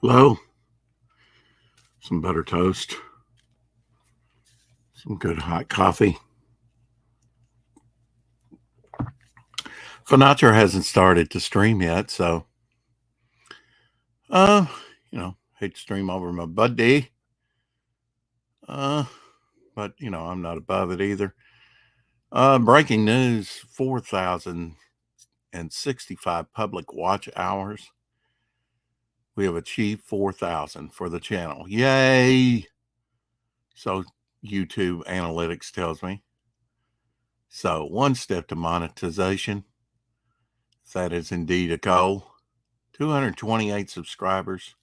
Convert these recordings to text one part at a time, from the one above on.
Hello, some butter toast, some good hot coffee. Finacho hasn't started to stream yet, so uh, hate to stream over my buddy. But I'm not above it either. Breaking news: 4,065 public watch hours. We have achieved 4,000 for the channel. Yay! So YouTube analytics tells me. So one step to monetization. That is indeed a goal. 228 subscribers.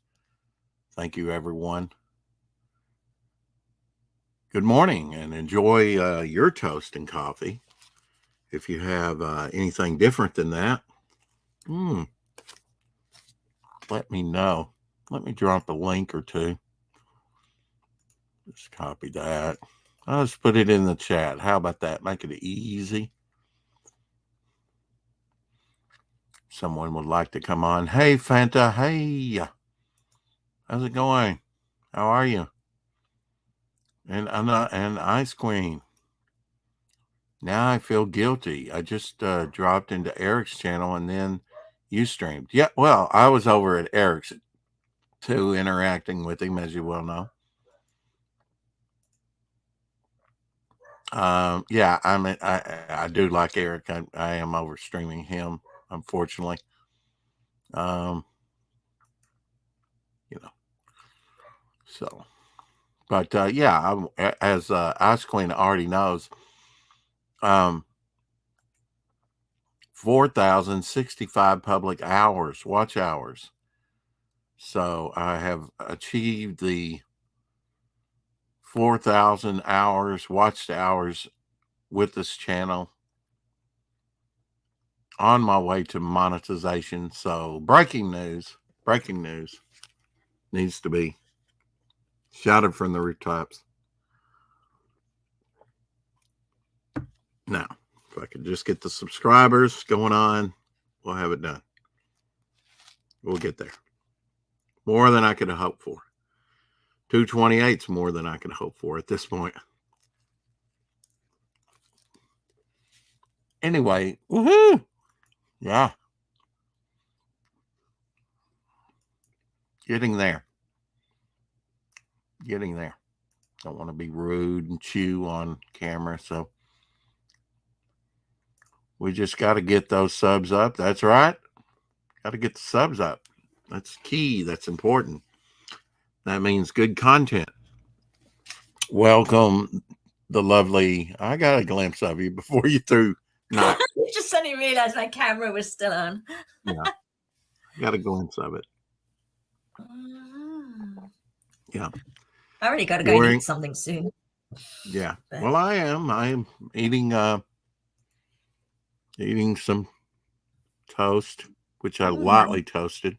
Thank you, everyone. Good morning and enjoy your toast and coffee. If you have anything different than that, let me know. Let me drop a link or two. Just copy that. I'll just put it in the chat. How about that? Make it easy. Someone would like to come on. Hey, Fanta. Hey. How's it going? How are you? And Ice Queen. Now I feel guilty. I just dropped into Eric's channel and then you streamed. Yeah, well, I was over at Eric's too, interacting with him, as you well know. Yeah, I do like Eric. I am over streaming him, unfortunately. So, but yeah, as Ice Queen already knows, 4,065 public hours, watch hours. So I have achieved the 4,000 hours, watched hours with this channel on my way to monetization. So breaking news needs to be shouted from the rooftops. Now, if I could just get the subscribers going on, we'll have it done. We'll get there. More than I could have hoped for. 228 is more than I could hope for at this point. Anyway, woohoo! Yeah. Getting there. Don't want to be rude and chew on camera, so we just got to get those subs up. That's right. Got to get the subs up. That's key. That's important. That means good content. Welcome, the lovely. I got a glimpse of you before you threw. I just suddenly realized my camera was still on. Yeah. Got a glimpse of it. Yeah. I really got to go and eat something soon. Yeah. Well, I am eating some toast, which I lightly toasted.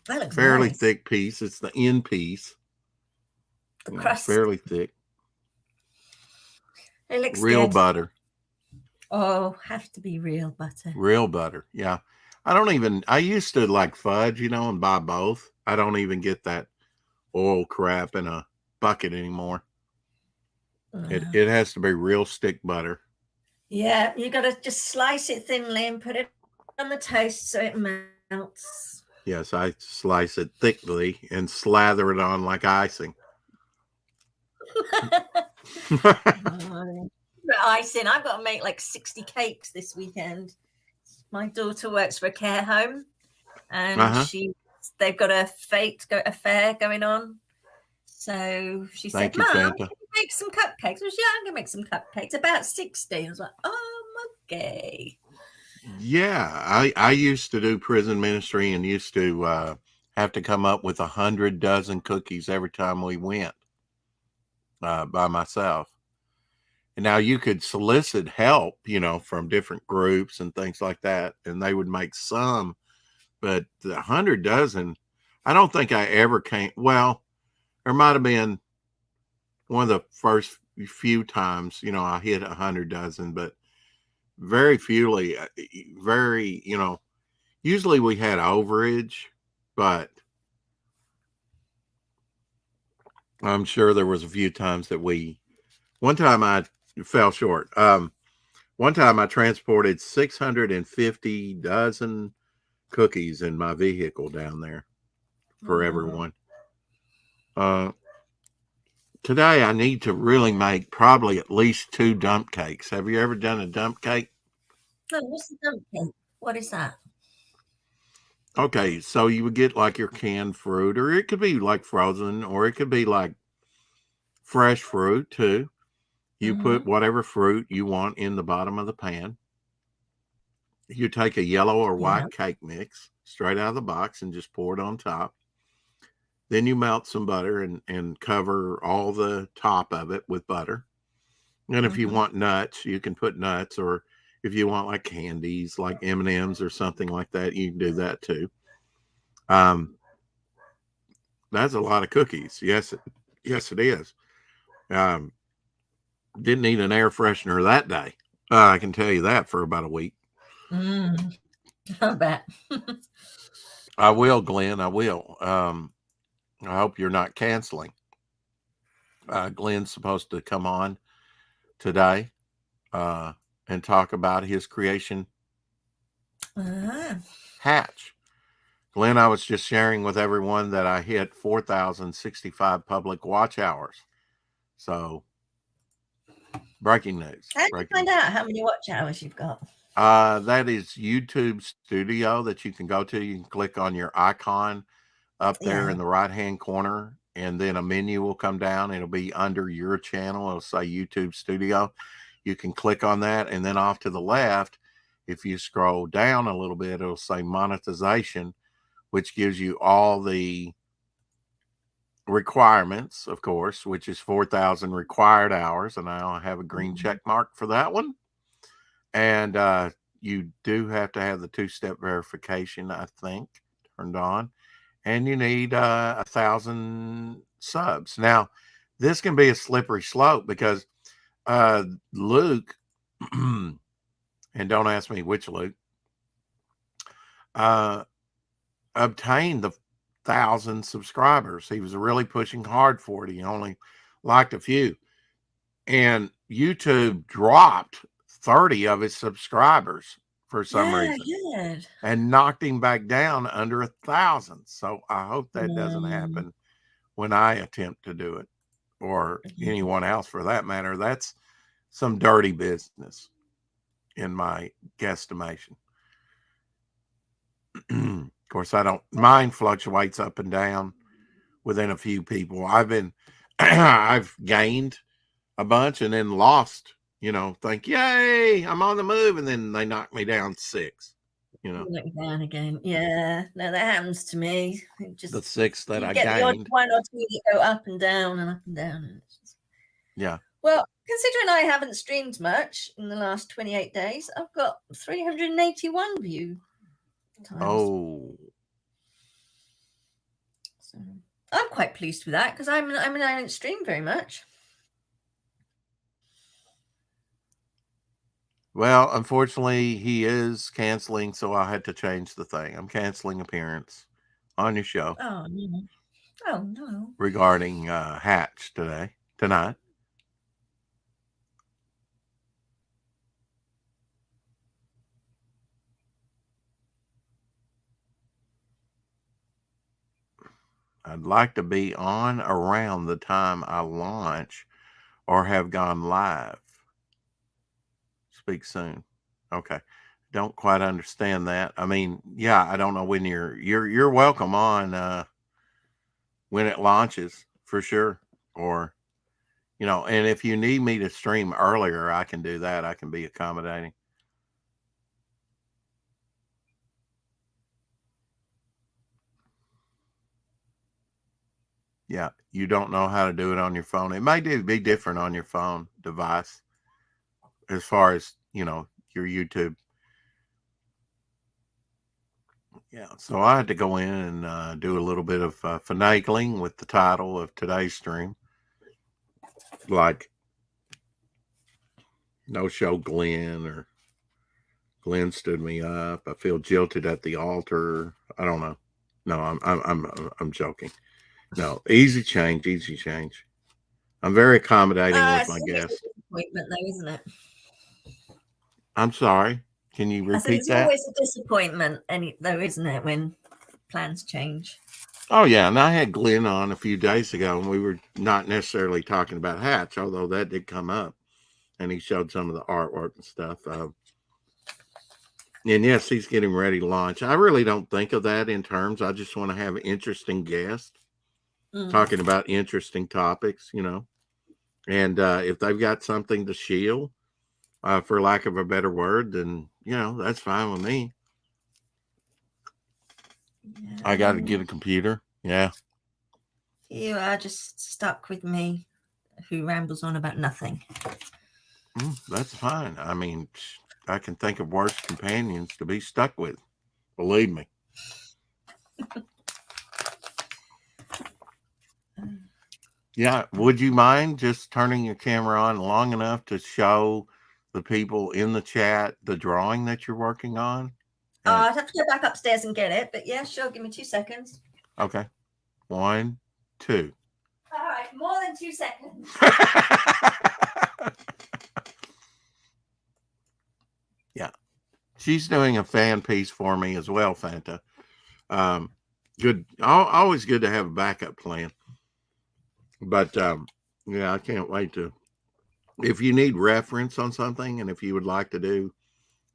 That looks fairly nice. Thick piece. It's the end piece. The crust. Fairly thick. It looks real good. Butter. Oh, have to be real butter. Real butter. Yeah. I used to like fudge, and buy both. I don't even get that oil crap in a bucket anymore. It has to be real stick butter. Yeah, you got to just slice it thinly and put it on the toast so it melts. Yes, I slice it thickly and slather it on like icing. Icing. I've got to make like 60 cakes this weekend. My daughter works for a care home, and they've got a fair going on. So she said, "Mom, can you make some cupcakes?" I was, "Yeah, I'm gonna make some cupcakes." About 60. I was like, "Oh, okay." Yeah, I used to do prison ministry and used to have to come up with 100 dozen cookies every time we went by myself. And now you could solicit help, from different groups and things like that, and they would make some. But the 100 dozen, I don't think I ever came. Well, there might have been one of the first few times, I hit 100 dozen, but very fewly, usually we had overage, but I'm sure there was a few times that one time I fell short. One time I transported 650 dozen cookies in my vehicle down there for everyone. Today I need to really make probably at least 2 dump cakes. Have you ever done a dump cake? No, what's the dump cake? What is that? Okay, so you would get like your canned fruit, or it could be like frozen, or it could be like fresh fruit too. You put whatever fruit you want in the bottom of the pan. You take a yellow or white cake mix straight out of the box and just pour it on top. Then you melt some butter and cover all the top of it with butter. And if you want nuts, you can put nuts, or if you want like candies, like M&Ms or something like that, you can do that too. That's a lot of cookies. Yes, it is. Didn't need an air freshener that day. I can tell you that for about a week. I bet. I will, Glenn. I will. I hope you're not canceling. Glenn's supposed to come on today and talk about his creation, Hatch. Glenn, I was just sharing with everyone that I hit 4,065 public watch hours. So, breaking news. How do you find out how many watch hours you've got? That is YouTube Studio that you can go to. You can click on your icon up there in the right-hand corner, and then a menu will come down. It'll be under your channel. It'll say YouTube Studio. You can click on that, and then off to the left, if you scroll down a little bit, it'll say monetization, which gives you all the requirements, of course, which is 4,000 required hours, and I'll have a green check mark for that one. And you do have to have the 2-step verification, I think, turned on. And you need 1,000 subs. Now, this can be a slippery slope because Luke, and don't ask me which Luke, obtained the 1,000 subscribers. He was really pushing hard for it. He only liked a few. And YouTube dropped 30 of his subscribers for some reason and knocked him back down under 1,000. So I hope that doesn't happen when I attempt to do it, or anyone else for that matter. That's some dirty business in my guesstimation. Of course, mine fluctuates up and down within a few people. I've gained a bunch and then lost, think, yay, I'm on the move. And then they knock me down 6, Knock down again. Yeah. No, that happens to me. The 6 that I get gained. The odd 1 or 2 that go up and down and up and down. And it's just... Yeah. Well, considering I haven't streamed much in the last 28 days, I've got 381 view times. Oh. So I'm quite pleased with that because I don't stream very much. Well, unfortunately, he is canceling, so I had to change the thing. I'm canceling appearance on your show. Oh, no. Oh, no. Regarding Hatch tonight. I'd like to be on around the time I launch or have gone live. Speak soon. Okay. Don't quite understand that. I mean, yeah, I don't know when you're welcome on when it launches for sure. Or, and if you need me to stream earlier, I can do that. I can be accommodating. Yeah, you don't know how to do it on your phone. It may be different on your phone device as far as, your YouTube. Yeah, so I had to go in and do a little bit of finagling with the title of today's stream. Like, no show Glenn, or Glenn stood me up. I feel jilted at the altar. I don't know. No, I'm joking. No, easy change, easy change. I'm very accommodating with It's my always guests. a disappointment, though, isn't it? I'm sorry. Can you I said repeat it's that? always a disappointment, though, isn't it, when plans change? Oh, yeah. And I had Glenn on a few days ago, and we were not necessarily talking about hats, although that did come up. And he showed some of the artwork and stuff. And yes, he's getting ready to launch. I really don't think of that in terms. I just want to have interesting guests talking about interesting topics, And if they've got something to shield, for lack of a better word, then, that's fine with me. Yeah. I got to get a computer. Yeah. You are just stuck with me, who rambles on about nothing. That's fine. I mean, I can think of worse companions to be stuck with. Believe me. Yeah. Would you mind just turning your camera on long enough to show the people in the chat the drawing that you're working on? I'd have to go back upstairs and get it, but yeah, sure. Give me 2 seconds. Okay. 1, 2. All right, more than 2 seconds. Yeah. She's doing a fan piece for me as well, Fanta. Good. Always good to have a backup plan. But yeah, I can't wait to. If you need reference on something, and if you would like to do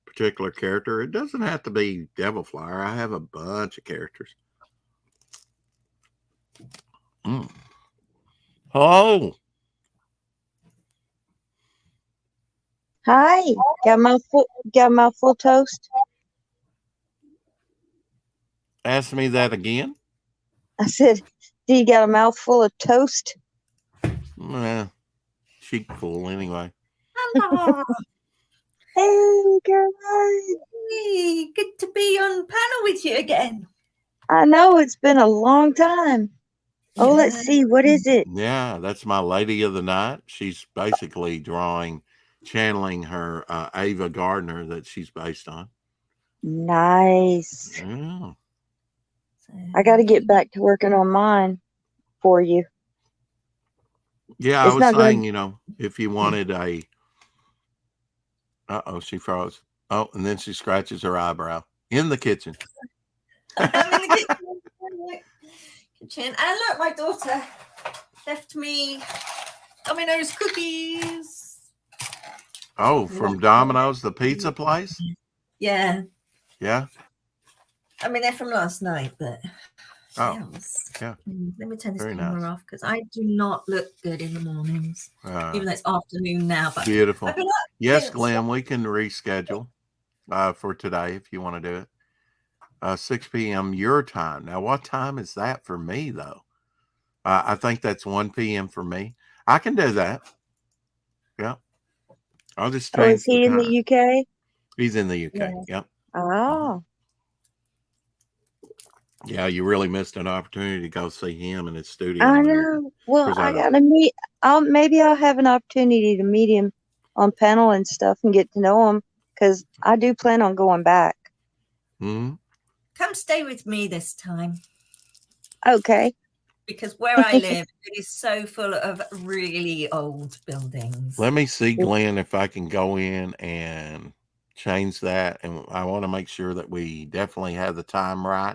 a particular character, it doesn't have to be Devil Flyer. I have a bunch of characters. Hello. Hi. Got my full toast. Ask me that again. I said, do you got a mouthful of toast? She's cool anyway. Hey, girl. Hey, good to be on panel with you again. I know it's been a long time. Oh, let's see. What is it? Yeah, that's my lady of the night. She's basically channeling her Ava Gardner that she's based on. Nice. Yeah. I got to get back to working on mine for you. Yeah, I was saying, if you wanted a... Uh-oh, she froze. Oh, and then she scratches her eyebrow. In the kitchen. I'm in the kitchen. And look, my daughter left me Domino's cookies. Oh, from Domino's, the pizza place? Yeah. Yeah? I mean, they're from last night, but... Oh, yeah. Let me turn this camera off because I do not look good in the mornings, even though it's afternoon now. But beautiful. Yes, Glenn, we can reschedule for today if you want to do it. 6 p.m. your time. Now, what time is that for me, though? I think that's 1 p.m. for me. I can do that. Yeah. I'll just change. Oh, is he in the UK? He's in the UK. Yeah. Yep. Oh. Yeah, you really missed an opportunity to go see him in his studio. I know. Well, I gotta meet. Maybe I'll have an opportunity to meet him on panel and stuff and get to know him because I do plan on going back. Come stay with me this time. Okay. Because where I live, it is so full of really old buildings. Let me see, Glenn, if I can go in and change that. And I want to make sure that we definitely have the time right.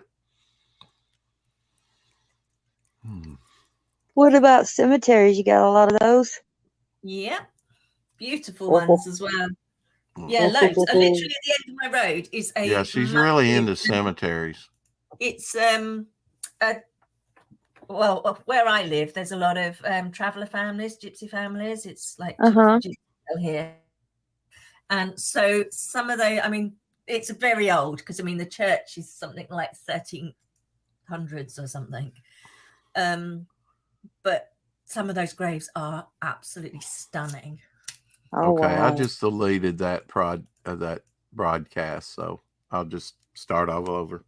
What about cemeteries? You got a lot of those? Yeah. Beautiful ones as well. Yeah, loads. Literally at the end of my road is a... Yeah, she's really into cemeteries. It's where I live, there's a lot of traveller families, gypsy families. It's like gypsy here. And so some of those, I mean, it's very old because, I mean, the church is something like 1300s or something. But some of those graves are absolutely stunning. Oh, okay, wow. I just deleted that broadcast, so I'll just start all over.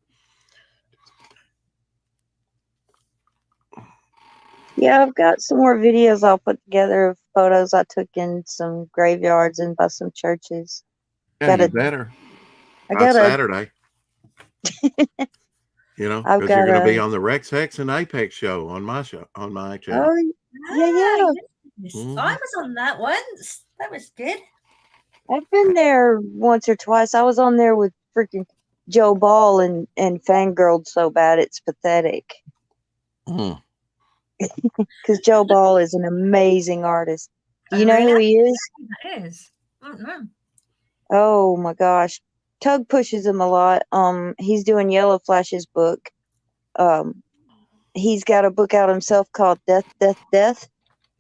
Yeah, I've got some more videos I'll put together of photos I took in some graveyards and by some churches. Yeah, you better. I got Saturday. You know, I've because you're got going to be a. on the Rex Hex and Apex show on my channel. Oh, yeah. Yes. I was on that once. That was good. I've been there once or twice. I was on there with freaking Joe Ball and fangirled so bad it's pathetic. Because Joe Ball is an amazing artist. Do you know who he is? That is. I don't know. Oh my gosh. Tug pushes him a lot. He's doing Yellow Flash's book. He's got a book out himself called Death, Death, Death.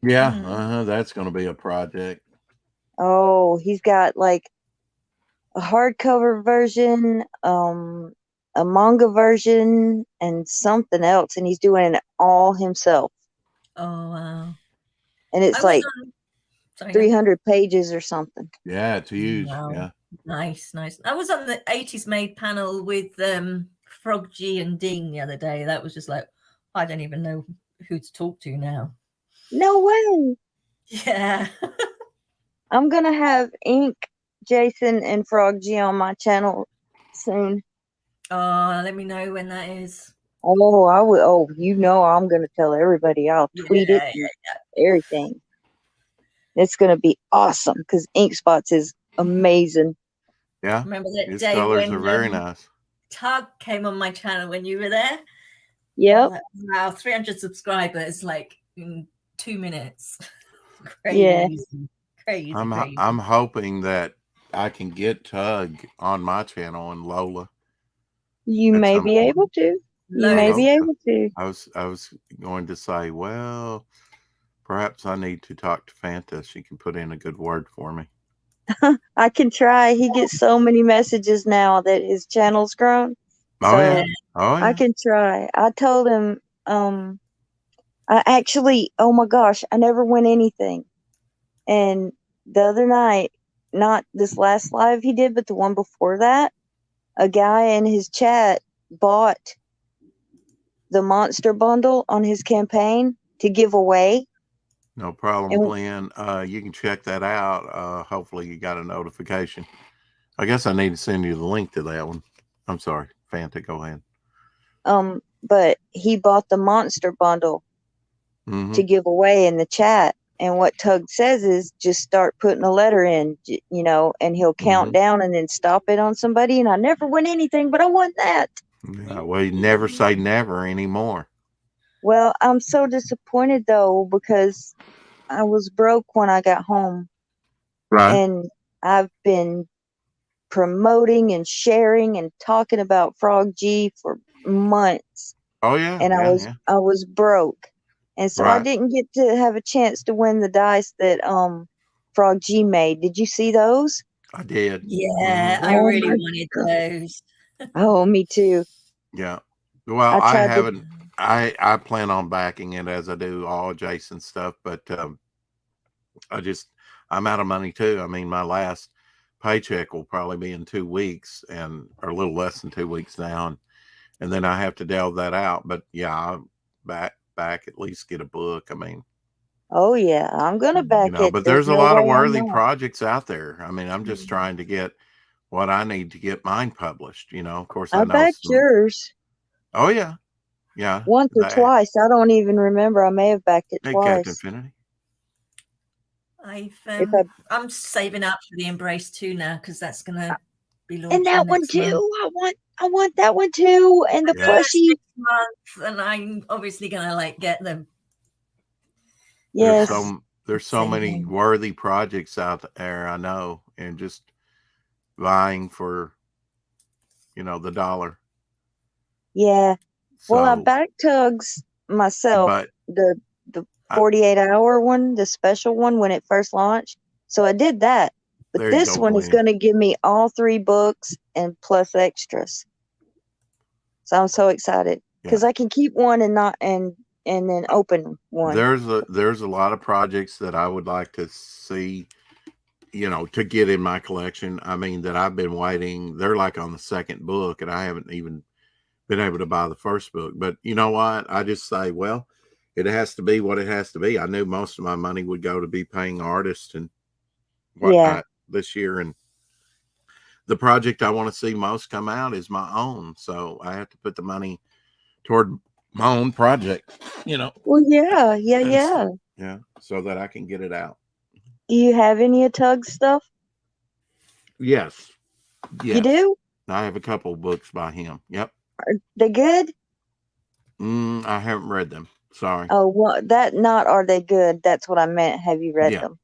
Yeah, that's going to be a project. Oh, he's got like a hardcover version, a manga version, and something else, and he's doing it all himself. Oh wow! And it's like 300 pages or something. Yeah, it's huge. Wow. Yeah, nice. I was on the 80s Made panel with Frog G and Dean the other day. That was just like, I don't even know who to talk to now. No way. Yeah. I'm gonna have Ink, Jason, and Frog G on my channel soon. Oh, let me know when that is. Oh, I will. Oh, you know, I'm gonna tell everybody. I'll tweet it, everything. It's gonna be awesome because Ink Spots is amazing. Yeah, remember that his day colors when are very nice. Tug came on my channel when you were there. Yep. Like, wow, 300 subscribers like in 2 minutes. Crazy. Yeah. Crazy. I'm hoping that I can get Tug on my channel and Lola. You may be able to. You may be able to. I was going to say, well, perhaps I need to talk to Fanta. She can put in a good word for me. I can try. He gets so many messages now that his channel's grown. So I can try. I told him, I actually, oh my gosh, I never win anything. And the other night, not this last live he did, but the one before that, a guy in his chat bought the monster bundle on his campaign to give away. No problem, Glenn. You can check that out. Hopefully you got a notification. I guess I need to send you the link to that one. I'm sorry, Fanta, go ahead. But he bought the monster bundle to give away in the chat. And what Tug says is just start putting a letter in, you know, and he'll count down and then stop it on somebody. And I never win anything, but I want that. Yeah, well, you never say never anymore. Well, I'm so disappointed though, because I was broke when I got home. Right. And I've been promoting and sharing and talking about Frog G for months. Oh yeah. And I was broke. And so I didn't get to have a chance to win the dice that Frog G made. Did you see those? I did. Yeah, I really wanted those. Oh, me too. Yeah. Well, I haven't. I plan on backing it as I do all Jason's stuff, but I'm out of money too. I mean, my last paycheck will probably be in 2 weeks, or a little less than 2 weeks now, and then I have to delve that out. But yeah, I'll back at least get a book. I mean, oh yeah, I'm gonna back it. But there's a lot of worthy projects out there. I mean, I'm just trying to get what I need to get mine published. You know, of course, I know backed yours. Oh yeah, yeah. Once or twice. I don't even remember. I may have backed it twice. Infinity. I'm saving up for the Embrace 2 now because that's gonna be launched. And that one too. I want that one too. And the plushie. And I'm obviously gonna get them. Yes. There's so many worthy projects out there, I know, and just vying for, the dollar. Yeah. So, well, I backed Tugs myself, but the 48-hour one, the special one when it first launched. So I did that. But this one is going to give me all 3 books and plus extras. So I'm so excited because I can keep one and not and then open one. There's a lot of projects that I would like to see, to get in my collection. I mean, that I've been waiting. They're like on the 2nd book, and I haven't even been able to buy the 1st book. But you know what? I just say, well, it has to be what it has to be. I knew most of my money would go to be paying artists and whatnot this year, and the project I want to see most come out is my own. So I have to put the money toward my own project, you know. Well, yeah. Yeah, so that I can get it out. Do you have any of Tug's stuff? Yes. You do? I have a couple books by him. Yep. Are they good? I haven't read them. Sorry. Oh, well, are they good? That's what I meant. Have you read them?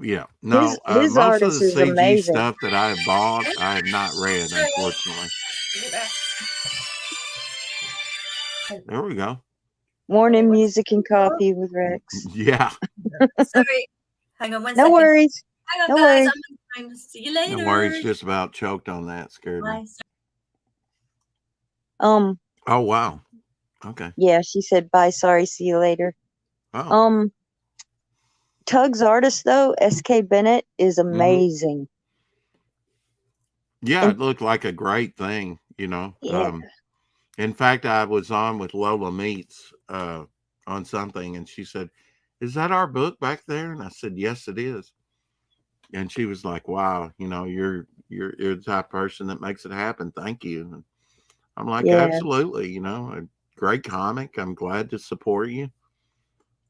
Yeah. No, his most of artist the is CG amazing. stuff that I have bought, I have not read, unfortunately. There we go. Morning music and coffee with Rex. Yeah. Sorry. Hang on one second. No worries. Hang on, no guys. worries. I'm going to see you later. No worries. Just about choked on that. Scared me. Oh, wow. Okay. Yeah, she said bye. Sorry. See you later. Oh. Tug's artist though, S.K. Bennett, is amazing. Yeah, it looked like a great thing, you know. Yeah. In fact, I was on with Lola Meets on something, and she said, "Is that our book back there?" And I said, "Yes, it is." And she was like, "Wow, you know, you're the type of person that makes it happen. Thank you." And I'm like, "Absolutely, you know, a great comic. I'm glad to support you."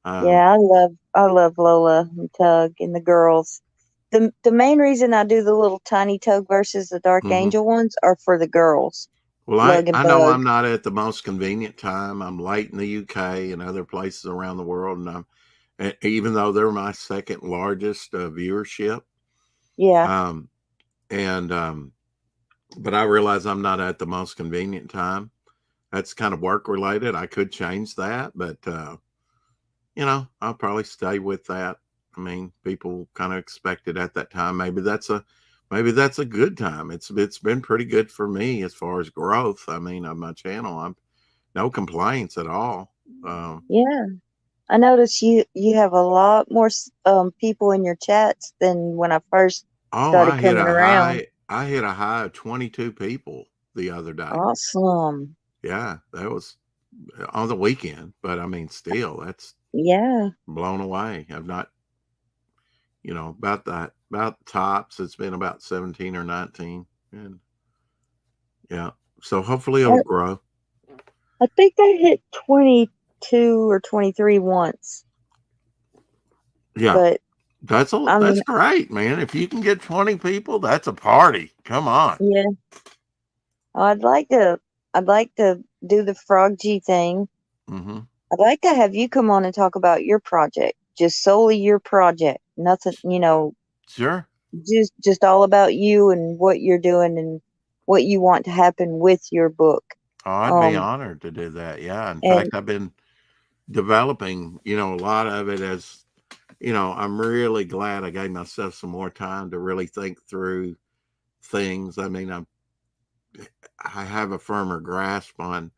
Yeah, I love Lola and Tug and the girls. The main reason I do the little tiny Tug versus the Dark Angel ones are for the girls. Well, I know I'm not at the most convenient time. I'm late in the UK and other places around the world, and even though they're my second largest viewership. Yeah. But I realize I'm not at the most convenient time. That's kind of work related. I could change that, but you know, I'll probably stay with that. I mean, people kind of expect it at that time. Maybe that's a good time. It's been pretty good for me as far as growth. I mean, on my channel, I'm no complaints at all. Yeah, I noticed you have a lot more people in your chats than when I first started coming around. I hit a high of 22 people the other day. Awesome. Yeah, that was on the weekend, but I mean, still, that's blown away. I've not, you know, about tops, it's been about 17 or 19, and yeah, so hopefully it'll grow. I think I hit 22 or 23 once. Yeah, but that's great, man. If you can get 20 people, that's a party. Come on. Yeah, I'd like to do the Frog G thing. I'd like to have you come on and talk about your project, just solely your project. Nothing, you know. Sure. Just all about you and what you're doing and what you want to happen with your book. Oh, I'd be honored to do that. Yeah. In fact, I've been developing, you know, a lot of it as, you know, I'm really glad I gave myself some more time to really think through things. I mean, I have a firmer grasp on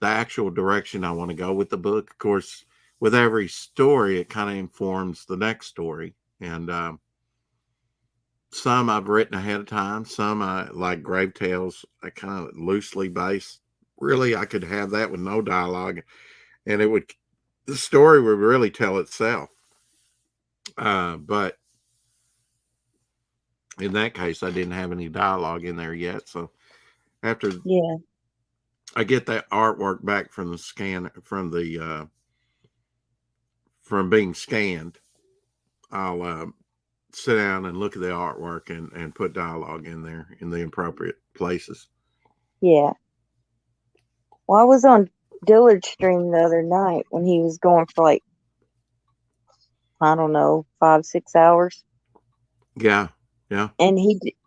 the actual direction I want to go with the book. Of course, with every story, it kind of informs the next story. And some I've written ahead of time. Some I like Grave Tales. I kind of loosely based. Really, I could have that with no dialogue, and the story would really tell itself. But in that case, I didn't have any dialogue in there yet. So after I get that artwork back from the scan from being scanned, I'll sit down and look at the artwork and put dialogue in there in the appropriate places. Yeah. Well, I was on Dillard's stream the other night when he was going for like, I don't know, 5-6 hours. Yeah. Yeah. And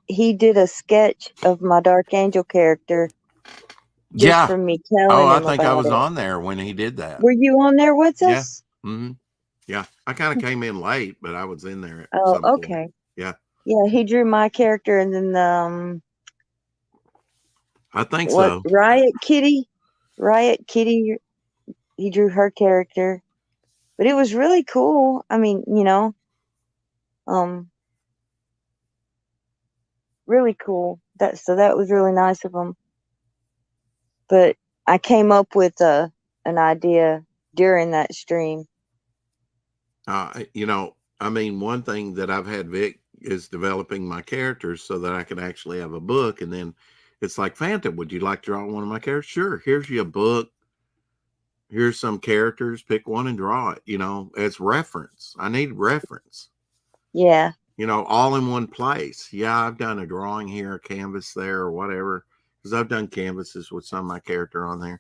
he did a sketch of my Dark Angel character. Just from me telling him I think about I was it. on there when he did that. Were you on there with us? Yeah. Yeah. I kind of came in late, but I was in there. Okay. Point. Yeah. Yeah, he drew my character and then I think so. Riot Kitty, he drew her character. But it was really cool. I mean, you know, really cool. That was really nice of him. But I came up with an idea during that stream. You know, I mean, one thing that I've had Vic is developing my characters so that I can actually have a book. And then it's like, Phantom, would you like to draw one of my characters? Sure. Here's your book. here's some characters, pick one and draw it, as reference. I need reference. Yeah. All in one place. Yeah, I've done a drawing here, a canvas there, or whatever, because I've done canvases with some of my character on there.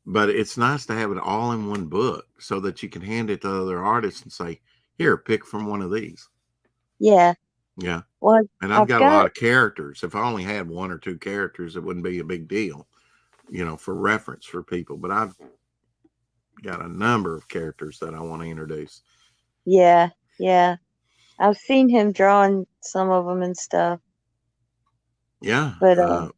But it's nice to have it all in one book so that you can hand it to other artists and say, here, pick from one of these. Yeah. Yeah. Well, and I've got a lot of characters. If I only had one or two characters, it wouldn't be a big deal, for reference for people. But I've got a number of characters that I want to introduce. Yeah. Yeah. I've seen him drawing some of them and stuff. Yeah. But I've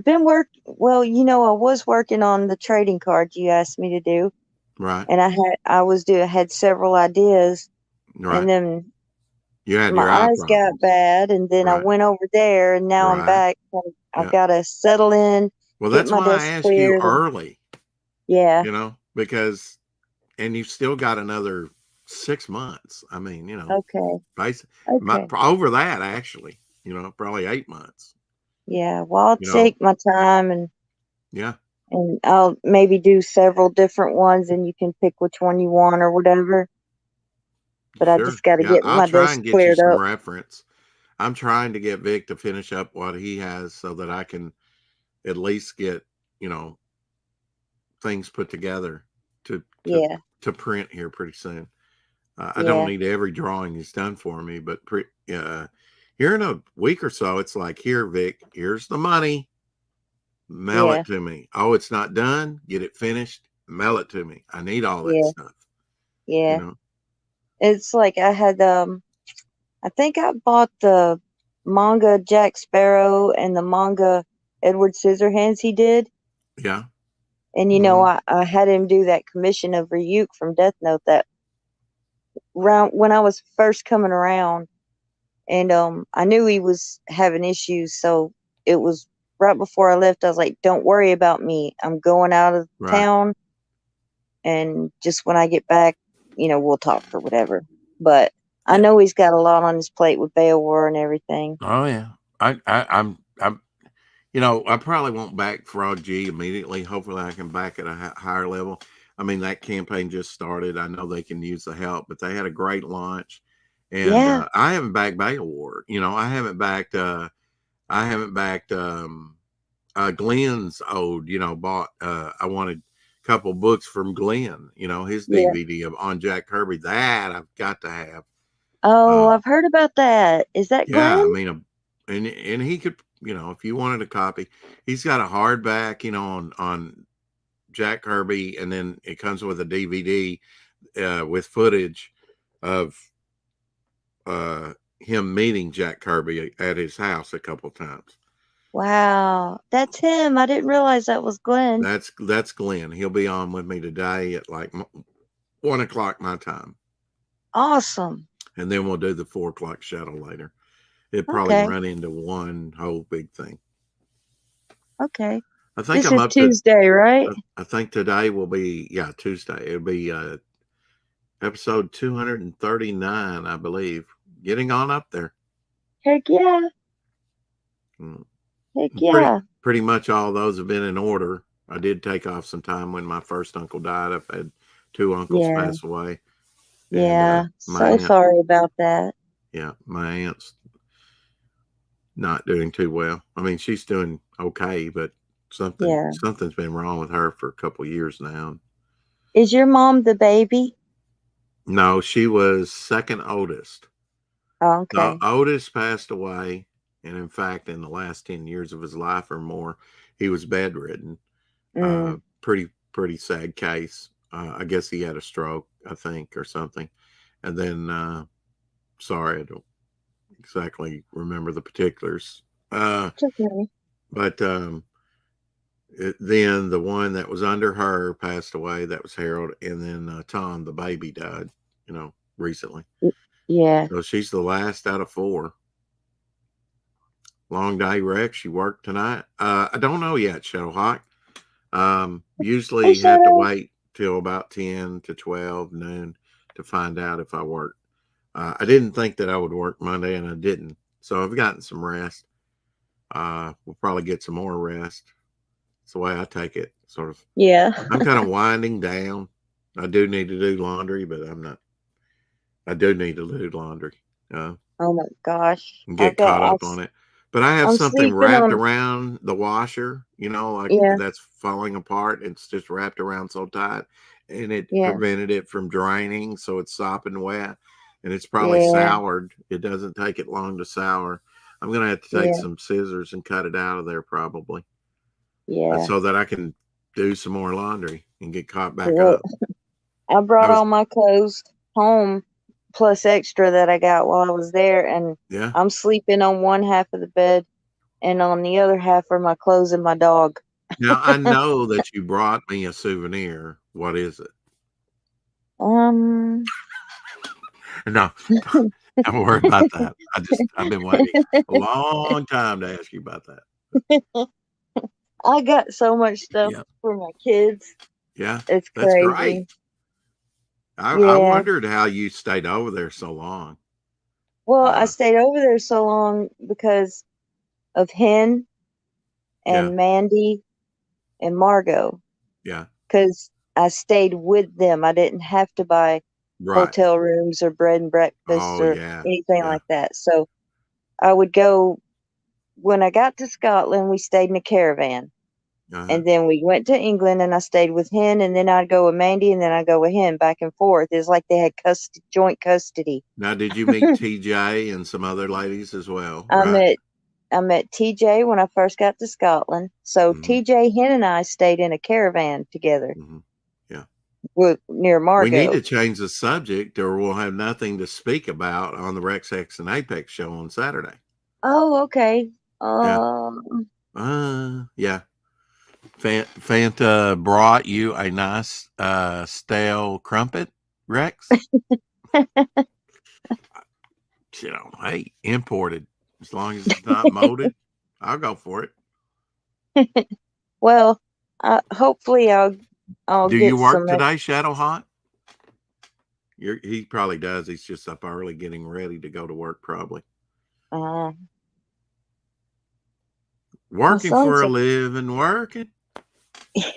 been I was working on the trading card you asked me to do. Right. And I had several ideas. Right. And then my eyes got bad, and then I went over there, and now I'm back. I've got to settle in. Well, that's why I asked you early. Yeah. Because, and you've still got another 6 months. I mean, Okay. Over that, actually, probably 8 months. Yeah. Well, I'll take my time and I'll maybe do several different ones, and you can pick which one you want or whatever. But I just got to get my desk cleared up. Reference. I'm trying to get Vic to finish up what he has so that I can at least get, things put together to print here pretty soon. I don't need every drawing he's done for me, but here in a week or so, it's like, here, Vic, here's the money. Mail it to me. Oh, it's not done. Get it finished. Mail it to me. I need all that stuff. Yeah. It's like I had, I think I bought the manga Jack Sparrow and the manga Edward Scissorhands he did. Yeah. And, I had him do that commission of Ryuk from Death Note that when I was first coming around. And I knew he was having issues. So it was right before I left. I was like, don't worry about me. I'm going out of town. And just when I get back, we'll talk or whatever. But I know he's got a lot on his plate with Beowulf and everything. Oh yeah, I'm. I probably won't back Frog G immediately. Hopefully, I can back at a higher level. I mean, that campaign just started. I know they can use the help, but they had a great launch, and I haven't backed Beowulf. I haven't backed. Glenn's ode. Bought. I wanted a couple books from Glenn. His DVD on Jack Kirby. That I've got to have. Oh, I've heard about that. Is that Glenn? Yeah, I mean, and he could, if you wanted a copy, he's got a hardback, on Jack Kirby, and then it comes with a DVD with footage of him meeting Jack Kirby at his house a couple times. Wow, that's him. I didn't realize that was Glenn. That's Glenn. He'll be on with me today at like 1 o'clock my time. Awesome. And then we'll do the 4 o'clock shadow later. It'd probably run into one whole big thing. Okay. I think this is Tuesday, right? I think today will be, Tuesday. It'll be episode 239, I believe. Getting on up there. Heck yeah. Heck yeah. Pretty much all those have been in order. I did take off some time when my first uncle died. I've had 2 uncles pass away. Yeah, so sorry about that. Yeah, my aunt's not doing too well. I mean, she's doing okay, but something's been wrong with her for a couple of years now. Is your mom the baby? No, she was second oldest. Oh, okay. The oldest passed away, and in fact, in the last 10 years of his life or more, he was bedridden. Pretty sad case. I guess he had a stroke, I think, or something. And then, sorry, I don't exactly remember the particulars. It's okay. But then the one that was under her passed away. That was Harold. And then Tom, the baby, died, recently. Yeah. So she's the last out of 4. Long day, Rex. She worked tonight. I don't know yet, Shadowhawk. Usually you have to wait till about 10 to 12 noon to find out if I work. I didn't think that I would work Monday, and I didn't. So I've gotten some rest. We'll probably get some more rest. That's the way I take it. Sort of. Yeah. I'm kind of winding down. I do need to do laundry, but I'm not. I do need to do laundry. Oh my gosh. And get caught up on it. But I have I'm something wrapped around the washer, like that's falling apart. It's just wrapped around so tight, and it prevented it from draining, so it's sopping wet, and it's probably soured. It doesn't take it long to sour. I'm gonna have to take some scissors and cut it out of there probably. Yeah. So that I can do some more laundry and get caught back up. I brought all my clothes home plus extra that I got while I was there, and I'm sleeping on one half of the bed, and on the other half are my clothes and my dog. Now I know that you brought me a souvenir. What is it? No, don't worry about that. I've been waiting a long time to ask you about that. I got so much stuff for my kids. Yeah, it's that's crazy. Great. I wondered how you stayed over there so long. Well, I stayed over there so long because of Hen and Mandy and Margot. Yeah. Because I stayed with them. I didn't have to buy hotel rooms or bread and breakfast or anything like that. So I would go, when I got to Scotland, we stayed in a caravan. And then we went to England and I stayed with Hen, and then I'd go with Mandy, and then I'd go with Hen back and forth. It's like they had joint custody. Now, did you meet TJ and some other ladies as well? I met TJ when I first got to Scotland. So TJ, Hen, and I stayed in a caravan together. Yeah. Near Margot. We need to change the subject or we'll have nothing to speak about on the Rex X and Apex show on Saturday. Oh, okay. Yeah. Fanta brought you a nice stale crumpet, Rex. Hey, imported. As long as it's not molded, I'll go for it. Well, hopefully I'll Do you work today, Shadowhawk? He probably does. He's just up early getting ready to go to work, probably. Working for a living, working.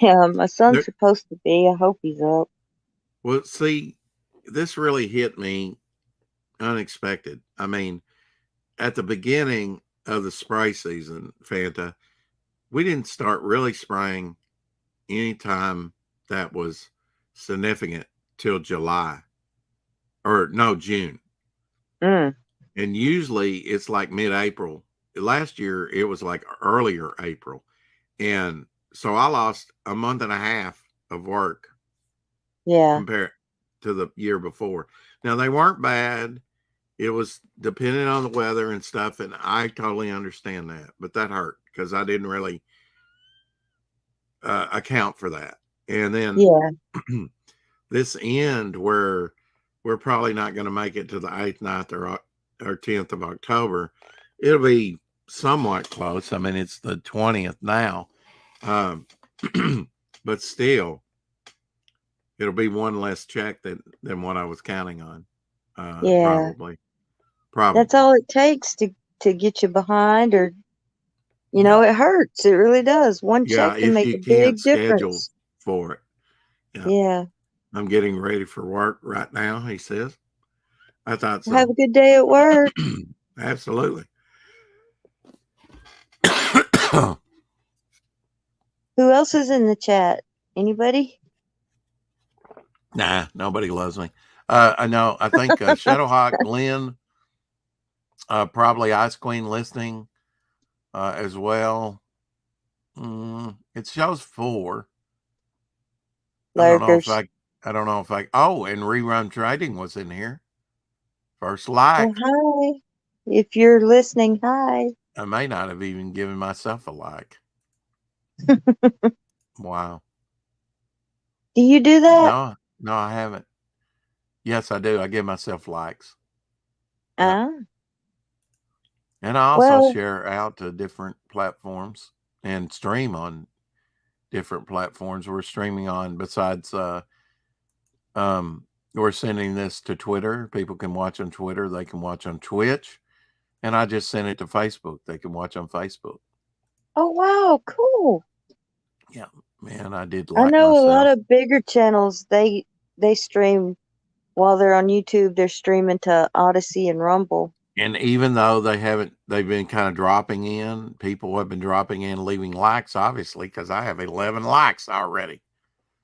Yeah, my son's supposed to be. I hope he's up. Well, see, this really hit me unexpected. I mean, at the beginning of the spray season, Fanta, we didn't start really spraying anytime that was significant till July. Or no, June. And usually it's like mid-April. Last year it was like earlier April. And so I lost a month and a half of work. Yeah. Compared to the year before. Now they weren't bad. It was depending on the weather and stuff, and I totally understand that. But that hurt because I didn't really account for that. And then this end where we're probably not going to make it to the 8th, 9th, or 10th of October. It'll be somewhat close. I mean, it's the 20th now. But still, it'll be one less check than what I was counting on. Probably. That's all it takes to get you behind, or it hurts. It really does. One check can make a big difference for it. Yeah. I'm getting ready for work right now, he says. I thought so. Have a good day at work. Absolutely. Who else is in the chat? Anybody? Nah, nobody loves me. I know. I think Shadowhawk, Glenn, probably Ice Queen listening as well. It shows 4. Lurkers. I don't know if I. Oh, and Rerun Trading was in here. First like. Oh, hi. If you're listening, hi. I may not have even given myself a like. Wow. Do you do that? No, I haven't. Yes, I do. I give myself likes. And I also share out to different platforms and stream on different platforms. We're streaming on, besides, we're sending this to Twitter. People can watch on Twitter. They can watch on Twitch. And I just sent it to Facebook. They can watch on Facebook. Oh, wow. Cool. Yeah, man, I did I like know a lot myself. of bigger channels, they stream while they're on YouTube, they're streaming to Odyssey and Rumble. And even though they've been kind of dropping in, people have been dropping in, leaving likes, obviously, because I have 11 likes already.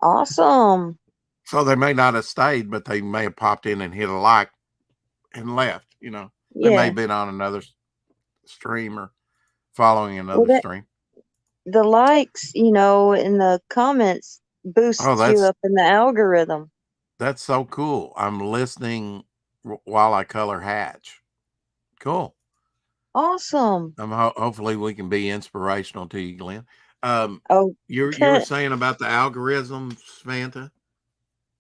Awesome. So they may not have stayed, but they may have popped in and hit a like and left. You know, they may Yeah. have been on another stream or following Well, another stream. the likes, in the comments boosts you up in the algorithm. That's so cool. I'm listening while I color hatch. Cool. Awesome. Hopefully we can be inspirational to you, Glenn. You were saying about the algorithms, Fanta?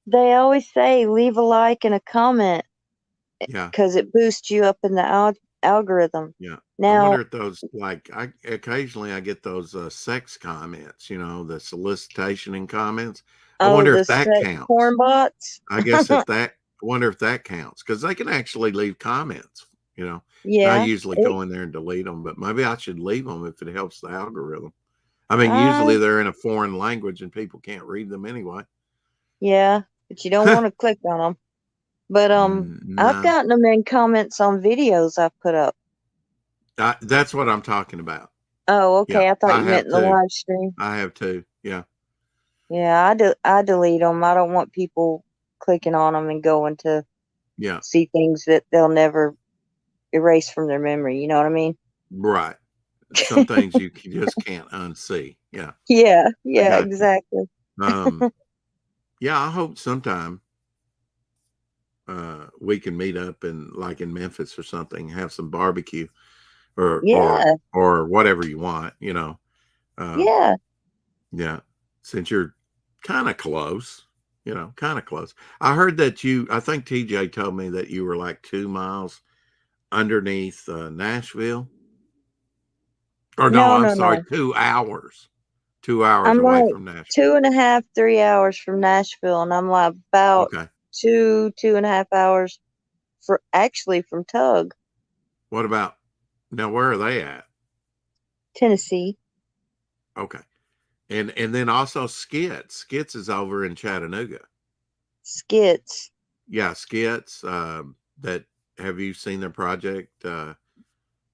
They always say leave a like and a comment. Yeah. Because it boosts you up in the algorithm. Yeah. Now, I wonder if those, occasionally I get those sex comments, the solicitation and comments. I wonder if that counts. Porn bots. I wonder if that counts, because they can actually leave comments, Yeah. I usually go in there and delete them, but maybe I should leave them if it helps the algorithm. I mean, usually they're in a foreign language and people can't read them anyway. Yeah, but you don't want to click on them. But no. I've gotten them in comments on videos I've put up. That's what I'm talking about. Oh, okay. Yeah, I thought you meant in the live stream. I have too. Yeah. Yeah, I delete them. I don't want people clicking on them and going to see things that they'll never erase from their memory. You know what I mean? Right. Some things you just can't unsee. Yeah. Yeah. Exactly. Yeah, I hope sometime we can meet up in Memphis or something, have some barbecue or whatever you want, yeah. Yeah. Since you're kind of close, I heard that I think TJ told me that you were like 2 miles underneath Nashville. Or no, I'm sorry, 2 hours. 2 hours away from Nashville. 2.5, 3 hours from Nashville, and I'm like about 2.5 hours from Tug. What about now? Where are they at? Tennessee. Okay, and then also Skits. Skits is over in Chattanooga. Skits. Yeah, Skits. That have you seen their project?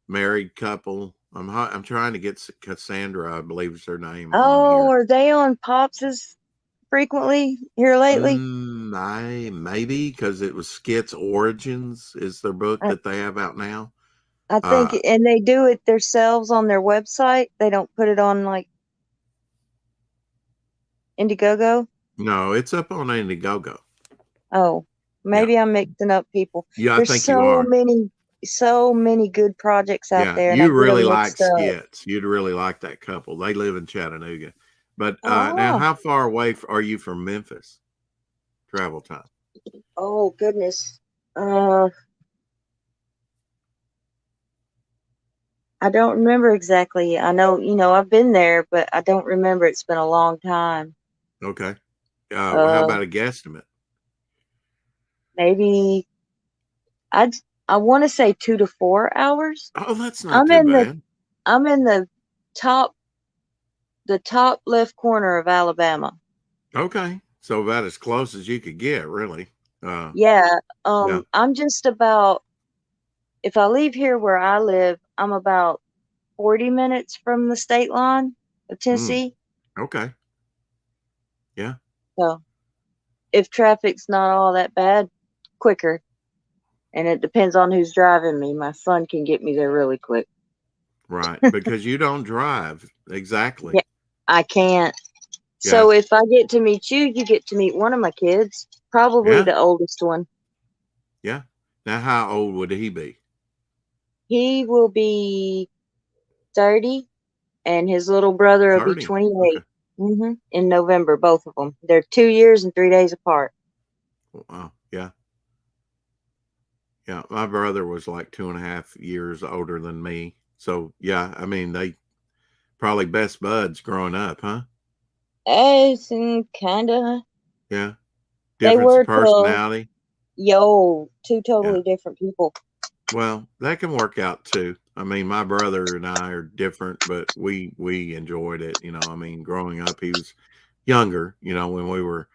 Married couple. I'm trying to get Cassandra, I believe is her name. Oh, are they on Pops's frequently here lately? Maybe, because it was Skits Origins is their book that they have out now. I think, and they do it themselves on their website. They don't put it on like Indiegogo. No, it's up on Indiegogo. Oh, maybe I'm mixing up people. Yeah, I think you are. So many good projects out there. You really like Skits. You'd really like that couple. They live in Chattanooga. But now, how far away are you from Memphis? Travel time. Oh, goodness. I don't remember exactly. I know, I've been there, but I don't remember. It's been a long time. Okay. How about a guesstimate? Maybe I want to say 2 to 4 hours. Oh, that's not too bad. I'm in the top left corner of Alabama. Okay. So about as close as you could get, really. I'm just about, if I leave here where I live, I'm about 40 minutes from the state line of Tennessee. Okay. Yeah. So if traffic's not all that bad, quicker. And it depends on who's driving me. My son can get me there really quick. Right. Because you don't drive. Exactly. Yeah, I can't. Yeah. So if I get to meet you, you get to meet one of my kids. Probably the oldest one. Yeah. Now, how old would he be? He will be 30, and his little brother will be 28. Okay. In November, both of them. They're 2 years and 3 days apart. Wow. Yeah. Yeah. My brother was like 2.5 years older than me. So, yeah, I mean, they probably best buds growing up, huh? Kind of. Yeah. Difference in personality. Two totally different people. Well, that can work out too. I mean, my brother and I are different, but we enjoyed it. You know, I mean, growing up, he was younger. You know, when we were,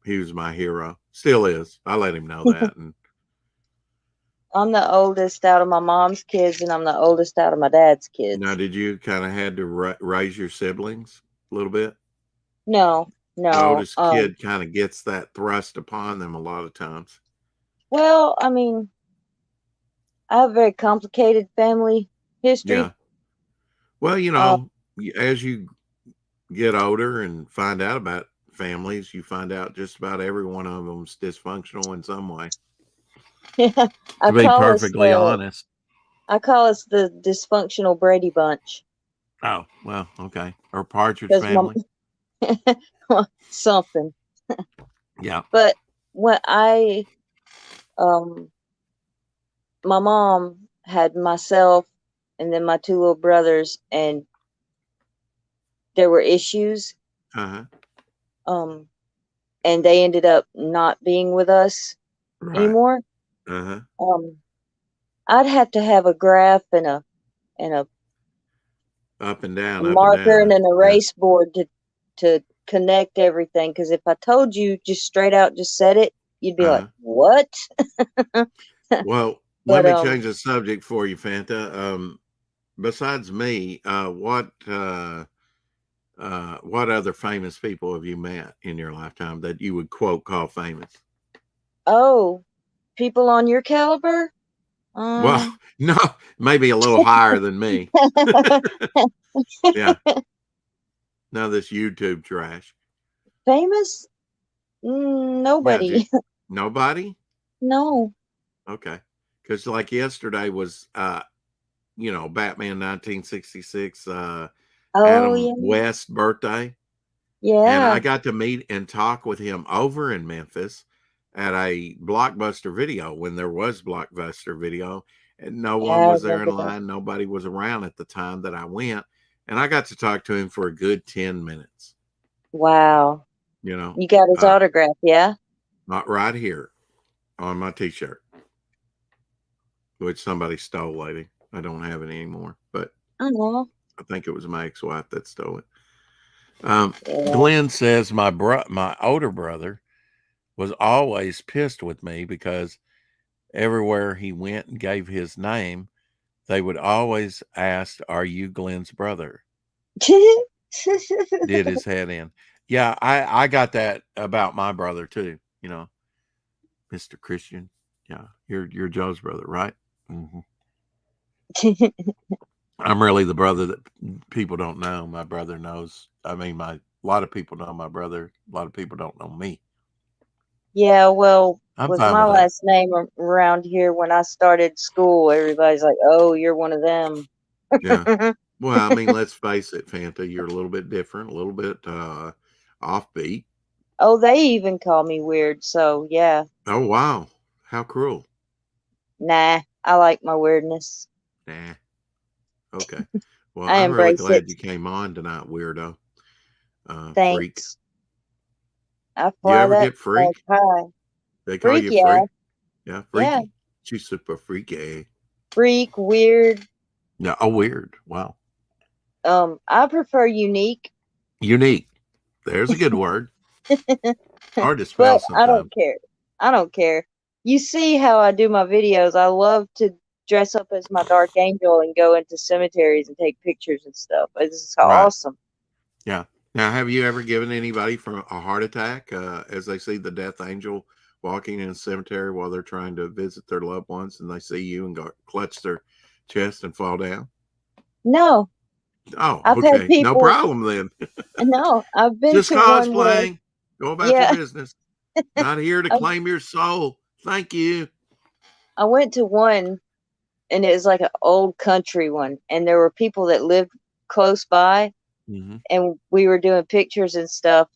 he was my hero. Still is. I let him know that. And I'm the oldest out of my mom's kids, and I'm the oldest out of my dad's kids. now, did you kind of had to raise your siblings a little bit? No. The oldest kid kind of gets that thrust upon them a lot of times. Well, I mean, I have a very complicated family history. Yeah. Well, you know, as you get older and find out about families, you find out just about every one of them's dysfunctional in some way. Yeah, to be perfectly honest. I call us the dysfunctional Brady bunch. Oh, well, okay. Or Partridge Family. Something. Yeah. But when my mom had myself and then my two little brothers, and there were issues. Uh-huh. And they ended up not being with us anymore. Uh-huh. I'd have to have a graph and a up and down, marker and an erase board to connect everything. Because if I told you just straight out, just said it, you'd be like, "What?" Well, let me change the subject for you, Fanta. Besides me, what other famous people have you met in your lifetime that you would quote call famous? Oh, people on your caliber? Well, no, maybe a little higher than me. Yeah. Now this YouTube trash. Famous? Nobody. Yeah, nobody? No. Okay. Because like yesterday was Batman 1966 Adam West's birthday. Yeah. And I got to meet and talk with him over in Memphis at a Blockbuster Video when there was Blockbuster Video, and no one was there in line. Nobody was around at the time that I went, and I got to talk to him for a good 10 minutes. Wow. You know, you got his autograph, yeah? Not right here on my T-shirt, which somebody stole, lady. I don't have it anymore, but I think it was my ex-wife that stole it. Glenn says my older brother was always pissed with me because everywhere he went and gave his name, they would always ask, "Are you Glenn's brother?" Did his head in. Yeah, I got that about my brother too. You know, Mr. Christian. Yeah, you're Joe's brother, right? Mm-hmm. I'm really the brother that people don't know. My brother knows. I mean, a lot of people know my brother. A lot of people don't know me. Yeah, well, with my last name around here when I started school, everybody's like, "Oh, you're one of them." Yeah. Well, I mean, let's face it, Fanta, you're a little bit different, a little bit offbeat. Oh, they even call me weird, so yeah. Oh, wow. How cruel. Nah, I like my weirdness. Nah. Okay. Well, I'm really glad you came on tonight, weirdo. Thanks. Freak. I fly you ever get freak? High. They call you freak? Yeah, freaky. Yeah. She's super freaky. Freak, weird. Yeah, weird. Wow. I prefer unique. Unique. There's a good word. Hard to spell sometimes. I don't care. I don't care. You see how I do my videos. I love to dress up as my dark angel and go into cemeteries and take pictures and stuff. This is awesome. Yeah. Now, have you ever given anybody from a heart attack as they see the death angel walking in a cemetery while they're trying to visit their loved ones and they see you and go clutch their chest and fall down? No. Oh, okay. No problem then. No, I've been just cosplaying. Go about your business. Not here to claim your soul. Thank you. I went to one, and it was like an old country one, and there were people that lived close by, and we were doing pictures and stuff,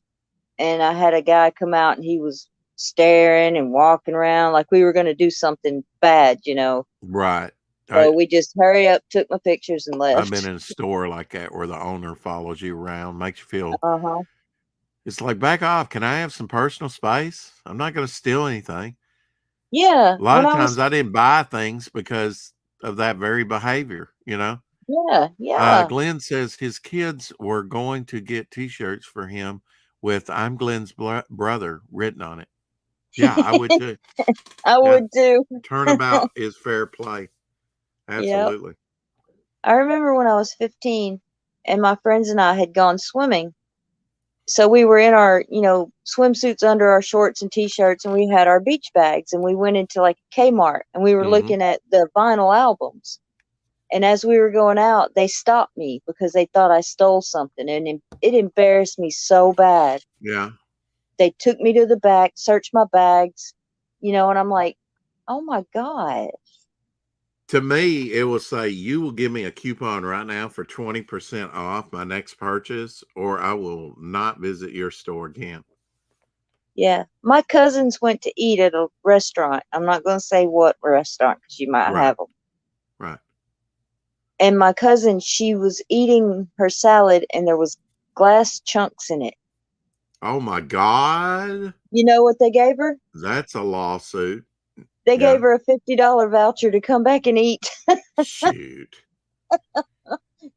and I had a guy come out, and he was staring and walking around like we were going to do something bad, you know. Right. So we just hurry up, took my pictures, and left. I've been in a store like that where the owner follows you around, makes you feel. It's like, back off. Can I have some personal space? I'm not going to steal anything. Yeah. A lot of times I didn't buy things because of that very behavior, Yeah. Glenn says his kids were going to get T-shirts for him with "I'm Glenn's brother" written on it. Yeah, I would too. I would too. Turnabout is fair play. Absolutely. Yep. I remember when I was 15 and my friends and I had gone swimming. So we were in our, swimsuits under our shorts and t-shirts, and we had our beach bags, and we went into like Kmart and we were looking at the vinyl albums. And as we were going out, they stopped me because they thought I stole something, and it embarrassed me so bad. Yeah. They took me to the back, searched my bags, and I'm like, oh my God. To me, it will say, you will give me a coupon right now for 20% off my next purchase, or I will not visit your store again. Yeah. My cousins went to eat at a restaurant. I'm not going to say what restaurant because you might have them. Right. And my cousin, she was eating her salad and there was glass chunks in it. Oh my God. You know what they gave her? That's a lawsuit. They gave her a $50 voucher to come back and eat. Shoot. I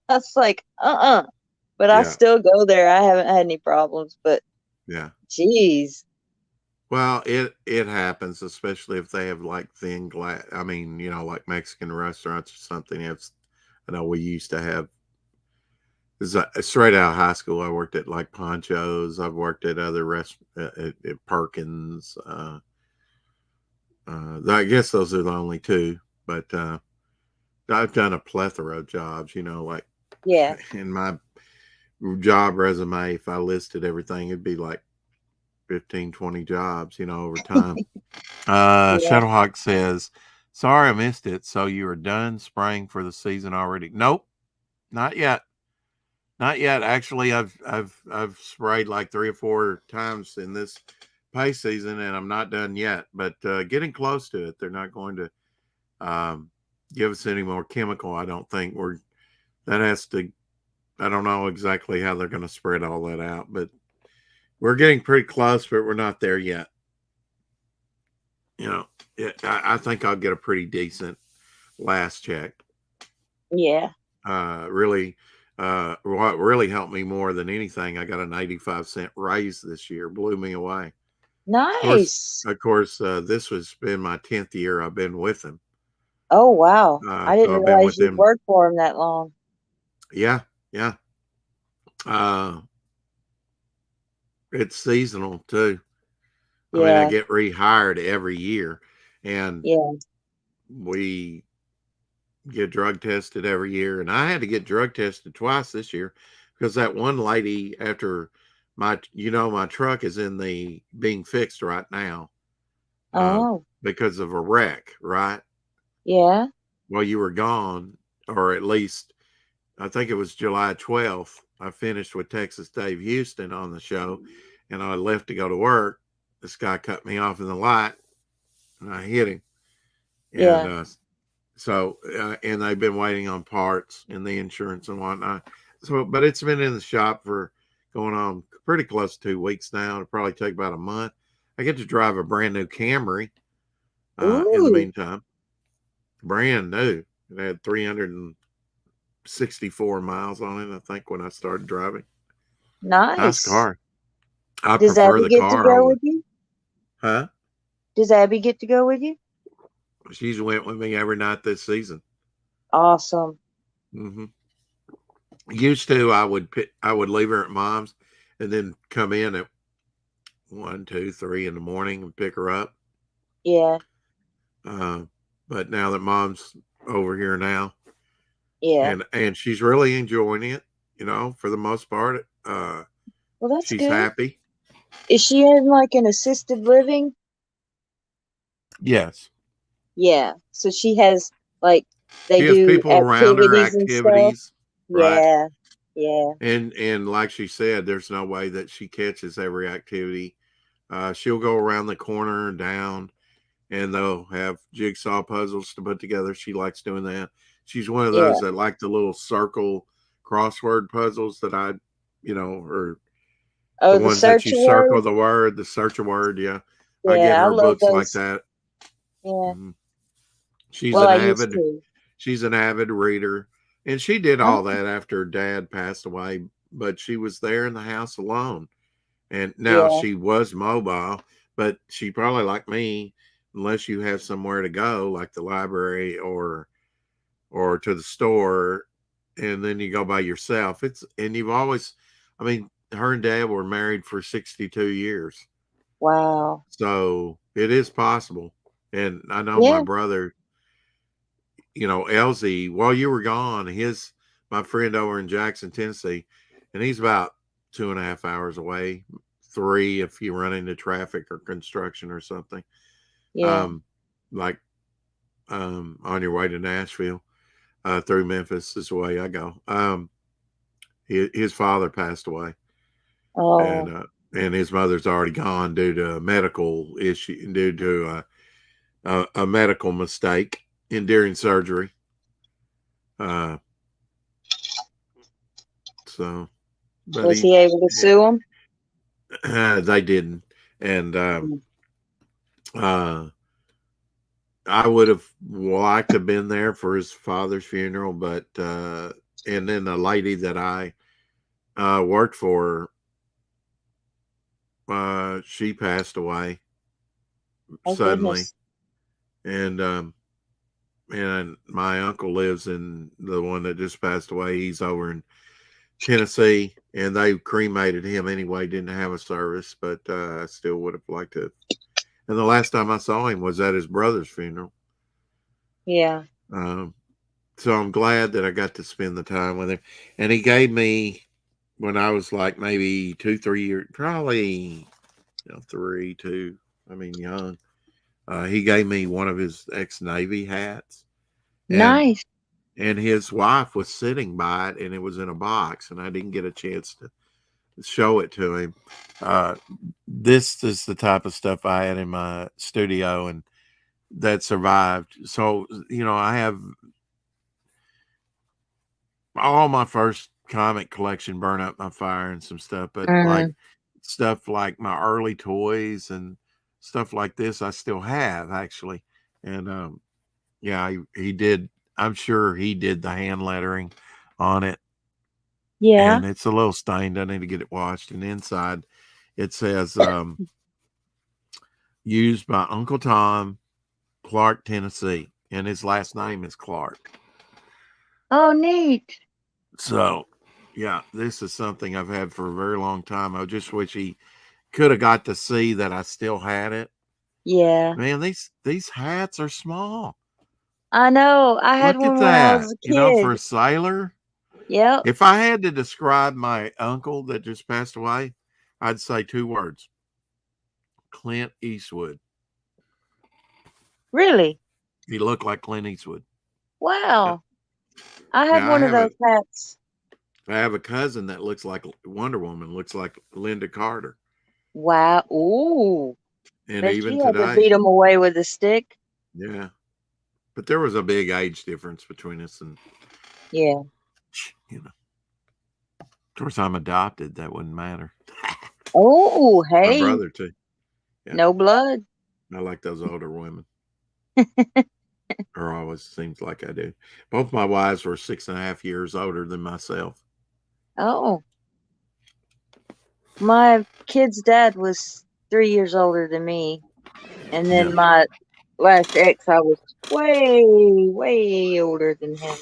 was like, But I still go there. I haven't had any problems, but geez. Well, it happens, especially if they have like thin glass. I mean, like Mexican restaurants or something. I know we used to have. Straight out of high school, I worked at like Poncho's. I've worked at other restaurants, at Perkins. I guess those are the only two, but I've done a plethora of jobs. Like in my job resume, if I listed everything, it'd be like 15, 20 jobs, over time. Shadowhawk says, sorry I missed it. So you are done spraying for the season already? Nope, not yet. Not yet. Actually, I've sprayed like 3 or 4 times in this pay season, and I'm not done yet. But getting close to it. They're not going to give us any more chemical. I don't think that has to. I don't know exactly how they're going to spread all that out, but we're getting pretty close. But we're not there yet. I think I'll get a pretty decent last check. Yeah. Really. What really helped me more than anything, I got an 85-cent raise this year. Blew me away. Nice. Of course, this has been my 10th year I've been with him. Oh, wow. I didn't realize you worked for him that long. Yeah. It's seasonal too. I mean, I get rehired every year, and we get drug tested every year, and I had to get drug tested twice this year because that one lady, after my truck is being fixed right now because of a wreck, right? Yeah. Well, you were gone, or at least I think it was July 12th. I finished with Texas Dave Houston on the show, and I left to go to work. This guy cut me off in the light, and I hit him. And so, and they've been waiting on parts and the insurance and whatnot. So, but it's been in the shop for going on pretty close to 2 weeks now. It'll probably take about a month. I get to drive a brand new Camry in the meantime. Brand new. It had 364 miles on it, I think, when I started driving. Nice car. I prefer the car. Go with you? Huh? Does Abby get to go with you? She's went with me every night this season. Awesome. Mm-hmm. Used to, I would leave her at mom's and then come in at 1, 2, 3 in the morning and pick her up. Yeah. But now that mom's over here now, and she's really enjoying it, for the most part. Well, that's she's good. Happy. Is she in like an assisted living? Yes. Yeah. So she has like she has people around her, activities. Right? Yeah. And like she said, there's no way that she catches every activity. She'll go around the corner and down, and they'll have jigsaw puzzles to put together. She likes doing that. She's one of those that like the little circle crossword puzzles that or the ones that you circle the word, the search a word. Yeah. I get her books like that. Yeah. Mm-hmm. She's an avid. she's an avid reader. And she did all Oh, that after her dad passed away, but she was there in the house alone. And now yeah. she was mobile, but she probably, like me, unless you have somewhere to go, like the library or to the store, and then you go by yourself. And you've always, I mean, her and dad were married for 62 years. Wow. So it is possible. And I know my Yeah. brother, Elsie, while you were gone, my friend over in Jackson, Tennessee, and he's about 2.5 hours away, 3 if you run into traffic or construction or something. Yeah. Like on your way to Nashville, through Memphis is the way I go. His father passed away, Oh, and his mother's already gone due to a medical issue, due to a medical mistake during surgery. So, but was he able to sue him? they didn't, and Mm. I would have liked to have been there for his father's funeral, but and then the lady that I worked for, she passed away Oh suddenly, goodness. and my uncle lives in the one that just passed away. He's over in Tennessee, and they cremated him anyway. Didn't have a service, but I still would have liked to. And the last time I saw him was at his brother's funeral. Yeah. Um, so I'm glad that I got to spend the time with him. And he gave me, when I was like maybe 2, 3 years, probably 3, 2. I mean, young. He gave me one of his ex-Navy hats, and Nice. his wife was sitting by it, and it was in a box, and I didn't get a chance to show it to him. This is the type of stuff I had in my studio, and that survived. So, I have all my first comic collection burned up by fire and some stuff, but like Mm. stuff like my early toys and stuff like this, I still have actually. And yeah, he did. I'm sure he did the hand lettering on it, Yeah. and it's a little stained. I need to get it washed. And inside, it says used by Uncle Tom, Clark, Tennessee, and his last name is Clark. Oh, neat. So, yeah, this is something I've had for a very long time. I just wish he could have got to see that I still had it. Yeah. Man, these hats are small. I know. I had Look at one when I that. was a For kid. a sailor. Yep. If I had to describe my uncle that just passed away, I'd say 2 words. Clint Eastwood. Really? He looked like Clint Eastwood. Yeah. Wow. I had Now one of those hats. I have a cousin that looks like Wonder Woman, looks like Linda Carter. Wow. Ooh. And Bet even you had to today. beat him away with a stick. Yeah. But there was a big age difference between us, and Yeah. Of course, I'm adopted. That wouldn't matter. Oh, My hey. brother too. Yeah. No blood. I like those older women. Or always seems like I do. Both my wives were 6.5 years older than myself. Oh. My kid's dad was 3 years older than me. And then my last ex, I was way, way older than him.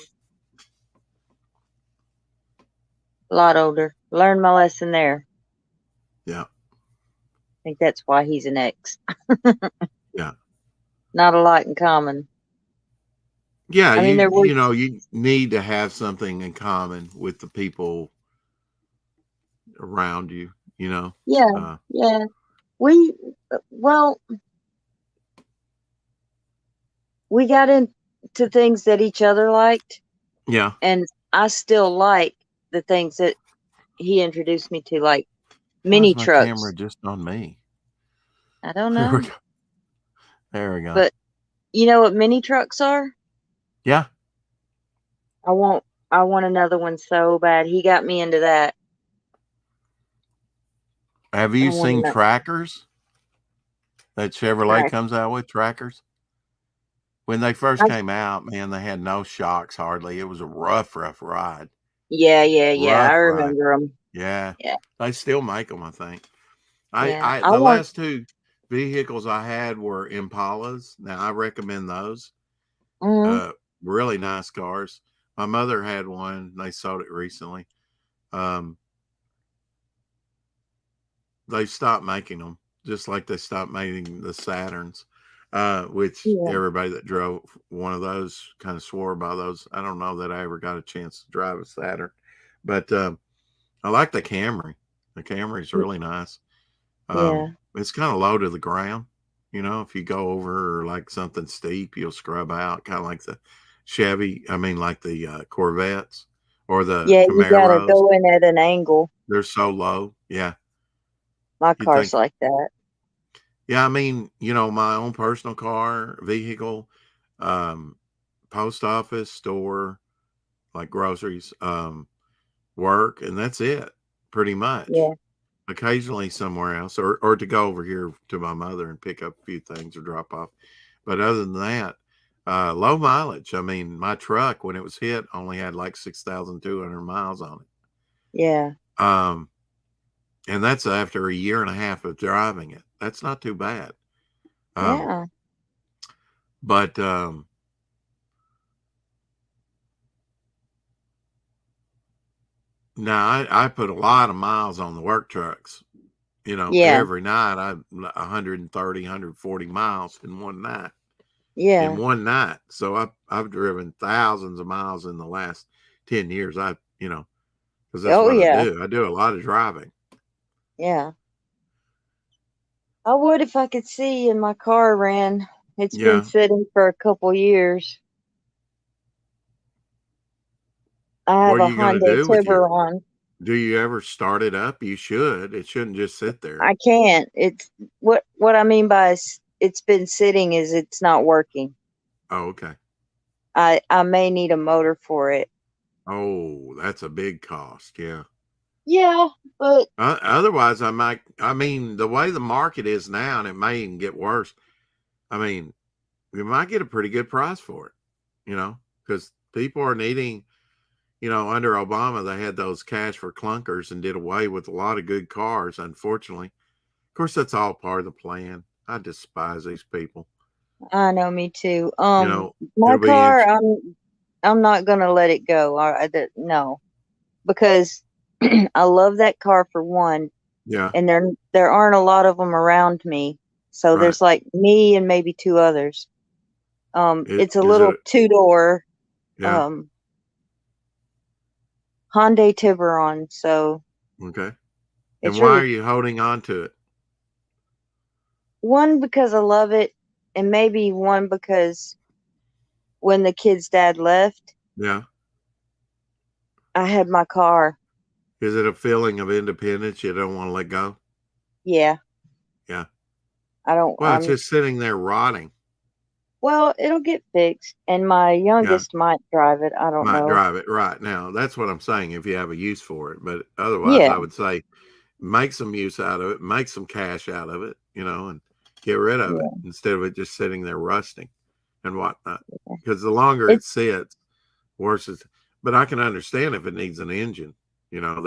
A lot older. Learned my lesson there. Yeah. I think that's why he's an ex. Yeah. Not a lot in common. Yeah, I mean, there was. You need to have something in common with the people around you, Yeah, yeah. We got into things that each other liked. Yeah. And I still like the things that he introduced me to, like Why mini is my trucks. camera just on me? I don't There we know. go. There we go. But you know what mini trucks are? Yeah. I want another one so bad. He got me into that. Have you seen Trackers? That Chevrolet comes out with Trackers? When they first came out, man, they had no shocks hardly. It was a rough ride. Yeah. I Rough ride. remember them. Yeah. Yeah. They still make them, I think. Yeah. The last two vehicles I had were Impalas. Now I recommend those. Really nice cars. My mother had one. They sold it recently. They stopped making them, just like they stopped making the Saturns, which everybody that drove one of those kind of swore by those. I don't know that I ever got a chance to drive a Saturn, but I like the Camry. The Camry's really nice. It's kind of low to the ground. You know, if you go over like something steep, you'll scrub out, kind of like the Chevy. I mean, like the Corvettes or the Camaros. You gotta go in at an angle. They're so low. Yeah. My car's like that. Yeah, I mean, you know, my own personal car, vehicle, post office, store, like groceries, work, and that's it, pretty much. Yeah. Occasionally somewhere else, or to go over here to my mother and pick up a few things or drop off. But other than that, low mileage. I mean, my truck, when it was hit, only had like 6,200 miles on it. Yeah. And that's after a year and a half of driving it. That's not too bad. Yeah. But now I put a lot of miles on the work trucks. You know, every night I 130, 140 miles in one night. Yeah. In one night. So I've driven thousands of miles in the last 10 years. You know, because that's what I do. I do a lot of driving. Yeah. I would if I could see and my car ran. It's been sitting for a couple years. I have a Hyundai Tiburon. Do you ever start it up? You should. It shouldn't just sit there. I can't. It's what I mean by it's been sitting is it's not working. Oh, okay. I may need a motor for it. Oh, that's a big cost. Yeah. Yeah, but otherwise I mean, the way the market is now, and it may even get worse. I mean, we might get a pretty good price for it, you know, because people are needing, you know, under Obama, they had those cash for clunkers and did away with a lot of good cars, unfortunately. Of course, that's all part of the plan. I despise these people. I know, me too. You know, my car, I'm not going to let it go. No, because I love that car for one. Yeah. And there aren't a lot of them around me. So there's like me and maybe two others. It's a little 2-door Hyundai Tiburon. So okay. And why are you holding on to it? One, because I love it, and maybe one because when the kid's dad left, I had my car. Is it a feeling of independence you don't want to let go? Yeah. Yeah. I don't. Well, it's just sitting there rotting. Well, it'll get fixed, and my youngest might drive it. I don't know. Might drive it right now. That's what I'm saying. If you have a use for it, but otherwise, I would say make some use out of it, make some cash out of it, you know, and get rid of it instead of it just sitting there rusting and whatnot. Because the longer it sits, worse is. But I can understand if it needs an engine. You know,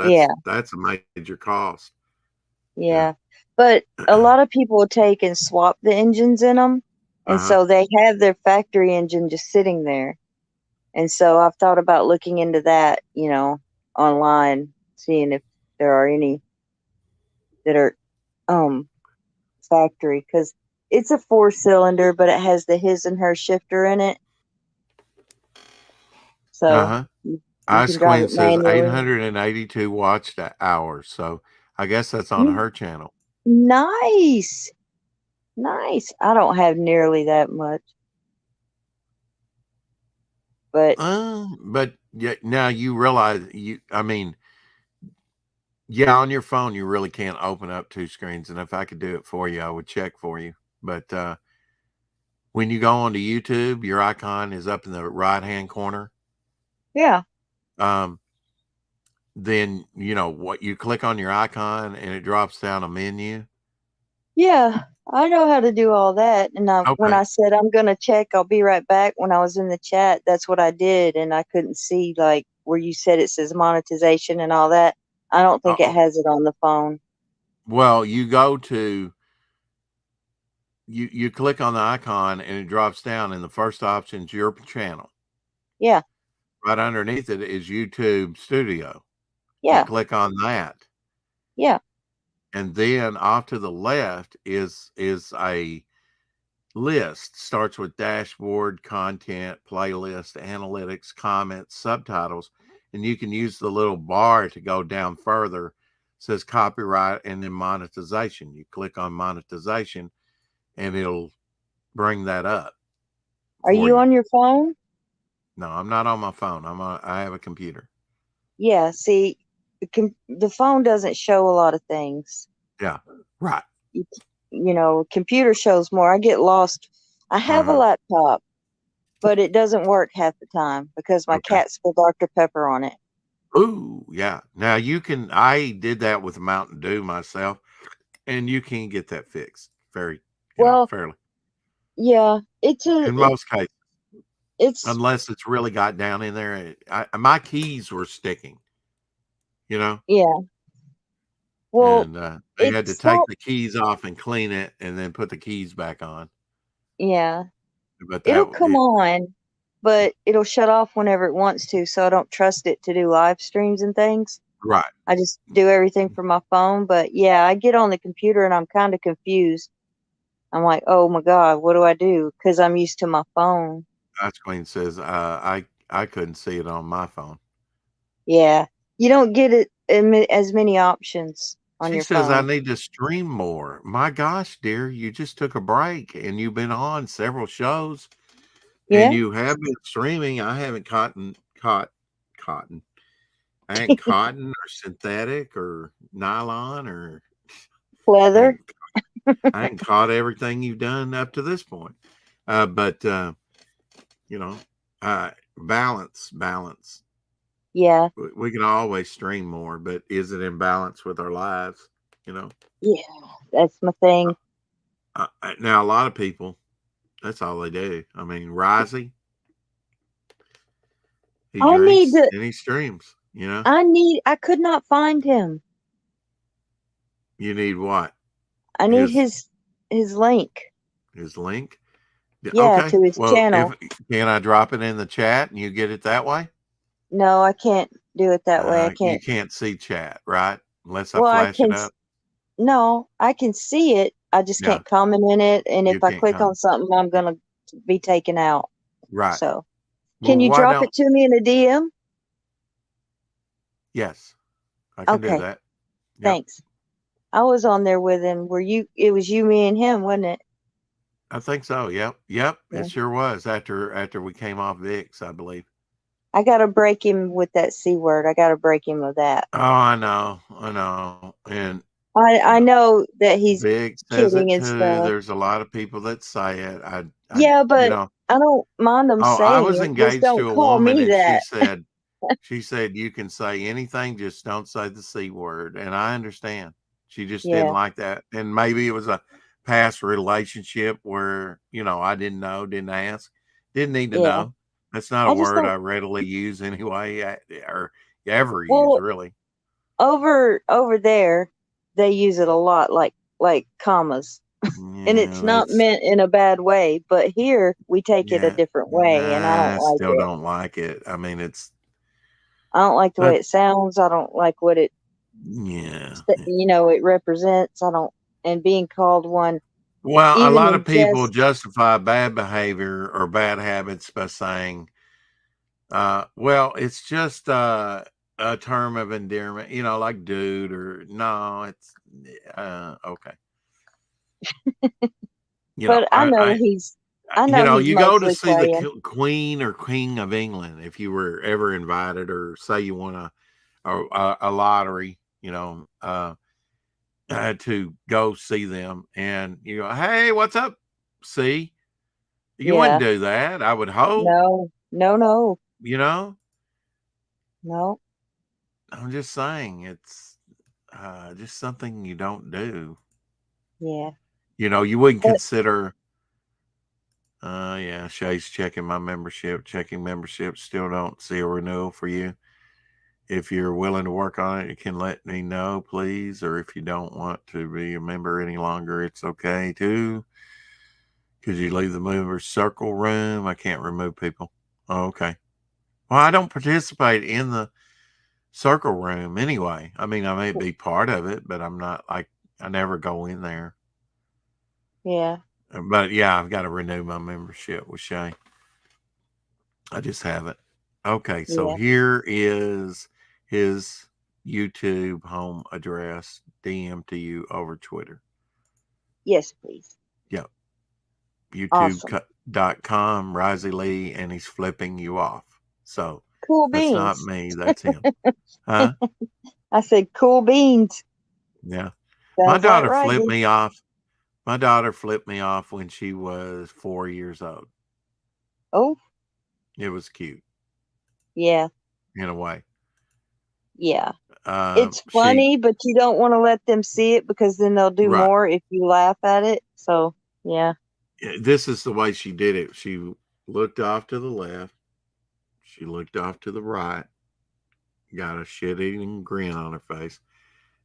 that's a major cost. Yeah. But a lot of people take and swap the engines in them. And so they have their factory engine just sitting there. And so I've thought about looking into that, you know, online, seeing if there are any that are factory, because it's a 4-cylinder, but it has the his and her shifter in it. So Ice Queen says 882 watched hours. So I guess that's on her channel. Nice. I don't have nearly that much. But now you realize on your phone, you really can't open up 2 screens. And if I could do it for you, I would check for you. But when you go onto YouTube, your icon is up in the right-hand corner. Yeah. Then, you know, what you click on your icon and it drops down a menu. Yeah, I know how to do all that. And when I said I'm going to check, I'll be right back, when I was in the chat, that's what I did. And I couldn't see, like, where you said it says monetization and all that. I don't think it has it on the phone. Well, you go to, you click on the icon and it drops down, and the first option is your channel. Yeah. Right underneath it is YouTube Studio. Yeah. You click on that. Yeah. And then off to the left is a list. Starts with dashboard, content, playlist, analytics, comments, subtitles, and you can use the little bar to go down further. It says copyright and then monetization. You click on monetization and it'll bring that up. Are you on your phone? No, I'm not on my phone. I have a computer. Yeah, see, the phone doesn't show a lot of things. Yeah, right. You know, computer shows more. I get lost. I have a laptop, but it doesn't work half the time because my cat spilled Dr. Pepper on it. Ooh, yeah. Now I did that with Mountain Dew myself, and you can get that fixed fairly. Yeah, in most cases. Unless it's really got down in there. My keys were sticking, you know? Yeah. Well, and they had to take the keys off and clean it and then put the keys back on. Yeah. But it'll come on, but it'll shut off whenever it wants to, so I don't trust it to do live streams and things. Right. I just do everything from my phone. But yeah, I get on the computer and I'm kind of confused. I'm like, oh my God, what do I do? Because I'm used to my phone. Touchscreen says I couldn't see it on my phone. Yeah. You don't get it as many options on your phone. She says I need to stream more. My gosh, dear, you just took a break and you've been on several shows. Yeah. And you have been streaming. I haven't cotton. I ain't cotton or synthetic or nylon or leather. I ain't caught everything you've done up to this point. But you know, balance. Yeah. We can always stream more, but is it in balance with our lives? You know? Yeah, that's my thing. Now, a lot of people, that's all they do. I mean, Risey, he drinks and he streams, you know? I could not find him. You need what? I need his link. His link? Yeah, to his channel. Can I drop it in the chat and you get it that way? No, I can't do it that way. I can't. You can't see chat, right? Unless I flash it up. No, I can see it. I just can't comment in it. And if I click on something, I'm going to be taken out. Right. So, can you drop it to me in a DM? Yes, I can do that. Yep. Thanks. I was on there with him. It was you, me, and him, wasn't it? I think so. Yep. Yeah. It sure was after we came off VIX, I believe. I got to break him with that C word. I got to break him with that. Oh, I know. And I know that he's VIX says it too. There's a lot of people that say it. But I don't mind them saying it. I was engaged to a woman and she said, you can say anything, just don't say the C word. And I understand. She just didn't like that. And maybe it was a past relationship where, I didn't know, didn't ask, didn't need to know. That's not a word I readily use anyway, or ever use, really. Over there, they use it a lot, like commas. And it's not meant in a bad way, but here we take it a different way, and I don't like it. I mean, I don't like the way it sounds. I don't like what it it represents. And being called one. Well, a lot of people justify bad behavior or bad habits by saying, well, it's just a term of endearment, like dude, or no, it's okay. But I know he's. I know you go to see the Queen or King of England if you were ever invited, or say you won a lottery, to go see them, and you go, hey, what's up? See, you wouldn't do that. I would hope. No. No. I'm just saying, it's just something you don't do. Yeah. You wouldn't consider. Yeah, Shay's checking my membership. Checking membership. Still don't see a renewal for you. If you're willing to work on it, you can let me know, please. Or if you don't want to be a member any longer, it's okay too. Could you leave the movers circle room? I can't remove people. Oh, okay. Well, I don't participate in the circle room anyway. I mean, I may be part of it, but I'm not I never go in there. Yeah. But yeah, I've got to renew my membership with Shay. I just haven't. Okay, so here is his YouTube home address. DM to you over Twitter. Yes, please. Yep. YouTube.com, Risey Lee, and he's flipping you off. So cool beans. That's not me. That's him. Huh? I said cool beans. Yeah. Sounds My daughter like flipped me off. My daughter flipped me off when she was 4 years old. Oh. It was cute. Yeah. In a way. Yeah. It's funny, but you don't want to let them see it because then they'll do more if you laugh at it. So, yeah. This is the way she did it. She looked off to the left. She looked off to the right. Got a shit-eating grin on her face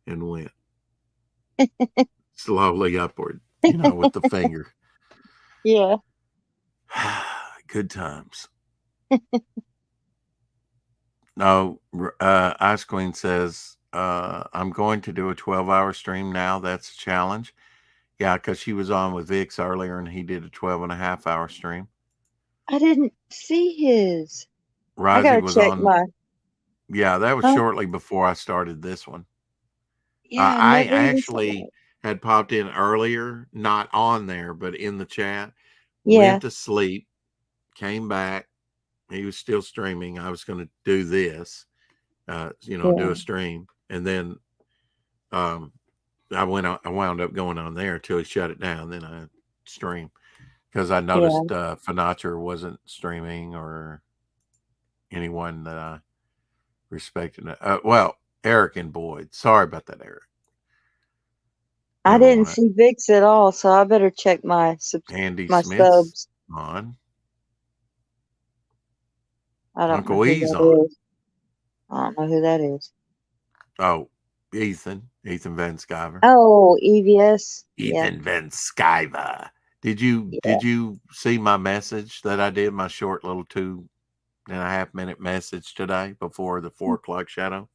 and went slowly upward, with the finger. Yeah. Good times. No, Ice Queen says, I'm going to do a 12-hour stream now. That's a challenge. Yeah, because she was on with Vix earlier and he did a 12.5-hour stream. I didn't see his. Risey I gotta was check on. my. Yeah, that was shortly before I started this one. Yeah, I actually had popped in earlier, not on there, but in the chat. Went to sleep, came back. He was still streaming. I was going to do this, do a stream, and then I wound up going on there until he shut it down. Then I stream because I noticed Finatra wasn't streaming or anyone that I respected. Well, Eric and Boyd. Sorry about that, Eric. I didn't see Vix at all, so I better check my Andy my Smith's subs. on. I don't Uncle know who E's that on. is. I don't know who that is. Oh, Ethan Van Sciver. Oh, EVS. Ethan Van Sciver. Did you see my message that I did, my short little 2.5-minute message today before the 4 o'clock shadow?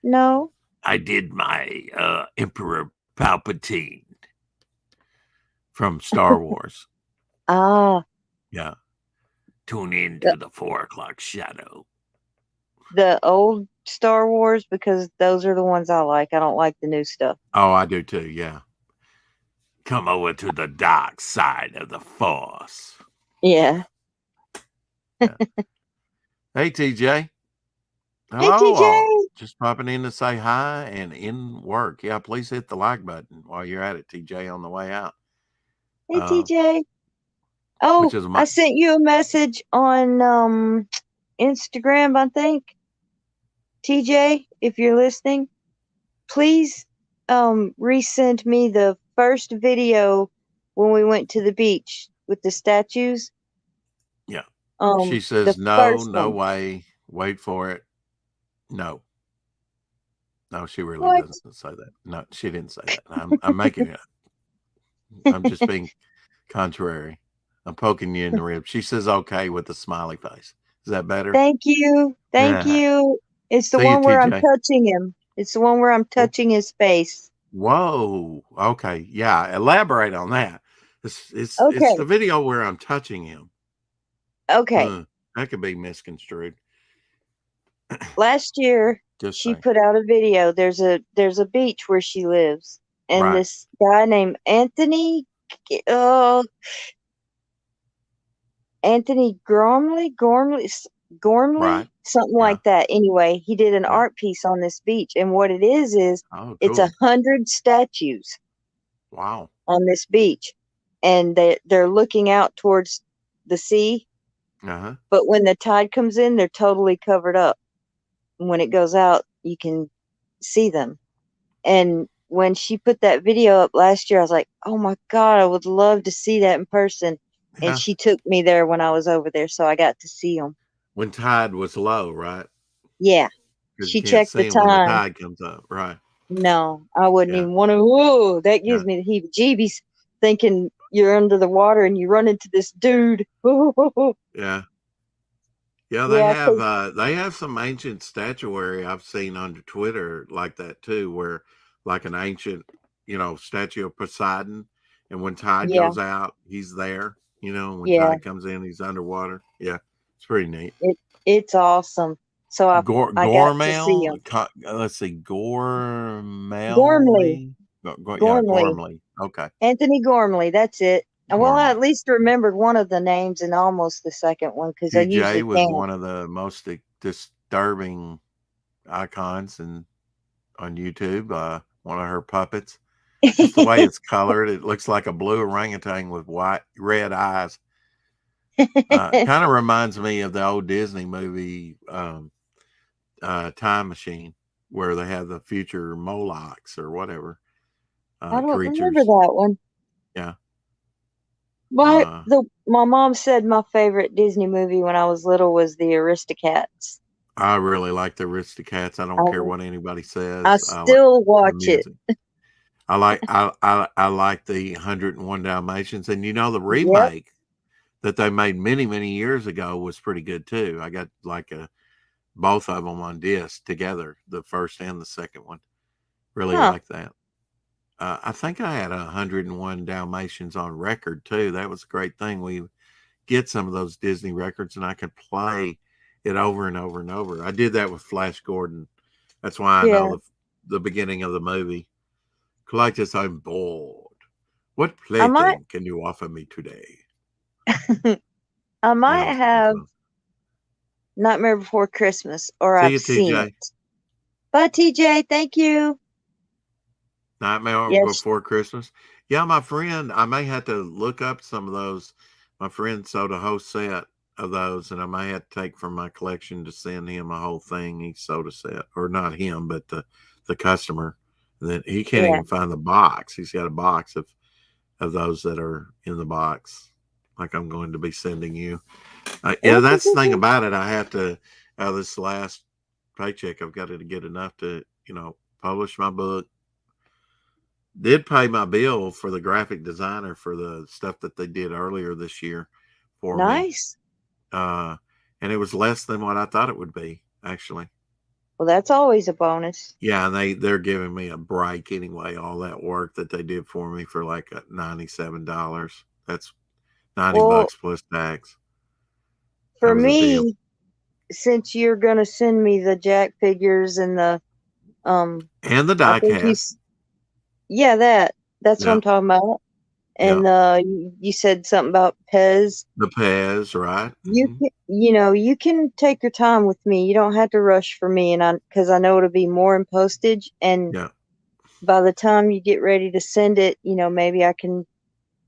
No. I did my Emperor Palpatine from Star Wars. Yeah. Tune in to the 4 o'clock shadow. The old Star Wars, because those are the ones I like. I don't like the new stuff. Oh, I do too, yeah. Come over to the dark side of the Force. Yeah. Hey, TJ. Hello, hey, TJ. Just popping in to say hi and in work. Yeah, please hit the like button while you're at it, TJ, on the way out. Hey, TJ. Oh, I sent you a message on Instagram, I think. TJ, if you're listening, please resend me the first video when we went to the beach with the statues. Yeah. She says, no way. Wait for it. No, she really doesn't say that. No, she didn't say that. I'm making it up. I'm just being contrary. I'm poking you in the rib. She says, okay, with a smiley face. Is that better? Thank you. Thank you. It's the one where I'm touching him. It's the one where I'm touching his face. Whoa. Okay. Yeah. Elaborate on that. It's the video where I'm touching him. Okay. That could be misconstrued. Last year, she put out a video. There's a beach where she lives, and this guy named Anthony Gormley, something like that. Anyway, he did an art piece on this beach, and what it is it's 100 statues. Wow. On this beach, and they're looking out towards the sea. But when the tide comes in, they're totally covered up. And when it goes out, you can see them. And when she put that video up last year, I was like, oh my God, I would love to see that in person. Yeah. And she took me there when I was over there, so I got to see them. When tide was low, right? Yeah. Because She you can't checked the see them when the time. tide comes up, right? No, I wouldn't even want to. Whoa, that gives me the heebie-jeebies thinking you're under the water and you run into this dude. Yeah. Yeah, they have some ancient statuary I've seen on Twitter like that too, where like an ancient, statue of Poseidon, and when tide goes out, he's there. When tide comes in, he's underwater. Yeah, it's pretty neat. It's awesome. So I got to see him. Let's see, Gormley. Gormley. Yeah, Gormley. Okay. Anthony Gormley. That's it. Gormley. Well, I at least remembered one of the names and almost the second one because I usually was can't. one of the most disturbing icons on YouTube. One of her puppets. Just the way it's colored, it looks like a blue orangutan with red eyes. Kind of reminds me of the old Disney movie Time Machine, where they have the future Molochs or whatever. I don't creatures. remember that one. Yeah. My mom said my favorite Disney movie when I was little was the Aristocats. I really like the Aristocats. I don't care what anybody says. I still watch it. I like the 101 Dalmatians, and the remake that they made many, many years ago was pretty good too. I got both of them on disc together, the first and the second one. Really like that. I think I had 101 Dalmatians on record too. That was a great thing. We get some of those Disney records and I could play it over and over and over. I did that with Flash Gordon. That's why I know the beginning of the movie. Collectus, I'm bored. What plaything can you offer me today? I might have Nightmare Before Christmas, or I've seen it. Bye, TJ. Thank you. Nightmare Before Christmas. Yeah, my friend, I may have to look up some of those. My friend sold a whole set of those, and I may have to take from my collection to send him a whole thing. He sold a set, or not him, but the customer. And then he can't even find the box. He's got a box of those that are in the box, like I'm going to be sending you. That's the thing about it. I have to, this last paycheck, I've got to get enough to, publish my book. Did pay my bill for the graphic designer for the stuff that they did earlier this year for me. Nice. And it was less than what I thought it would be, actually. Well, that's always a bonus. Yeah, and they're giving me a break anyway. All that work that they did for me for like $97. That's $90 plus tax. For me, since you're gonna send me the Jack figures and the die cast. That's what I'm talking about. And you said something about Pez. The Pez, right? You can take your time with me. You don't have to rush for me, and because I know it'll be more in postage. And by the time you get ready to send it, maybe I can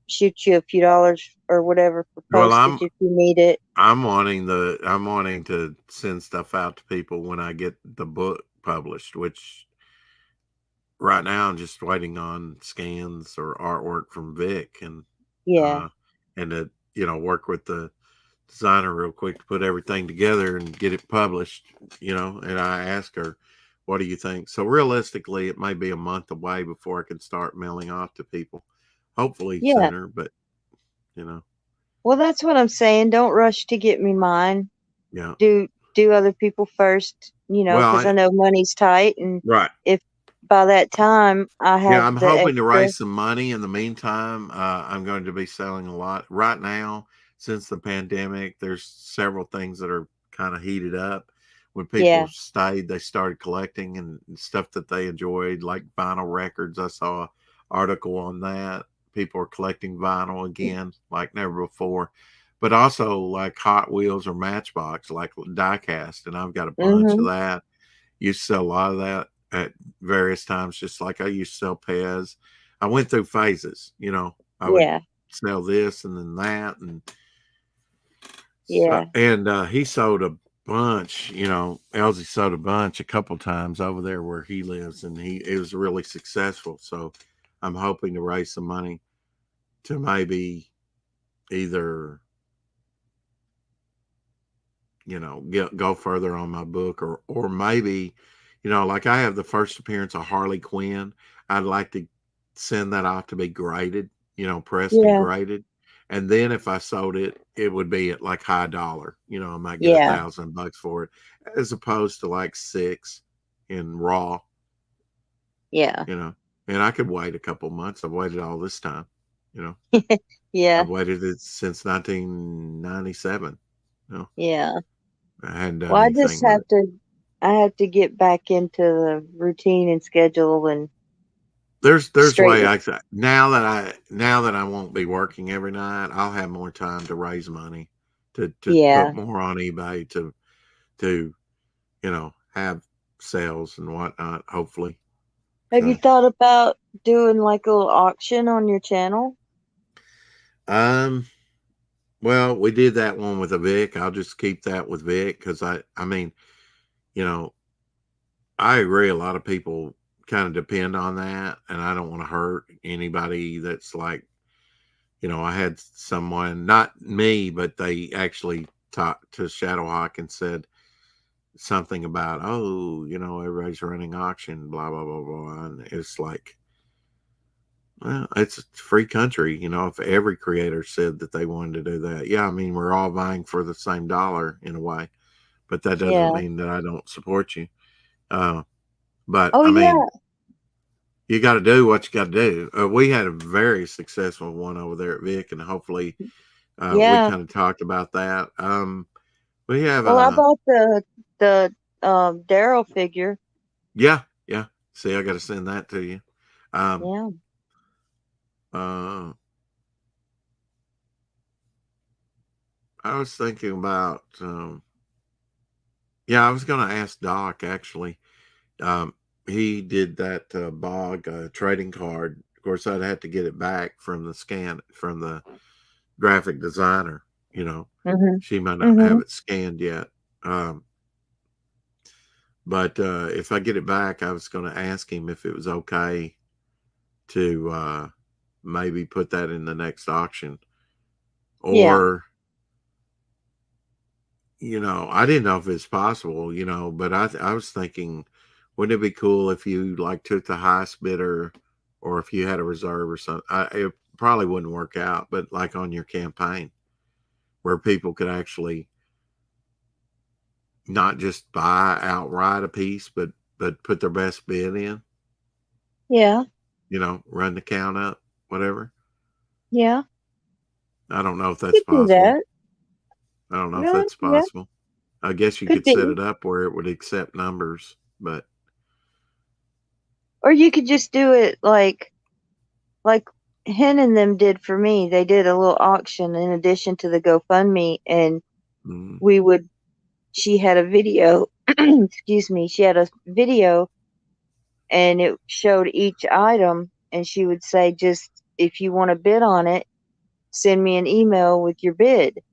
shoot you a few dollars or whatever for postage if you need it. I'm wanting to send stuff out to people when I get the book published, which right now I'm just waiting on scans or artwork from Vic and to work with the designer real quick to put everything together and get it published, and I asked her, what do you think? So realistically it may be a month away before I can start mailing off to people, hopefully sooner, but well, that's what I'm saying. Don't rush to get me mine. Do other people first, because I know money's tight, and if by that time I have I'm hoping to raise some money. In the meantime, I'm going to be selling a lot right now. Since the pandemic, there's several things that are kind of heated up. When people stayed, they started collecting and stuff that they enjoyed, like vinyl records. I saw an article on that. People are collecting vinyl again, like never before. But also like Hot Wheels or Matchbox, like diecast. And I've got a bunch of that. Used to sell a lot of that at various times, just like I used to sell Pez. I went through phases, I would sell this and then that. And he sold bunch, Elsie Soda Bunch a couple times over there where he lives, and it was really successful. So I'm hoping to raise some money to maybe either go further on my book, or maybe, like I have the first appearance of Harley Quinn. I'd like to send that off to be graded, pressed and Yeah. graded. And then if I sold it, it would be at like high dollar. I might get Yeah. $1,000 for it, as opposed to like 6 in raw. Yeah. And I could wait a couple months. I've waited all this time. Yeah. I've waited it since 1997. Yeah. I hadn't done Well, I anything just with have it. to. I have to get back into the routine and schedule and There's way straighten. now that I won't be working every night, I'll have more time to raise money to Yeah. put more on eBay to have sales and whatnot, hopefully. Have you thought about doing like a little auction on your channel? Well, we did that one with a Vic. I'll just keep that with Vic, because I mean, I agree, a lot of people kind of depend on that, and I don't want to hurt anybody that's like, I had someone, not me, but they actually talked to Shadowhawk and said something about, oh, everybody's running auction, blah, blah, blah, blah. And it's like, well, it's a free country. If every creator said that they wanted to do that, yeah, I mean, we're all vying for the same dollar in a way, but that doesn't Yeah. mean that I don't support you. But Oh I mean, yeah. you got to do what you got to do. We had a very successful one over there at Vic, and hopefully we Yeah. kind of talked about that. We have Well, I bought the Daryl figure. yeah. See, I got to send that to you. Yeah. I was thinking about I was going to ask Doc, actually. He did that Bog trading card. Of course, I'd have to get it back from the graphic designer. Mhm. She might not have Mhm. it scanned yet. But if I get it back, I was going to ask him if it was okay to maybe put that in the next auction. Yeah. Or, I didn't know if it's possible, but I was thinking, wouldn't it be cool if you like took the highest bidder, or if you had a reserve or something? It probably wouldn't work out, but like on your campaign, where people could actually not just buy outright a piece, but put their best bid in, Yeah. run the count up, whatever. Yeah. I don't know if that's Could do possible. that. I don't know if Yeah. that's Yeah. possible. I guess you Could could set be. it up where it would accept numbers, but Or you could just do it like Hen and them did for me. They did a little auction in addition to the GoFundMe, and we would. She had a video. Excuse me. She had a video, and it showed each item, and she would say, "Just if you want to bid on it, send me an email with your bid."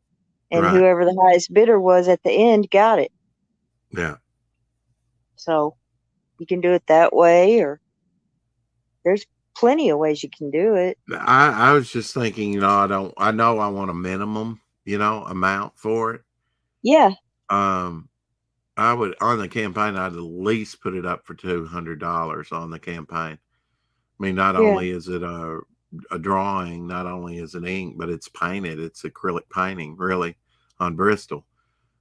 And right. whoever the highest bidder was at the end got it. Yeah. So you can do it that way, or there's plenty of ways you can do it. I was just thinking, I know I want a minimum, amount for it. Yeah. I would, on the campaign, I'd at least put it up for $200 on the campaign. I mean, not Yeah. only is it a drawing, not only is it ink, but it's painted. It's acrylic painting, really, on Bristol.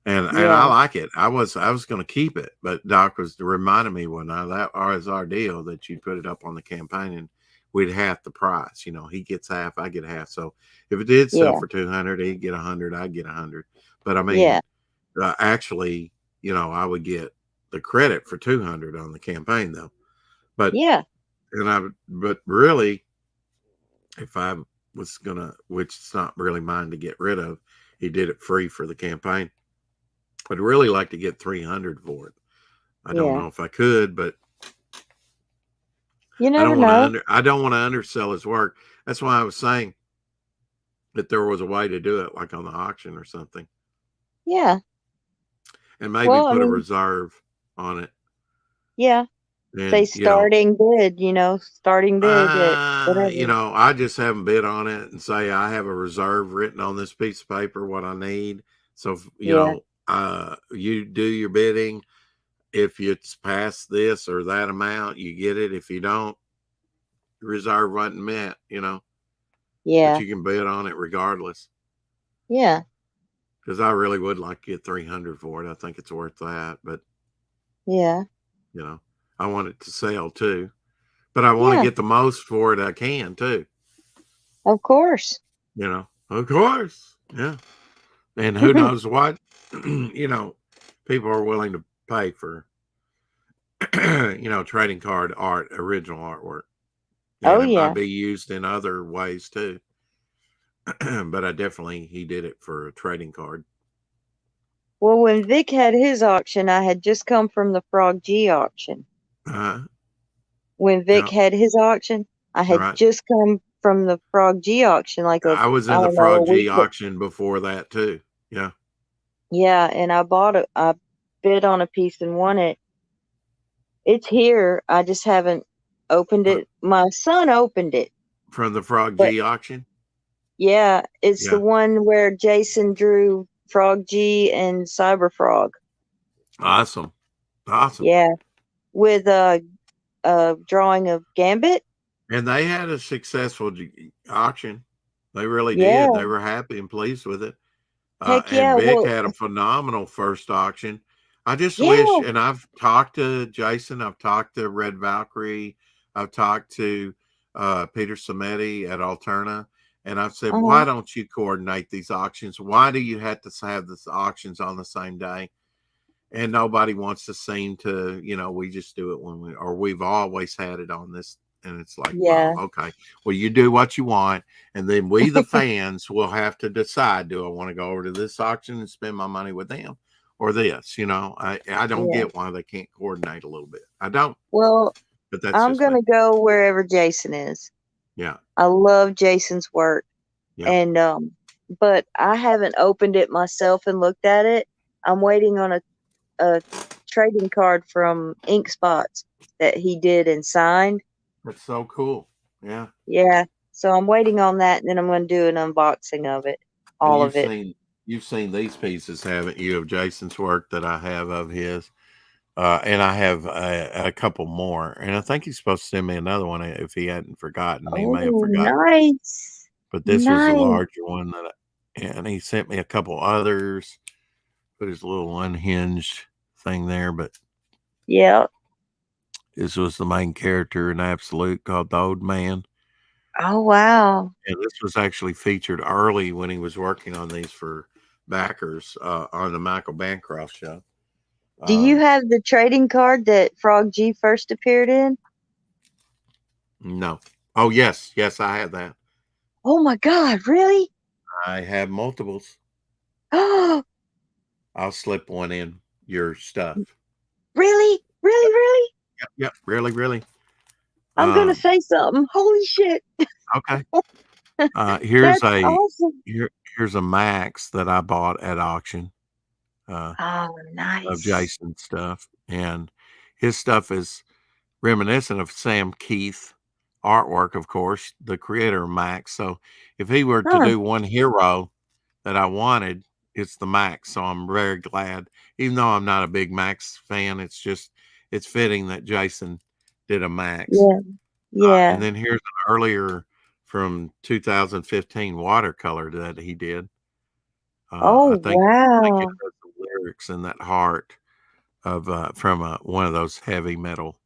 And I Yeah. like it. I was going to keep it, but Doc was reminding me that was our deal, that you put it up on the campaign and we'd half the price. He gets half, I get half. So if it did sell Yeah. for 200, he'd get 100, I'd get 100. But I Yeah. mean, actually, I would get the credit for 200 on the campaign, though. But Yeah. but really, if I was gonna, which it's not really mine to get rid of, he did it free for the campaign. I'd really like to get 300 for it. I don't Yeah. know if I could, but You never know. I don't want to undersell his work. That's why I was saying that there was a way to do it, like on the auction or something. Yeah. and maybe put a reserve on it. Yeah. And, say starting bid, starting bid at whatever. I just have them bid on it and say I have a reserve written on this piece of paper what I need. So you do your bidding. If it's past this or that amount, you get it. If you don't, reserve wasn't met. Yeah. But you can bid on it regardless. Yeah. Because I really would like to get 300 for it. I think it's worth that. But yeah, I want it to sell too. But I want to get the most for it I can too. Of course. Of course. Yeah. And who knows what, people are willing to pay for, trading card art, original artwork. And it might be used in other ways too. But he did it for a trading card. Well, when Vic had his auction, I had just come from the Frog G auction. When Vic had his auction, I had just come from the Frog G auction. I was in the Frog G auction before that too. Yeah. Yeah, and I bid on a piece and won it. It's here. I just haven't opened it. My son opened it. From the Frog G auction? Yeah, it's the one where Jason drew Frog G and Cyber Frog. Awesome. Yeah, with a drawing of Gambit. And they had a successful auction. They really did. They were happy and pleased with it. Heck yeah. And Vic had a phenomenal first auction. I just wish, and I've talked to Jason, I've talked to Red Valkyrie, I've talked to Peter Samedi at Alterna, and I've said, why don't you coordinate these auctions? Why do you have to have these auctions on the same day? And nobody wants to seem to, we just do it when we've always had it on this. And it's like, well, okay, well, you do what you want. And then we, the fans, will have to decide, do I want to go over to this auction and spend my money with them or this? I don't get why they can't coordinate a little bit. I don't. Well, but that's I'm going to go wherever Jason is. Yeah. I love Jason's work. Yeah. And, but I haven't opened it myself and looked at it. I'm waiting on a trading card from Ink Spots that he did and signed. That's so cool. Yeah. Yeah. So I'm waiting on that, and then I'm going to do an unboxing of it. All of it. You've seen these pieces, haven't you, of Jason's work that I have of his? And I have a couple more. And I think he's supposed to send me another one if he hadn't forgotten. He may have forgotten. Nice. But this was a larger one and he sent me a couple others. Put his little unhinged thing there, but this was the main character in Absolute called the Old Man. Oh, wow. And this was actually featured early when he was working on these for backers on the Michael Bancroft show. Do you have the trading card that Frog G first appeared in? No. Oh, yes. Yes, I have that. Oh, my God. Really? I have multiples. Oh. I'll slip one in your stuff. Really? Really? Really? Yep. Really, really. I'm going to say something. Holy shit. Okay. Here's awesome. Here's a Max that I bought at auction. Oh, nice. Of Jason's stuff. And his stuff is reminiscent of Sam Keith artwork, of course, the creator of Max. So if he were to do one hero that I wanted, it's the Max. So I'm very glad, even though I'm not a big Max fan, it's fitting that Jason did a Max. Yeah. And then here's an earlier from 2015 watercolor that he did. Wow. I think it has the lyrics in that heart of from one of those heavy metal,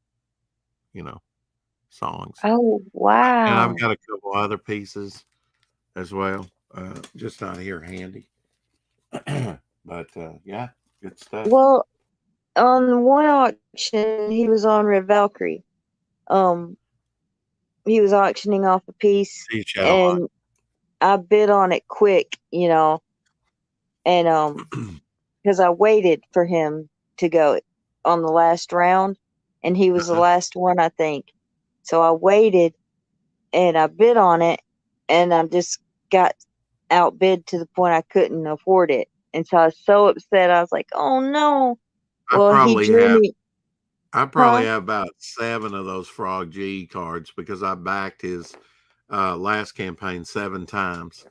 songs. Oh, wow. And I've got a couple other pieces as well, just not here handy. But yeah, good stuff. Well, on one auction, he was on Red Valkyrie. He was auctioning off a piece, and I bid on it quick, and because I waited for him to go on the last round, and he was the last one, I think. So I waited, and I bid on it, and I just got outbid to the point I couldn't afford it. And so I was so upset. I was like, oh no. Well, he drew me. I probably have about 7 of those Frog G cards because I backed his last campaign 7 times.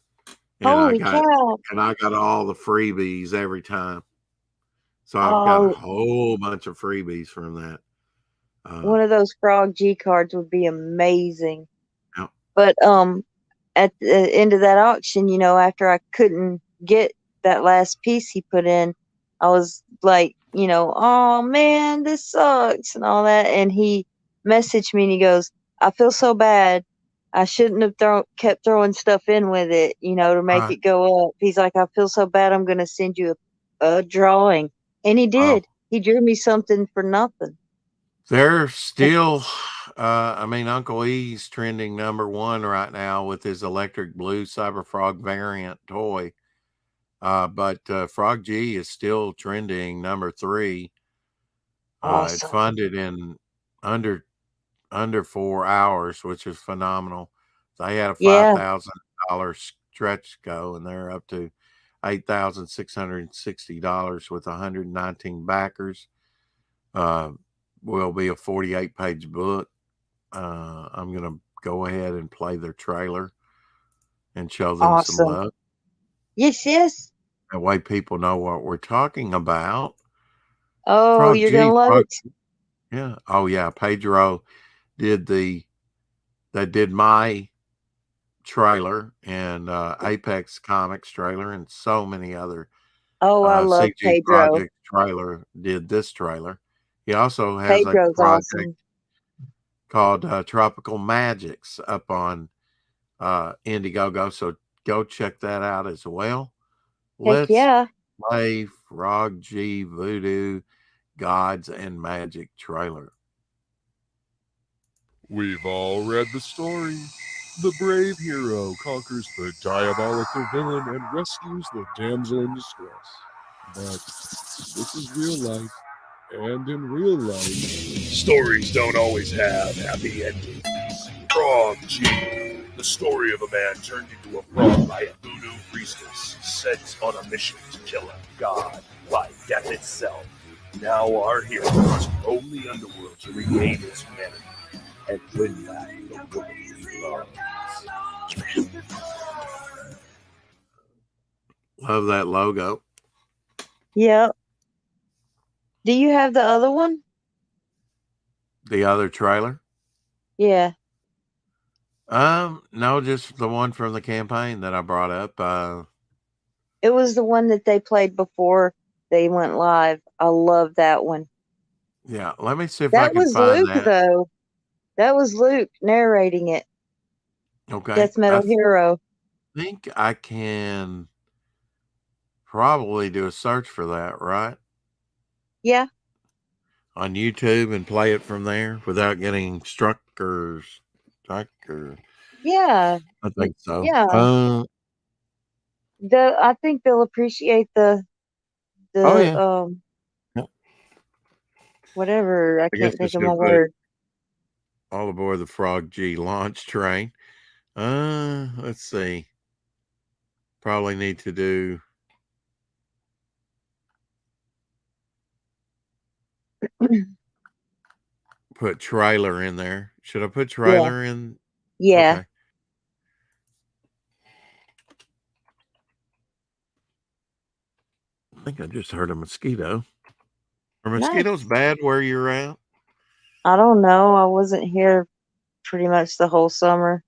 And Holy cow. And I got all the freebies every time. So I've got a whole bunch of freebies from that. One of those Frog G cards would be amazing. Yeah. But at the end of that auction, you know, after I couldn't get that last piece he put in, I was like, you know, oh man, this sucks and all that. And he messaged me and he goes, I feel so bad. I shouldn't have kept throwing stuff in with it, you know, to make it go up. He's like, I feel so bad. I'm going to send you a drawing. And he did. He drew me something for nothing. They're still, I mean, Uncle E's trending #1 right now with his electric blue Cyber Frog variant toy. But Frog G is still trending #3. Awesome. It funded in under 4 hours, which is phenomenal. They had a $5,000 stretch go, and they're up to $8,660 with 119 backers. Will be a 48-page book. I'm going to go ahead and play their trailer and show them some love. Yes. That way people know what we're talking about. Oh, Frog you're going to love it. Yeah. Oh, yeah. Pedro did my trailer and Apex Comics trailer and so many other I love CG Pedro. Project trailer did this trailer. He also has Pedro's a project awesome. called Tropical Magics up on Indiegogo, so go check that out as well. Let's play Frog G Voodoo Gods and Magic trailer. We've all read the story. The brave hero conquers the diabolical villain and rescues the damsel in distress. But this is real life, and in real life, stories don't always have happy endings. Frog G, the story of a man turned into a frog by a voodoo priestess sent on a mission to kill a god by death itself. Now our hero must roam the underworld to regain his humanity and win back the woman he loves. Love that logo. Yep. Do you have the other one? The other trailer? Yeah. No, just the one from the campaign that I brought up. It was the one that they played before they went live. I love that one. Yeah, let me see if I can find that. That was Luke, though. That was Luke narrating it. Okay. Death Metal Hero. I think I can probably do a search for that, right? Yeah. On YouTube and play it from there without getting struck or. Yeah. I think so. Yeah. I think they'll appreciate the whatever. I can't think of my word. All aboard the Frog G launch train. Let's see. Probably need to do put trailer in there. Should I put trailer in? Yeah. Okay. I think I just heard a mosquito. Are mosquitoes bad where you're at? I don't know. I wasn't here pretty much the whole summer,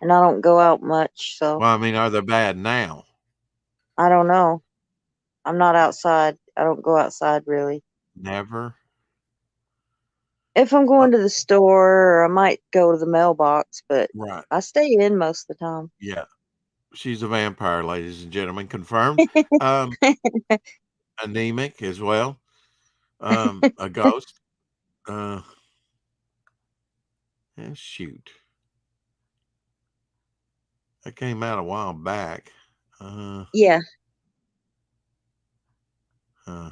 and I don't go out much. So. Well, I mean, are they bad now? I don't know. I'm not outside. I don't go outside really. Never? If I'm going to the store, or I might go to the mailbox, but I stay in most of the time. Yeah. She's a vampire, ladies and gentlemen. Confirmed. Anemic as well. A ghost. Shoot. That came out a while back. Yeah. I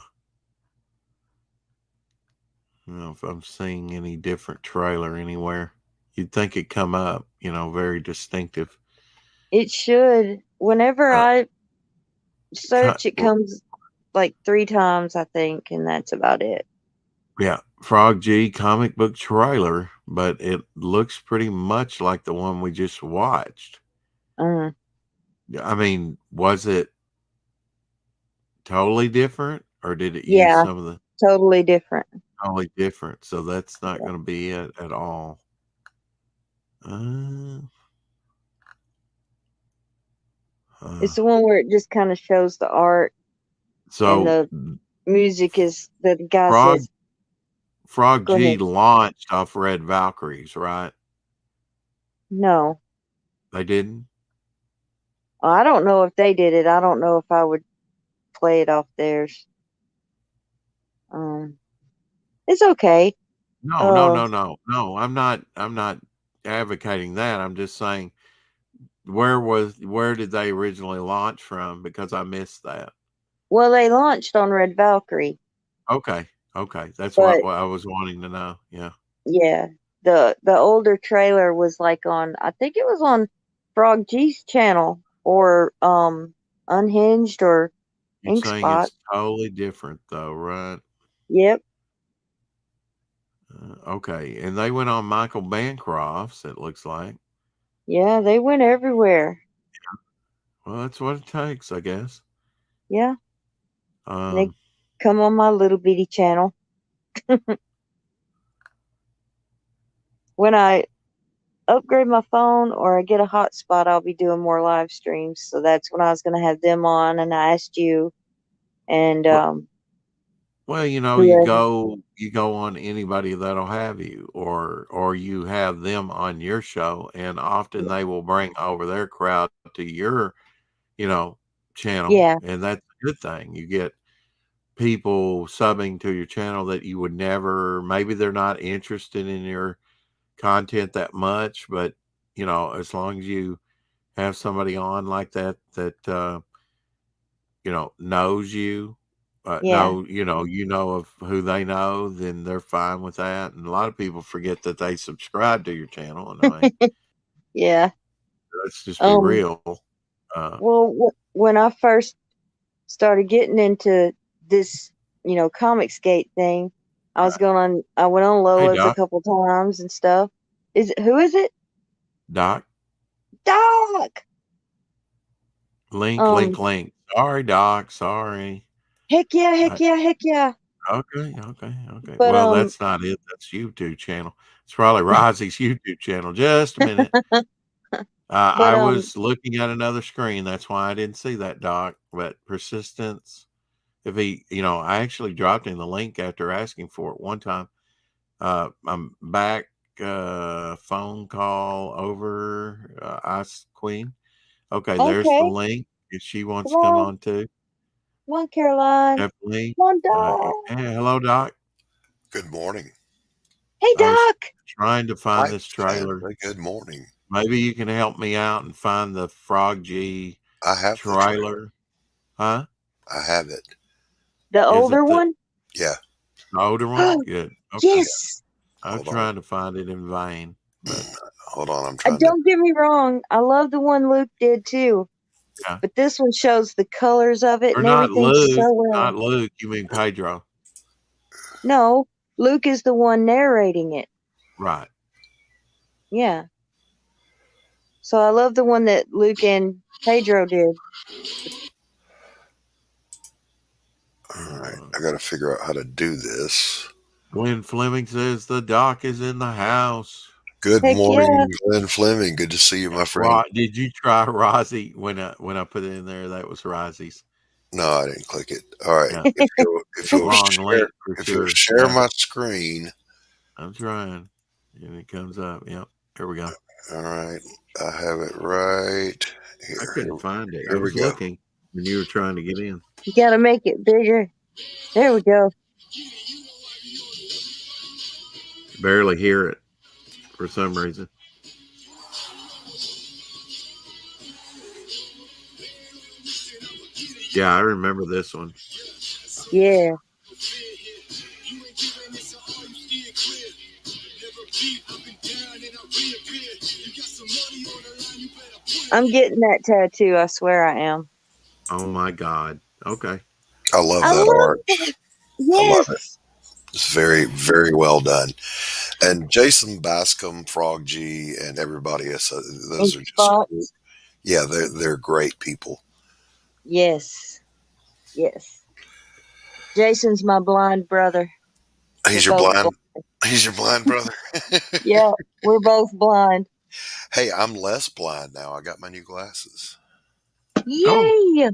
don't know if I'm seeing any different trailer anywhere. You'd think it'd come up, very distinctive. It should. Whenever search, it comes like 3 times, I think, and that's about it. Yeah, Frog G comic book trailer, but it looks pretty much like the one we just watched. I mean, was it totally different, or did it use some of the totally different? Totally different, so that's not going to be it at all. It's the one where it just kind of shows the art, and the music is the guy says. Frog G launched off Red Valkyries, right? No. They didn't? I don't know if they did it. I don't know if I would play it off theirs. It's okay. No. I'm not advocating that. I'm just saying, where did they originally launch from? Because I missed that. Well, they launched on Red Valkyrie. Okay. That's what I was wanting to know. Yeah. Yeah. The older trailer was like on, I think it was on Frog G's channel, or Unhinged, or You're Ink saying Spot. it's totally different though, right? Yep. Okay. And they went on Michael Bancroft's, it looks like. Yeah, they went everywhere. Well, that's what it takes, I guess. Yeah. They come on my little bitty channel. When I upgrade my phone or I get a hotspot, I'll be doing more live streams. So that's when I was going to have them on, and I asked you. And well, you go on anybody that'll have you, or you have them on your show, and often they will bring over their crowd to your, channel. Yeah. And that's a good thing. You get people subbing to your channel that you would never, maybe they're not interested in your content that much, but as long as you have somebody on like that knows you, know of who they know, then they're fine with that. And a lot of people forget that they subscribe to your channel, and I mean, yeah, let's just be real. Well, when I first started getting into this, Comicsgate thing, I went on Lola's a couple times and stuff. Who is it? Doc. Link. Sorry, Doc. Sorry. Heck yeah. Okay. But, well, that's not it. That's YouTube channel. It's probably Rosie's YouTube channel. Just a minute. I was looking at another screen. That's why I didn't see that, Doc. But persistence. If he, I actually dropped in the link after asking for it one time. I'm back. Phone call over. Ice Queen. Okay, there's the link. If she wants to come on too. Come on, Caroline. Definitely. Come on, Doc. Hello, Doc. Good morning. Hey, Doc. Trying to find this trailer. Good morning. Maybe you can help me out and find the Frog G trailer. Huh? I have it. The older one? Yeah. The older one? Good. Okay. Yes. I'm trying to find it in vain. But hold on, I'm trying. Don't get me wrong. I love the one Luke did too. Yeah. But this one shows the colors of it and everything so well. Not Luke. You mean Pedro? No, Luke is the one narrating it. Right. Yeah. So I love the one that Luke and Pedro did. All right, I got to figure out how to do this. Glenn Fleming says the Doc is in the house. Good morning, Glenn Fleming. Good to see you, my friend. Did you try Rosie when I put it in there? That was Rosie's. No, I didn't click it. All right. Yeah. If you'll share my screen. I'm trying. And it comes up. Yep. Here we go. All right. I have it right here. I couldn't find it. I was looking when you were trying to get in. You got to make it bigger. There we go. Barely hear it for some reason. Yeah, I remember this one. Yeah. I'm getting that tattoo. I swear I am. Oh my God. Okay. I love I that love art. that. I love it. Yes. It's very, very well done. And Jason Bascom, Frog G, and everybody else, And those are just cool. spots. Yeah, they're great people. Yes. Yes. Jason's my blind brother. He's We're your both blind. blind. He's your blind brother. Yeah, we're both blind. Hey, I'm less blind now. I got my new glasses, Oh, Yay!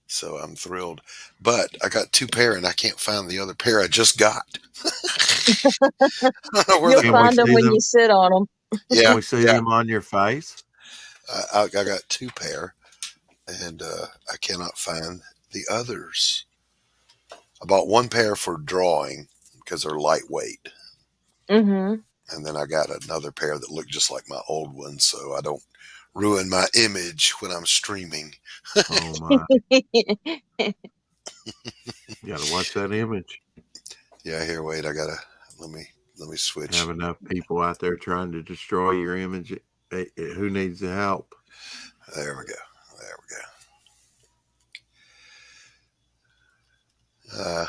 so I'm thrilled. But I got two pair, and I can't find the other pair I just got. I don't know where You'll they can we are. find them see when you them? sit on them. Can Yeah, we see yeah. them on your face? I got two pair, and I cannot find the others. I bought one pair for drawing because they're lightweight, Mm-hmm. and then I got another pair that look just like my old ones, so I don't ruin my image when I'm streaming. Oh my. You got to watch that image. Yeah, here, wait, I gotta let me switch. Have enough people out there trying to destroy your image. Who needs the help? There we go. There we go.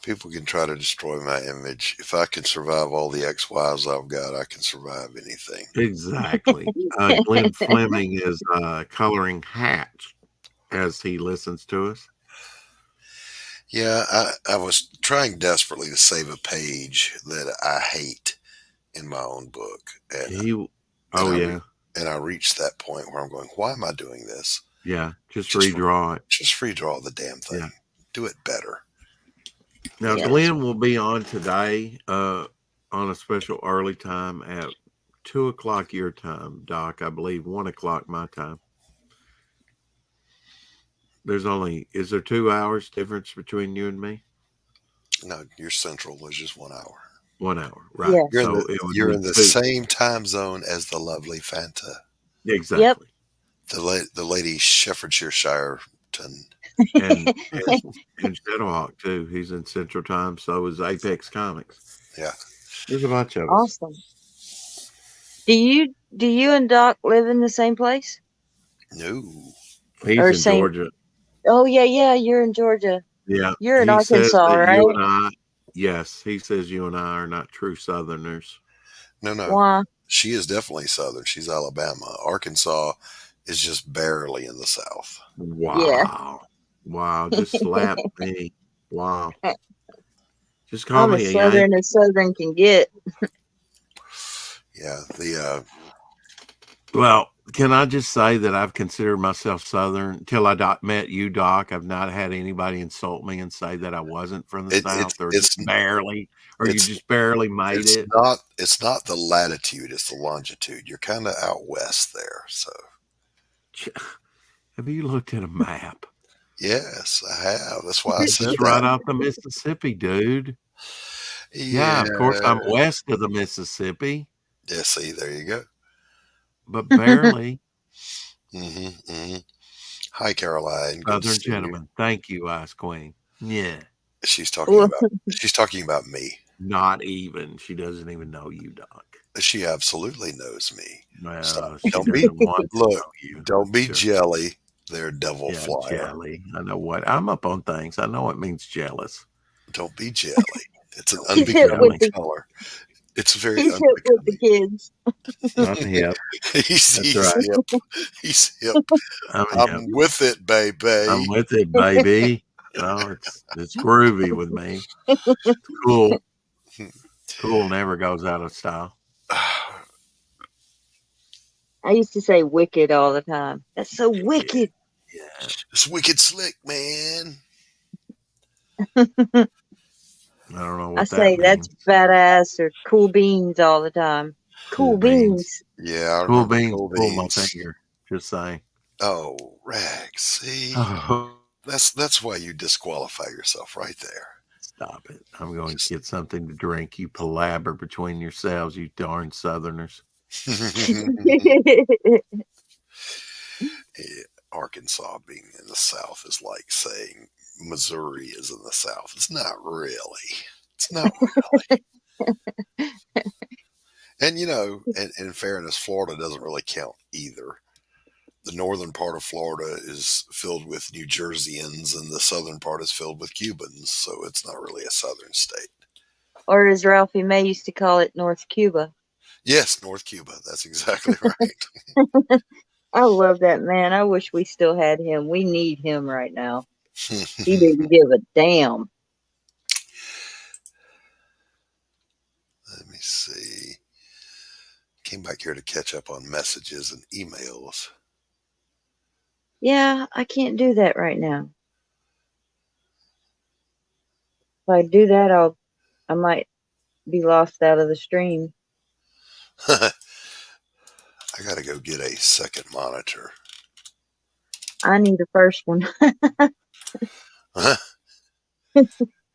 People can try to destroy my image. If I can survive all the ex-wives I've got, I can survive anything. Exactly. Glenn Fleming is coloring hats as he listens to us. Yeah, I was trying desperately to save a page that I hate in my own book, and I reached that point where I'm going, why am I doing this? Yeah, just redraw it. Just redraw the damn thing. Yeah. Do it better. Now, Yeah. Glenn will be on today on a special early time at 2:00 your time, Doc. I believe 1:00 my time. Is there 2 hours difference between you and me? No, your central was just 1 hour. 1 hour, right? Yeah. You're in the same time zone as the lovely Fanta. Exactly. Yep. The lady Shepherdshire. And Shadowhawk too. He's in Central Time. So is Apex Comics. Yeah. There's a bunch of us. Awesome. Do you and Doc live in the same place? No. He's in Georgia. Oh yeah, you're in Georgia. Yeah. You're in He says Arkansas, that right? you and I, yes, he says you and I are not true Southerners. No. Why? She is definitely Southern. She's Alabama. Arkansas is just barely in the South. Wow. Yeah. Wow. Just slap me. Wow. Just call I'm me as Southern as Southern can get. Yeah. Well, can I just say that I've considered myself Southern until I met you, Doc. I've not had anybody insult me and say that I wasn't from the South, or just barely, or you just barely made it. It's not the latitude; it's the longitude. You're kind of out west there. So, have you looked at a map? Yes, I have. That's why I said it's right off the Mississippi, dude. Yeah, of course I'm west of the Mississippi. Yeah, see, there you go. But barely. Hi, Caroline. Southern gentleman. Thank you, Ice Queen. Yeah. She's talking about me. Not even. She doesn't even know you, Doc. She absolutely knows me. Well, Stop. Don't be jelly. They're devil flyer. Jelly. I know what. I'm up on things. I know it means jealous. Don't be jelly. It's an unbecoming color. It's very unbecoming. With the kids. I'm hip. He's hip. He's hip. I'm with it, baby. I'm with it, baby. It's groovy with me. It's cool. Cool never goes out of style. I used to say wicked all the time. That's so wicked. Yeah. It's wicked slick, man. I don't know what I say that's badass or cool beans all the time. Cool beans. Yeah, cool beans. Pull my finger. Just saying. Oh, Rex. See, that's why you disqualify yourself right there. Stop it. I'm going to get something to drink. You palaver between yourselves, you darn Southerners. Arkansas being in the South is like saying Missouri is in the South. It's not really. And in fairness, Florida doesn't really count either. the northern part of Florida is filled with New Jerseyans and the southern part is filled with Cubans. So it's not really a southern state. Or as Ralphie May used to call it, North Cuba. Yes, North Cuba. That's exactly right. I love that man. I wish we still had him. We need him right now. He didn't give a damn. Let me see. Came back here to catch up on messages and emails. Yeah, I can't do that right now. If I do that, I might be lost out of the stream. I got to go get a second monitor. I need a first one. I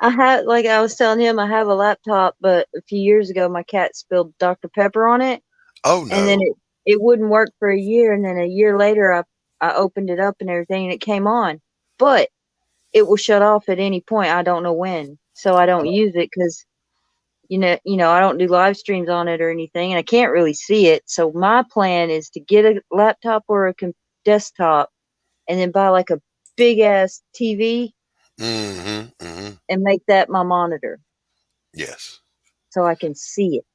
have, like I was telling him, I have a laptop, but a few years ago, my cat spilled Dr. Pepper on it. Oh, no. And then it wouldn't work for a year. And then a year later, I opened it up and everything, and it came on. But it will shut off at any point. I don't know when. So I don't use it because, you know, I don't do live streams on it or anything, and I can't really see it. So my plan is to get a laptop or a desktop and then buy like a big ass TV and make that my monitor. Yes. So I can see it.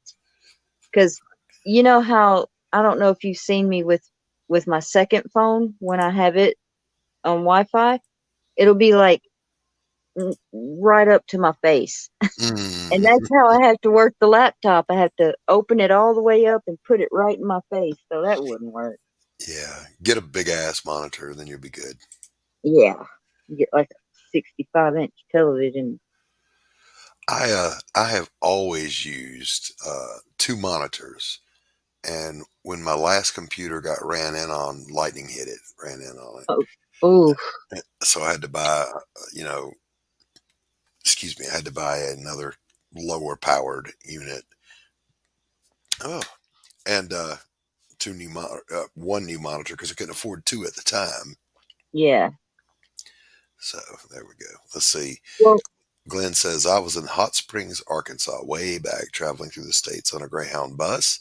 Because you know how, I don't know if you've seen me with my second phone when I have it on Wi-Fi, it'll be like right up to my face. And that's how I have to work the laptop. I have to open it all the way up and put it right in my face. So that wouldn't work. Yeah. Get a big ass monitor, then you'll be good. Yeah. Get like a 65-inch television. I have always used 2 monitors. And when my last computer got ran in on, lightning hit it, ran in on it. Oh. So I had to buy, I had to buy another lower powered unit. Oh, and one new monitor because I couldn't afford 2 at the time. Yeah. So there we go. Let's see. Well, Glenn says, I was in Hot Springs, Arkansas, way back, traveling through the states on a Greyhound bus.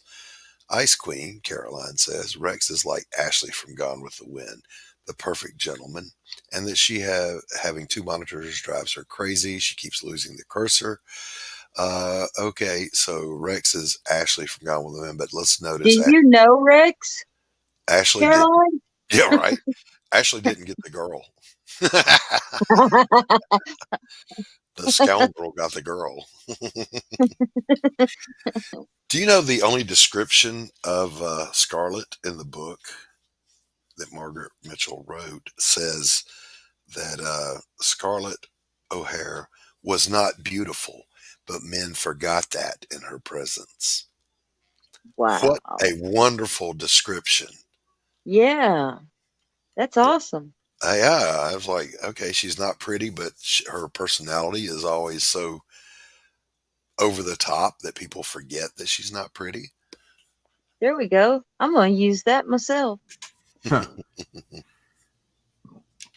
Ice Queen, Caroline says, Rex is like Ashley from Gone with the Wind, the perfect gentleman, and that she having 2 monitors drives her crazy. She keeps losing the cursor. Okay, so Rex is Ashley from Gone with the Wind, but let's notice. Do you know Rex? Ashley Caroline? Yeah, right. Ashley didn't get the girl. The scoundrel got the girl. Do you know the only description of Scarlett in the book that Margaret Mitchell wrote says that Scarlett O'Hare was not beautiful, but men forgot that in her presence. Wow. What a wonderful description. Yeah. That's awesome. Yeah, I was like, okay, she's not pretty, but her personality is always so over the top that people forget that she's not pretty. There we go. I'm going to use that myself.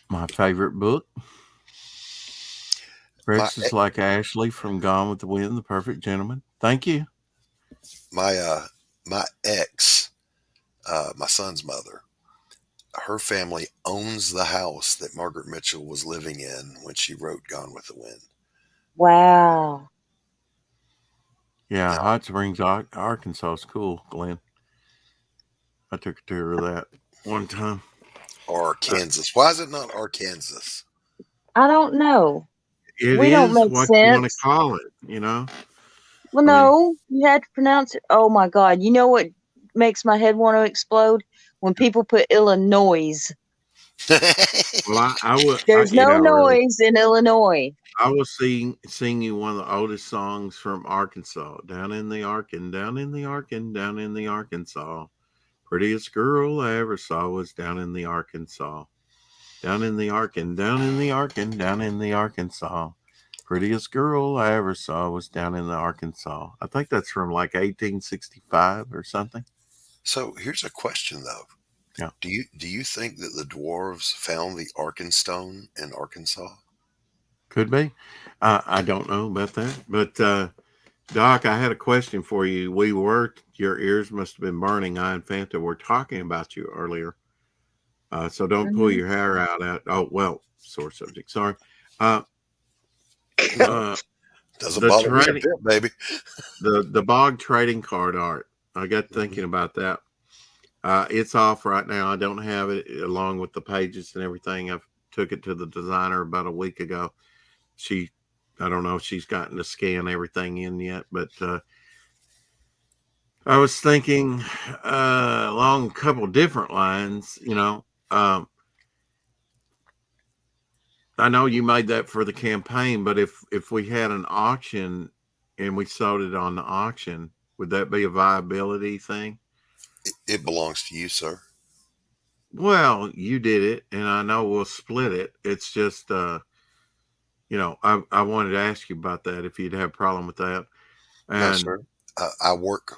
My favorite book. Rex is like Ashley from Gone with the Wind, the perfect gentleman. Thank you. My ex, my son's mother, her family owns the house that Margaret Mitchell was living in when she wrote Gone with the Wind. Wow. Yeah, Hot Springs, Arkansas is cool, Glenn. I took a tour of that one time. Arkansas. Why is it not Arkansas? I don't know. We don't make what sense. You want to call it, you know? Well, no, you had to pronounce it. Oh, my God. You know what makes my head want to explode? When people put Illinois. Well, There's no noise in Illinois. I was sing you one of the oldest songs from Arkansas. Down in the Arkin, down in the Arkin, down in the Arkansas. Prettiest girl I ever saw was down in the Arkansas. Down in the Arkin, down in the Arkin, down in the Arkansas. Prettiest girl I ever saw was down in the Arkansas. I think that's from like 1865 or something. So here's a question though. Yeah. Do you think that the dwarves found the Arkenstone in Arkansas? Could be. I don't know about that. But Doc, I had a question for you. Your ears must have been burning. I and Fanta were talking about you earlier. So don't pull your hair out. Oh, well, sore subject. Sorry. Doesn't bother me a bit, baby. The bog trading card art. I got thinking about that. It's off right now. I don't have it along with the pages and everything. I've took it to the designer about a week ago. I don't know if she's gotten to scan everything in yet, but I was thinking along a couple different lines, I know you made that for the campaign, but if we had an auction and we sold it on the auction, would that be a viability thing? It belongs to you, sir. Well, you did it, and I know we'll split it. It's just, I wanted to ask you about that, if you'd have a problem with that. And, no, sir. I work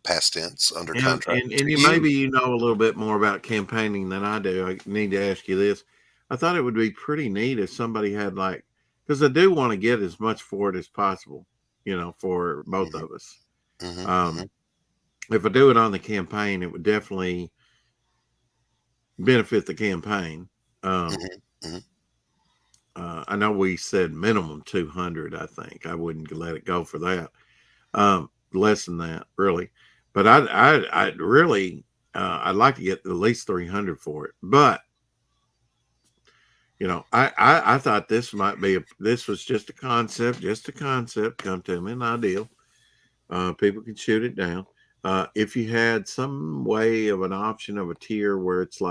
past tense under contract. And maybe you know a little bit more about campaigning than I do. I need to ask you this. I thought it would be pretty neat if somebody had because I do want to get as much for it as possible, for both of us. If I do it on the campaign, it would definitely benefit the campaign. I know we said minimum 200. I think I wouldn't let it go for that. Less than that, really. But I'd really, I'd like to get at least 300 for it. But I thought this might be this was just a concept come to me, an ideal. People can shoot it down. If you had some way of an option of a tier where it's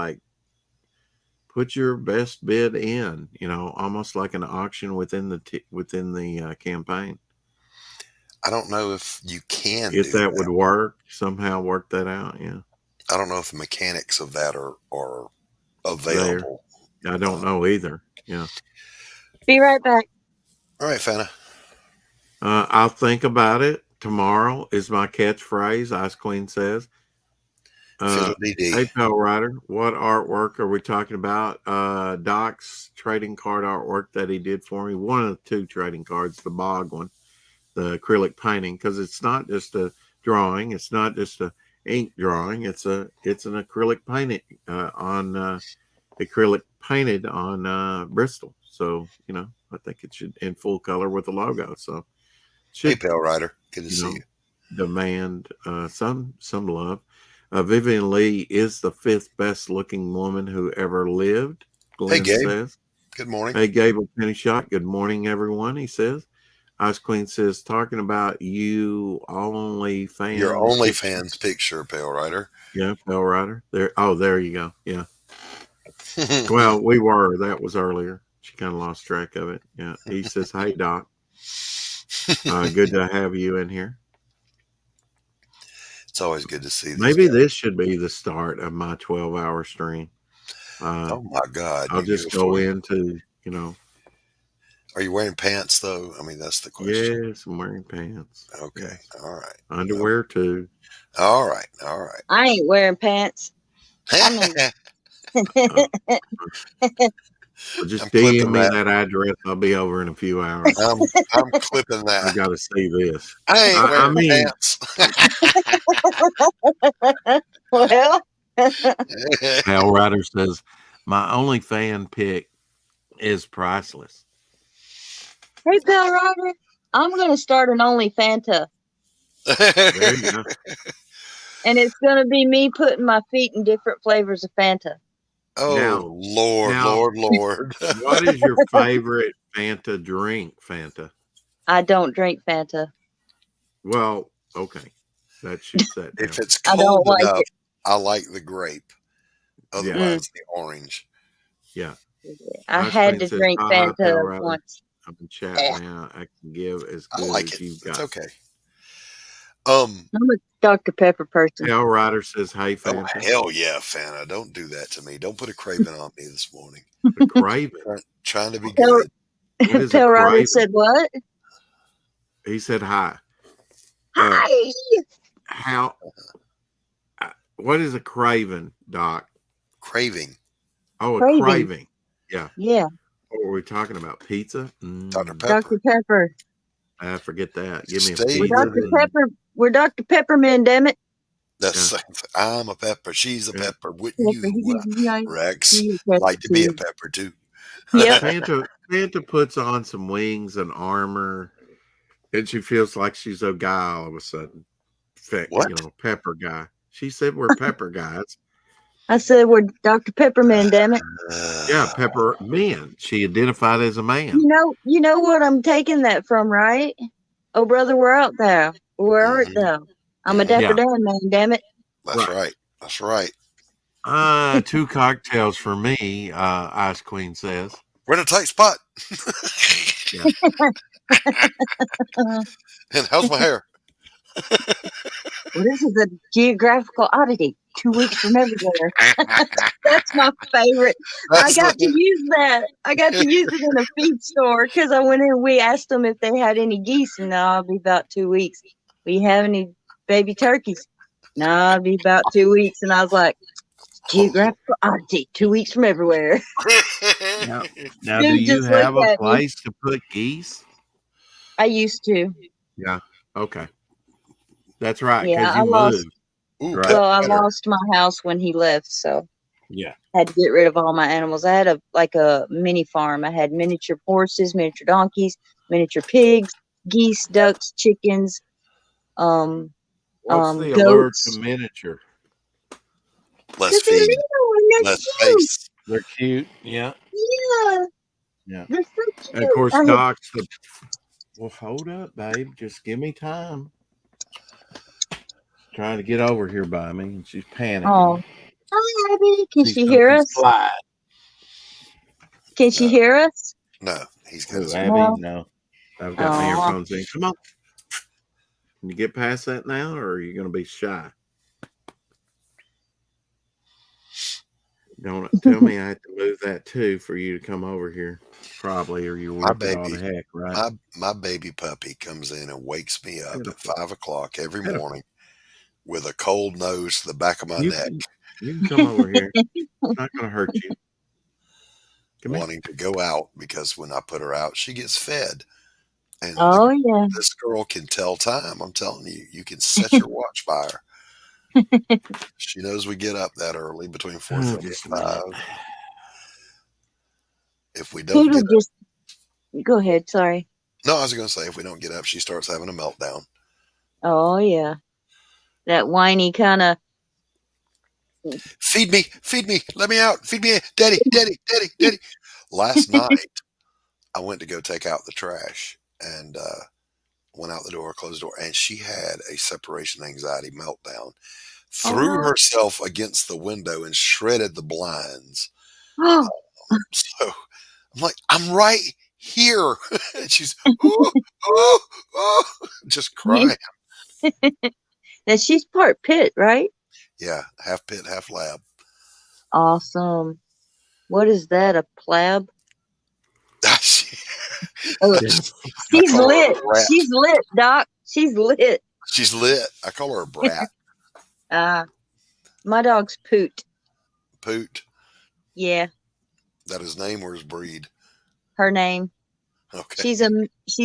put your best bid in, almost like an auction within the campaign. I don't know if you can. If that would work, somehow work that out. Yeah. I don't know if the mechanics of that are available. I don't know either. Yeah. Be right back. All right, Fana. I'll think about it. Tomorrow is my catchphrase, Ice Queen says. Hey, Pale Rider, what artwork are we talking about? Doc's trading card artwork that he did for me. One of the two trading cards, the bog one, the acrylic painting, because it's not just a drawing. It's not just a ink drawing. It's an acrylic painting acrylic painted on Bristol. So, I think it should in full color with the logo. So, hey, Pale Rider, good to see you. Demand some love. Vivian Lee is the 5th best looking woman who ever lived. Glenn hey, Gabe. Says. Good morning. Hey, Gable Penny Shot. Good morning, everyone. He says. Ice Queen says, talking about you OnlyFans. Your OnlyFans picture, Pale Rider. Yeah, Pale Rider. There. Oh, there you go. Yeah. Well, we were. That was earlier. She kind of lost track of it. Yeah. He says, hey, Doc. Good to have you in here. It's always good to see this. Maybe this should be the start of my 12-hour stream. Oh, my God. I'll just go into, Are you wearing pants, though? I mean, that's the question. Yes, I'm wearing pants. Okay. Yes. All right. Underwear, too. All right. I ain't wearing pants. Well, just DM me that address. I'll be over in a few hours. I'm clipping that. I got to see this. I ain't wearing pants. Well, Hal Ryder says, my OnlyFans pick is priceless. Hey, Pal Ryder, I'm going to start an OnlyFanta. There you go. And it's going to be me putting my feet in different flavors of Fanta. Oh, now, Lord. What is your favorite Fanta drink, Fanta? I don't drink Fanta. Well, okay. That shoots that down. If it's cold enough, I like the grape. Otherwise, the orange. Yeah. I had to drink Fanta once. I'm in chat now. I can give as good as you've got. It's okay. I'm a Dr. Pepper person. Hell Ryder says, hey, Fanta. Oh, hell yeah, Fanta. Don't do that to me. Don't put a craven on me this morning. A craven? Trying to be good. Pale Ryder said what? He said hi. Hi. What is a craven, Doc? Craving. Oh, a craving. Yeah. Yeah. What were we talking about? Pizza? Dr. Pepper. Dr. Pepper. I forget that. Give me a pizza. We're Dr. Pepperman, damn it. That's I'm a pepper. She's a pepper. Wouldn't you, Rex, like to be a pepper too? Yeah. Santa puts on some wings and armor, and she feels like she's a guy all of a sudden. What? Pepper guy. She said we're pepper guys. I said we're Dr. Pepperman, damn it. Yeah, pepper men. She identified as a man. You know what I'm taking that from, right? Oh, brother, we're out there. Where art thou? I'm a Dapper Dan man, damn it. That's right. That's right. 2 cocktails for me, Ice Queen says. We're in a tight spot. And how's my hair? Well, this is a geographical oddity. 2 weeks from everywhere. That's my favorite. I got to use that. I got to use it in a feed store because I went in. We asked them if they had any geese, and no, I'll be about 2 weeks. We have any baby turkeys? No, I'll be about 2 weeks. And I was like, geographical oddity. 2 weeks from everywhere. Now do you have a place to put geese? I used to. Yeah. Okay. That's right. Yeah, you moved. Right? Well, I lost my house when he left, so yeah, I had to get rid of all my animals. I had a mini farm. I had miniature horses, miniature donkeys, miniature pigs, geese, ducks, chickens. What's the goats. allure to miniature? Less feed, less space. They're cute. Yeah. Yeah. They're so cute. And of course, Doc's well, hold up, babe. Just give me time. Trying to get over here by me, and she's panicking. Oh, hi, Abby. Can she hear us? Can she hear us? No, he's got Abby. No, I've got my earphones in. Come on. Can you get past that now, or are you going to be shy? Don't tell me I have to move that too for you to come over here, probably, or you're with all the heck, right? My baby puppy comes in and wakes me up at 5 o'clock every morning with a cold nose to the back of my neck. You can come over here. It's not going to hurt you. Wanting to go out because when I put her out, she gets fed. And this girl can tell time. I'm telling you, you can set your watch by her. She knows we get up that early, between 4:30 and 5. If we don't go ahead. Sorry. No, I was going to say, if we don't get up, she starts having a meltdown. Oh yeah, that whiny kind of. Feed me, let me out, feed me, daddy. Last night, I went to go take out the trash and went out the door, closed the door, and she had a separation anxiety meltdown. Threw herself against the window and shredded the blinds. So I'm like, I'm right here. And she's just crying. Now she's part pit, right? Yeah, half pit, half lab. Awesome. What is that? A plab? She's lit. She's lit, Doc. She's lit. She's lit. I call her a brat. My dog's Poot. Poot? Yeah. That his name or his breed? Her name. Okay. She's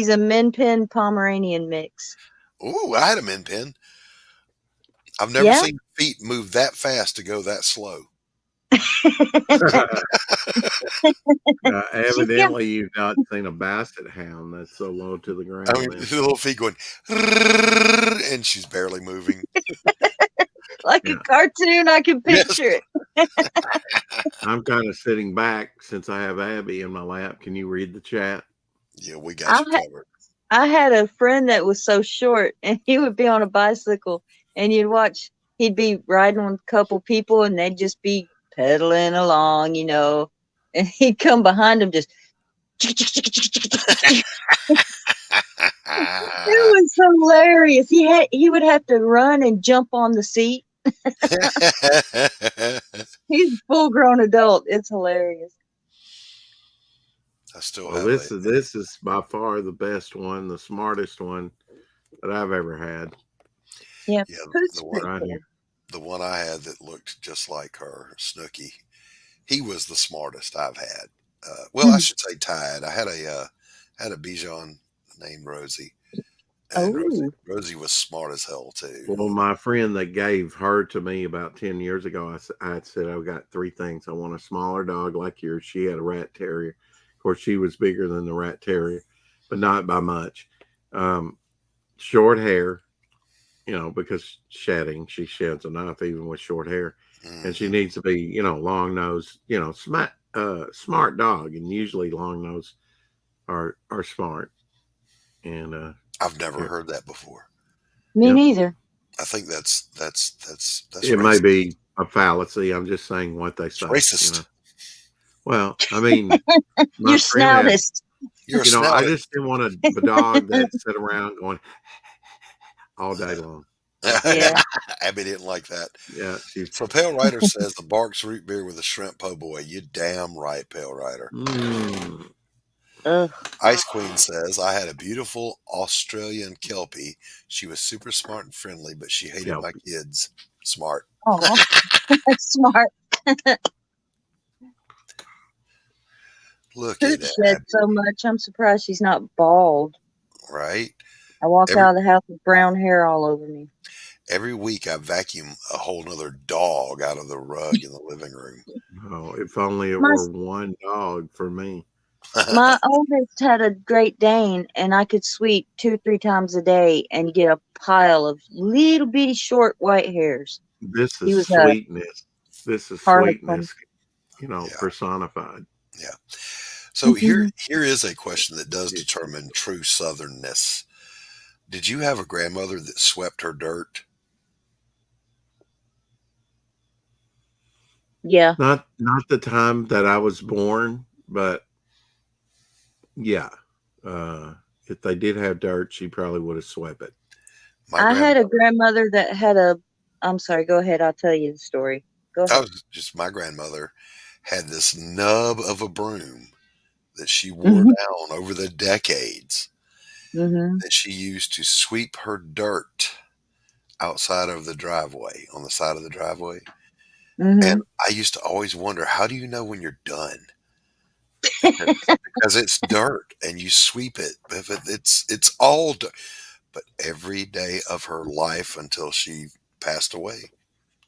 a Min Pin Pomeranian mix. Ooh, I had a Min Pin. I've never seen feet move that fast to go that slow. Evidently, you've not seen a basset hound that's so low to the ground. I mean, the little feet going, and she's barely moving. Like a cartoon, I can picture it. I'm kind of sitting back since I have Abby in my lap. Can you read the chat? Yeah, we got you covered. I had a friend that was so short, and he would be on a bicycle, and you'd watch, he'd be riding with a couple people, and they'd just be pedaling along, and he'd come behind him just. It was hilarious. He would have to run and jump on the seat. He's a full-grown adult. It's hilarious. I still have this is by far the best one, the smartest one that I've ever had. Yeah, the one I had that looked just like her, Snooky. He was the smartest I've had. I should say tied. I had a Bichon named Rosie, And Rosie was smart as hell too. Well, my friend that gave her to me about 10 years ago, I had said, I've got three things. I want a smaller dog like yours. She had a rat terrier. Of course, she was bigger than the rat terrier, but not by much. Short hair, because shedding, she sheds enough even with short hair. Mm-hmm. And she needs to be, long nose, smart dog. And usually long nose are smart. And I've never heard that before. Me neither. I think that's it racist. May be a fallacy. I'm just saying what they say. Racist. Well, I mean, you're snoutist. You're I just didn't want a dog that sit around going all day long. Yeah. Abby didn't like that. Yeah. So Pale Rider says the Barks root beer with a shrimp po' boy. You damn right, Pale Rider. Ice Queen says, I had a beautiful Australian Kelpie. She was super smart and friendly, but she hated my kids. Smart. Oh, that's smart. Look at that. Shed so much. I'm surprised she's not bald. Right? I walk out of the house with brown hair all over me. Every week I vacuum a whole nother dog out of the rug in the living room. Oh, if only it were one dog for me. My oldest had a Great Dane, and I could sweep 2-3 times a day and get a pile of little bitty short white hairs. This is sweetness. This is sweetness, personified. Yeah. So here is a question that does determine true Southernness. Did you have a grandmother that swept her dirt? Yeah. Not the time that I was born, but yeah. If they did have dirt, she probably would have swept it. I had a grandmother that had I'm sorry, go ahead. I'll tell you the story. Go ahead. My grandmother had this nub of a broom that she wore down over the decades that she used to sweep her dirt outside of the driveway, on the side of the driveway. And I used to always wonder, how do you know when you're done? Because it's dirt and you sweep it. It's all dirt. But every day of her life until she passed away,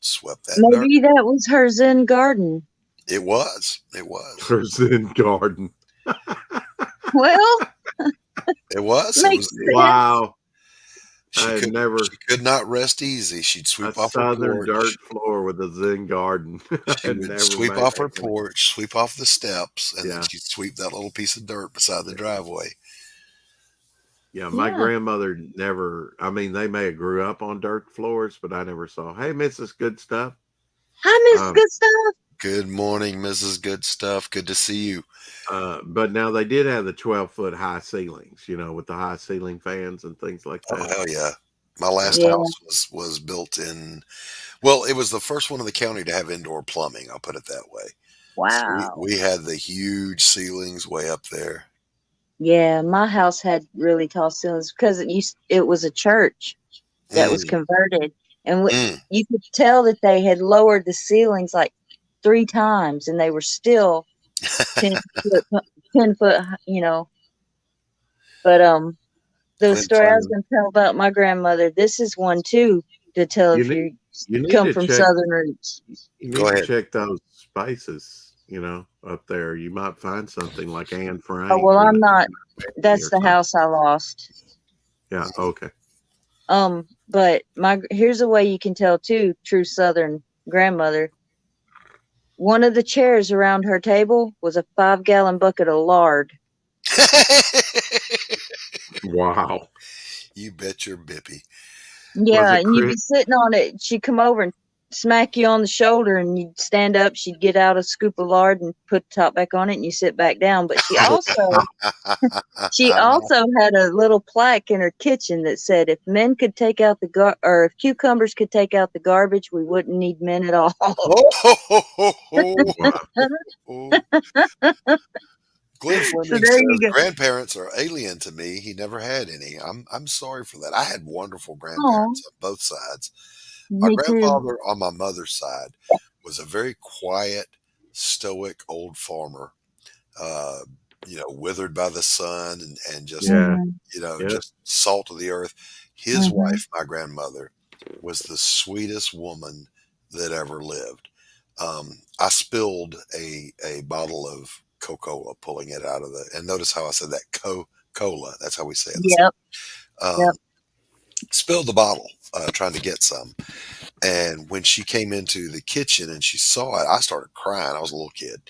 swept that dirt. Maybe that was her Zen garden. It was. Her Zen garden. Well, it was. Wow. She could not rest easy. She'd sweep off her porch. Dirt floor with a Zen garden. She would sweep off her porch, sweep off the steps, and then she'd sweep that little piece of dirt beside the driveway. Yeah, my grandmother never, they may have grew up on dirt floors, but I never saw, hey, Mrs. Good Stuff. Hi, Mrs. Good Stuff. Good morning, Mrs. Good Stuff. Good to see you. But now they did have the 12-foot high ceilings, with the high ceiling fans and things like that. Oh, hell yeah. My last house was built in, it was the first one in the county to have indoor plumbing. I'll put it that way. Wow. So we had the huge ceilings way up there. Yeah, my house had really tall ceilings because it was a church that was converted. And you could tell that they had lowered the ceilings like 3 times and they were still 10 foot, But the story I was going to tell about my grandmother, this is one too to tell if you come from Southern roots. You need to check those spices. Up there, you might find something like Anne Frank. Oh, well, I'm not. That's the house I lost. Yeah. Okay. But here's a way you can tell too, true Southern grandmother. One of the chairs around her table was a 5-gallon bucket of lard. Wow. You bet your bippy. Yeah, and you'd be sitting on it. She'd come over and smack you on the shoulder and you'd stand up. She'd get out a scoop of lard and put the top back on it and you sit back down. But she also had a little plaque in her kitchen that said, if men could take out or if cucumbers could take out the garbage, we wouldn't need men at all. Glenn Fleming says grandparents are alien to me. He never had any. I'm sorry for that. I had wonderful grandparents on both sides. My grandfather on my mother's side was a very quiet, stoic old farmer. withered by the sun and just, Mhm. just salt of the earth. His Mhm. wife, my grandmother, was the sweetest woman that ever lived. I spilled a bottle of Coca-Cola, pulling it out of and notice how I said that Coca-Cola. That's how we say it in the South. Yep. Yep. Spilled the bottle, trying to get some. And when she came into the kitchen and she saw it, I started crying. I was a little kid.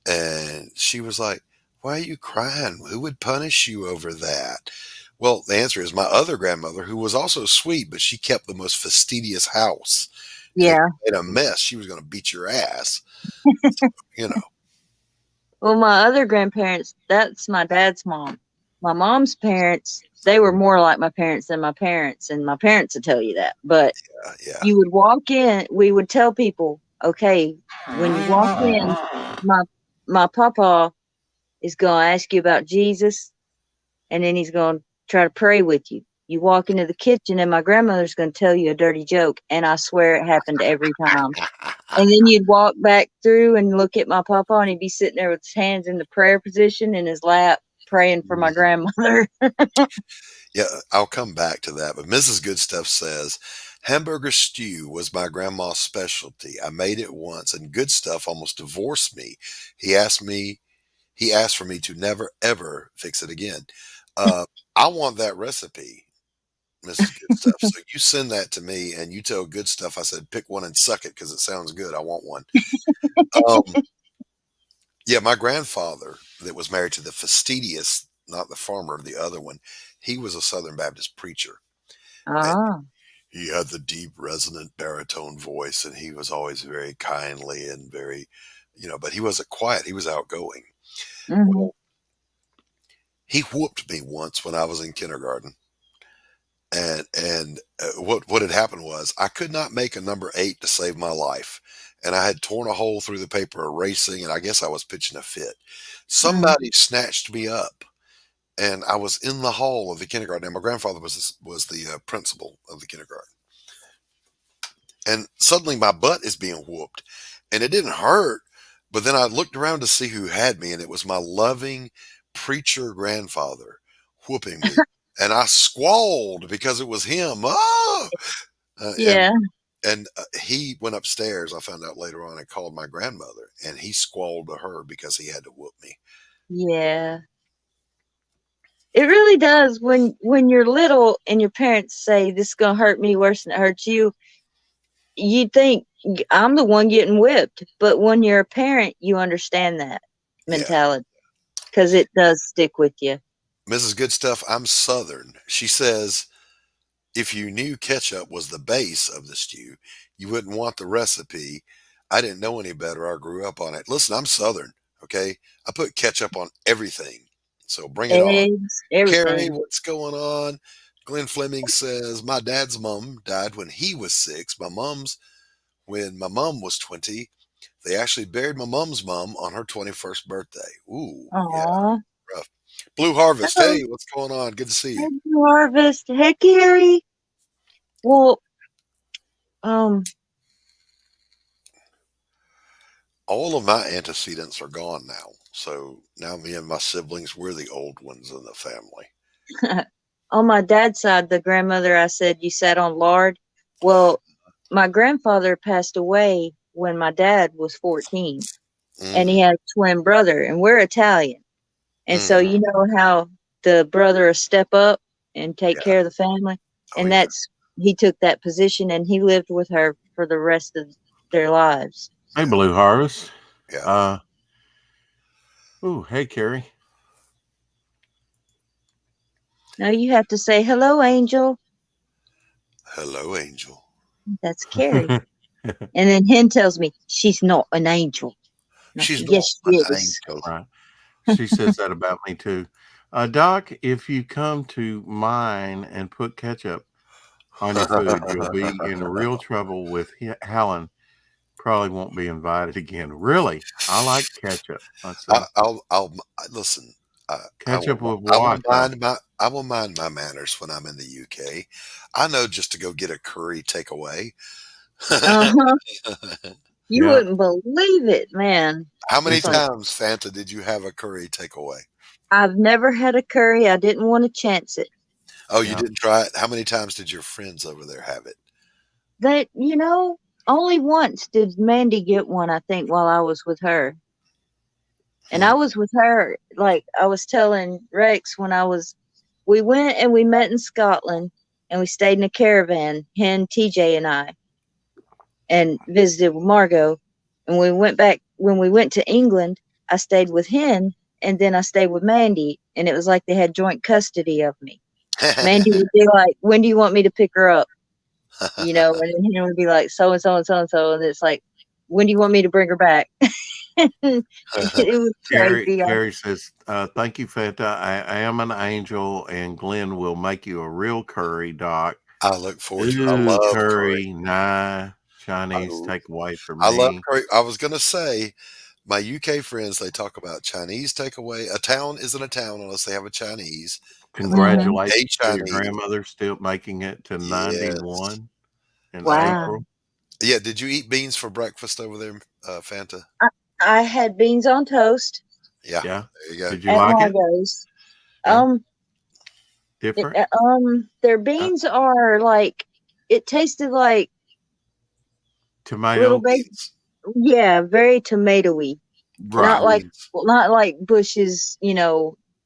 And she was like, "Why are you crying? Who would punish you over that?" Well, the answer is my other grandmother, who was also sweet, but she kept the most fastidious house. And if Yeah. you made a mess, she was going to beat your ass. You know. Well, my other grandparents, that's my dad's mom. My mom's parents, they were more like my parents than my parents, and my parents would tell you that. But Yeah. you would walk in, we would tell people, okay, when you walk in, my my papa is going to ask you about Jesus, and then he's going to try to pray with you. You walk into the kitchen, and my grandmother's going to tell you a dirty joke, and I swear it happened every time. And then you'd walk back through and look at my papa, and he'd be sitting there with his hands in the prayer position in his lap, praying for my grandmother. Yeah, I'll come back to that. But Mrs. Goodstuff says, hamburger stew was my grandma's specialty. I made it once, and Goodstuff almost divorced me. He asked me, he asked for me to never ever fix it again. Uh, I want that recipe, Mrs. Goodstuff. So you send that to me, and you tell Goodstuff I said pick one and suck it because it sounds good. I want one. Yeah, my grandfather that was married to the fastidious, not the farmer, the other one, he was a Southern Baptist preacher. And Ah. he had the deep, resonant baritone voice, and he was always very kindly and very, but he wasn't quiet. He was outgoing. Mm-hmm. Well, he whooped me once when I was in kindergarten. And what had happened was I could not make a number 8 to save my life, and I had torn a hole through the paper erasing, and I guess I was pitching a fit. Somebody snatched me up, and I was in the hall of the kindergarten. And my grandfather was the principal of the kindergarten, and suddenly my butt is being whooped, and it didn't hurt. But then I looked around to see who had me, and it was my loving preacher grandfather whooping me. And I squalled because it was him. Oh! Uh, and Yeah. and he went upstairs. I found out later on and called my grandmother, and he squalled to her because he had to whoop me. Yeah. It really does when you're little and your parents say this is gonna hurt me worse than it hurts you. You think I'm the one getting whipped, but when you're a parent, you understand that mentality because it does stick with you. Mrs. Goodstuff, I'm Southern. She says, if you knew ketchup was the base of the stew, you wouldn't want the recipe. I didn't know any better. I grew up on it. Listen, I'm Southern, okay? I put ketchup on everything. So bring it on. Eggs, Carrie, everything. what's going on? Glenn Fleming says, my dad's mom died when he was 6. When my mom was 20, they actually buried my mom's mom on her 21st birthday. Ooh, yeah, Aw. rough. Blue Harvest, Hello. hey, what's going on? Good to see you. Hey, Harvest. Hey, Carrie. Well, all of my antecedents are gone now. So now me and my siblings, we're the old ones in the family. on my dad's side, the grandmother I said you sat on lard. Well, my grandfather passed away when my dad was 14, and he had a twin brother, and we're Italian. And so you know how the brother will step up and take care of the family? And he took that position, and he lived with her for the rest of their lives. Hey, Blue Harvest. Yeah. Hey, Carrie. Now you have to say, hello, Angel. Hello, Angel. That's Carrie. And then Hen tells me, she's not an angel. She's yes, not she an is. angel. Right. She says that about me, too. Doc, if you come to mine and put ketchup on your food, you'll be in real trouble with Helen. Probably won't be invited again. Really? I like ketchup. I'll listen. Ketchup with what? I will mind my manners when I'm in the UK. I know just to go get a curry takeaway. You wouldn't believe it, man. How many times, Fanta, did you have a curry takeaway? I've never had a curry. I didn't want to chance it. Oh, you didn't try it? How many times did your friends over there have it? That, only once did Mandy get one, I think, while I was with her. And I was with her, like I was telling Rex we went and we met in Scotland and we stayed in a caravan, him, TJ and I, and visited with Margot. And when we went to England, I stayed with him and then I stayed with Mandy. And it was like they had joint custody of me. Mandy would be like, when do you want me to pick her up? And then he would be like, so and so and so and so. And it's like, when do you want me to bring her back? It was crazy. Carrie says, thank you, Fanta. I am an angel, and Glenn will make you a real curry, Doc. I look forward to it. I love curry. Nah, Chinese takeaway for me. I love curry. I was going to say, my UK friends, they talk about Chinese takeaway. A town isn't a town unless they have a Chinese. Congratulations to your grandmother still making it to 91 in April. Yeah, did you eat beans for breakfast over there, Fanta? I had beans on toast. Yeah. There you go. Did you like it? Different? Their beans are like, it tasted like tomato beans. Yeah, very tomatoey. Right. Not like Bush's,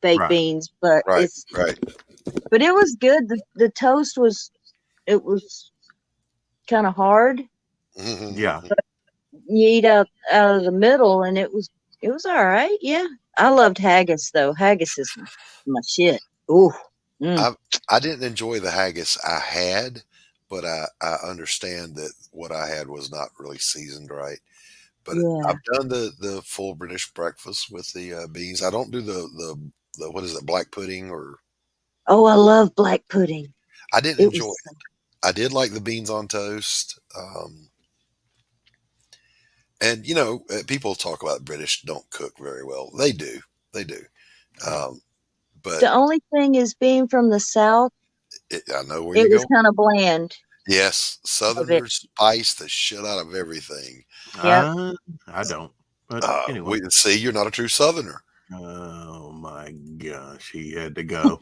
baked beans, but But it was good. The toast was kind of hard. Mm-hmm. Yeah. But you eat out of the middle, and it was all right. Yeah, I loved haggis though. Haggis is my shit. Ooh. I didn't enjoy the haggis I had, but I understand that what I had was not really seasoned right. But I've done the full British breakfast with the beans. I don't do the what is it, black pudding or? Oh, I love black pudding. I didn't enjoy it. I did like the beans on toast. And people talk about British don't cook very well. They do. But the only thing is, being from the South, I know where you're going. It was kind of bland. Yes, Southerners spice the shit out of everything. Yeah, I don't. But anyway, we can see you're not a true Southerner. Oh my gosh, he had to go,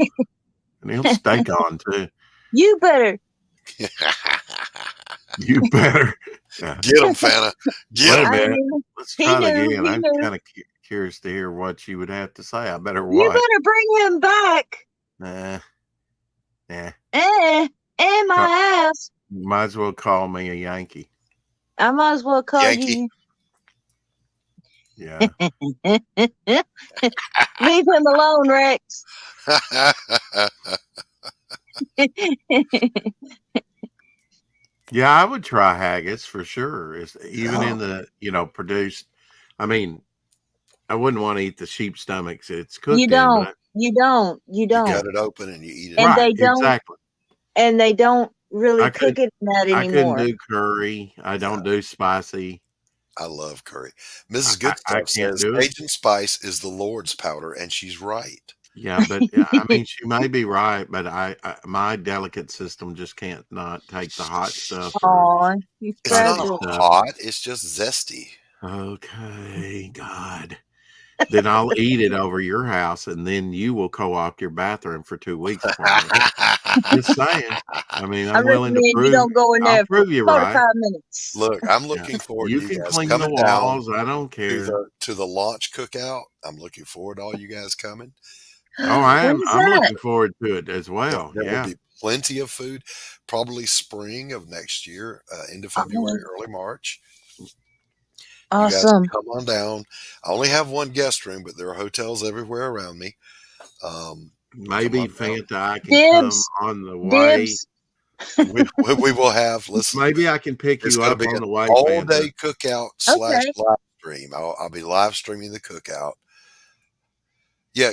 and he'll stay gone too. You better. You better get him, Fanta. Get him. Let's try it again. I'm kind of curious to hear what you would have to say. I better what? You better bring him back. My ass. You might as well call me a Yankee. I might as well call Yankee. you. Yeah. Leave him alone, Rex. Yeah, I would try haggis for sure. Even in the produced. I mean, I wouldn't want to eat the sheep stomachs it's cooked You don't. in. You don't. You cut it open and you eat it. And right, they don't. Exactly. And they don't really cook it in that anymore. I couldn't do curry. I don't do spicy. I love curry. Mrs. Goodstuff says Cajun spice is the Lord's powder, and she's right. Yeah, but I mean, she may be right, but my delicate system just can't not take the hot stuff. It's not hot. It's just zesty. Okay, God. Then I'll eat it over your house, and then you will co-opt your bathroom for 2 weeks. Just saying. I mean, I'm willing to prove. You don't go in there for 45 minutes. Look, I'm looking forward to you guys clean coming the walls. down. I don't care. To the launch cookout. I'm looking forward to all you guys coming. Oh, I'm looking forward to it as well. There will be plenty of food. Probably spring of next year, into February, early March. Awesome. You guys come on down. I only have one guest room, but there are hotels everywhere around me. Maybe Fanta, I can come on the way. We will have. Listen, maybe I can pick you up on the way. All day cookout / live stream. I'll be live streaming the cookout. Yeah,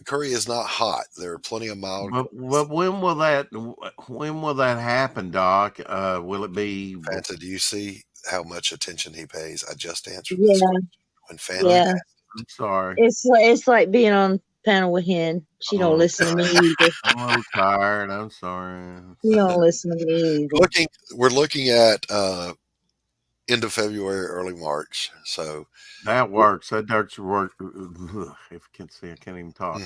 curry is not hot. There are plenty of mild. But when will that happen, Doc? Will it be? Fanta, do you see how much attention he pays? I just answered this question. When Fanta asked. I'm sorry. It's like being on panel with Hen. She don't listen to me either. I'm a little tired. I'm sorry. She don't listen to me either. We're looking at end of February, early March. So that works. That does work. If you can see, I can't even talk.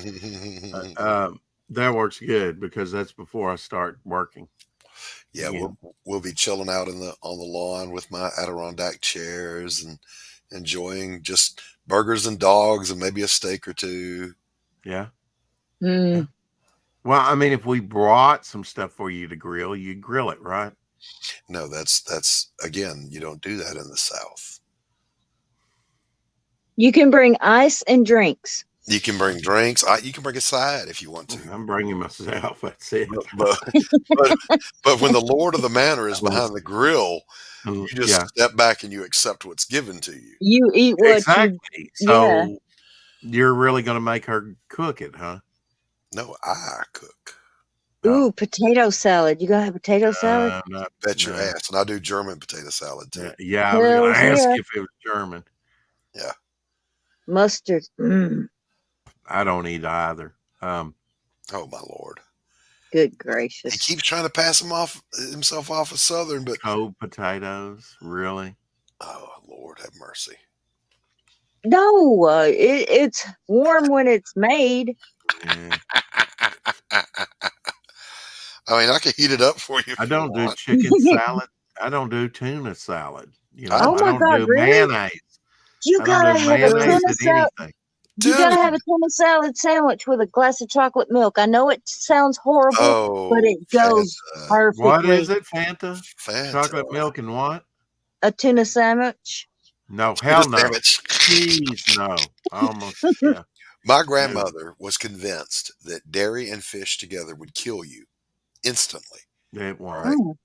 That works good because that's before I start working. Yeah, we'll be chilling out on the lawn with my Adirondack chairs and enjoying just burgers and dogs and maybe a steak or two. Yeah. Mm. Well, I mean, if we brought some stuff for you to grill, you'd grill it, right? No, that's again, you don't do that in the South. You can bring ice and drinks. You can bring drinks. You can bring a side if you want to. I'm bringing myself. That's it. But when the Lord of the Manor is behind the grill, you just step back and you accept what's given to you. You eat what exactly. So you're really going to make her cook it, huh? No, I cook. Ooh, potato salad. You gonna have potato salad? Bet your ass. And I do German potato salad too. Yeah, I was going to ask if it was German. Yeah. Mustard. I don't eat either. Oh my Lord. Good gracious. He keeps trying to pass himself off as Southern, but cold potatoes, really? Oh Lord, have mercy. No, it's warm when it's made. Yeah. I mean, I can heat it up for you. I don't do chicken salad. I don't do tuna salad. You know, oh my I don't God, do really? mayonnaise. You gotta have a tuna salad. You gotta have a tuna salad sandwich with a glass of chocolate milk. I know it sounds horrible, but it goes perfectly. What is it, Fanta? Chocolate milk and what? A tuna sandwich. No, hell no. Please, no. Almost, yeah. My grandmother was convinced that dairy and fish together would kill you instantly. It won't. Right?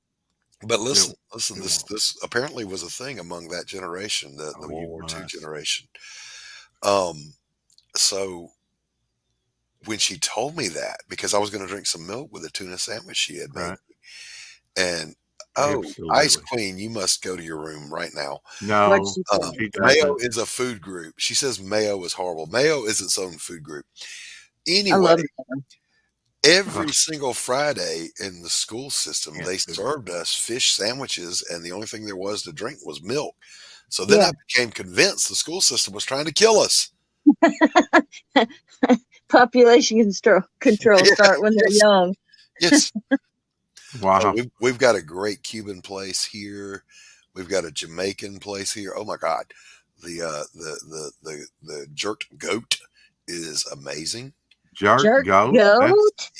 But listen, this apparently was a thing among that generation, the World War II generation. So when she told me that, because I was going to drink some milk with a tuna sandwich she had made, and Ice Queen, you must go to your room right now. No, Mayo is a food group. She says Mayo is horrible. Mayo is its own food group. Anyway, every single Friday in the school system, they served us fish sandwiches, and the only thing there was to drink was milk. So then I became convinced the school system was trying to kill us. Population control start when they're young. Yes. Wow. We've got a great Cuban place here. We've got a Jamaican place here. Oh my God. The jerked goat is amazing. Jerk goat?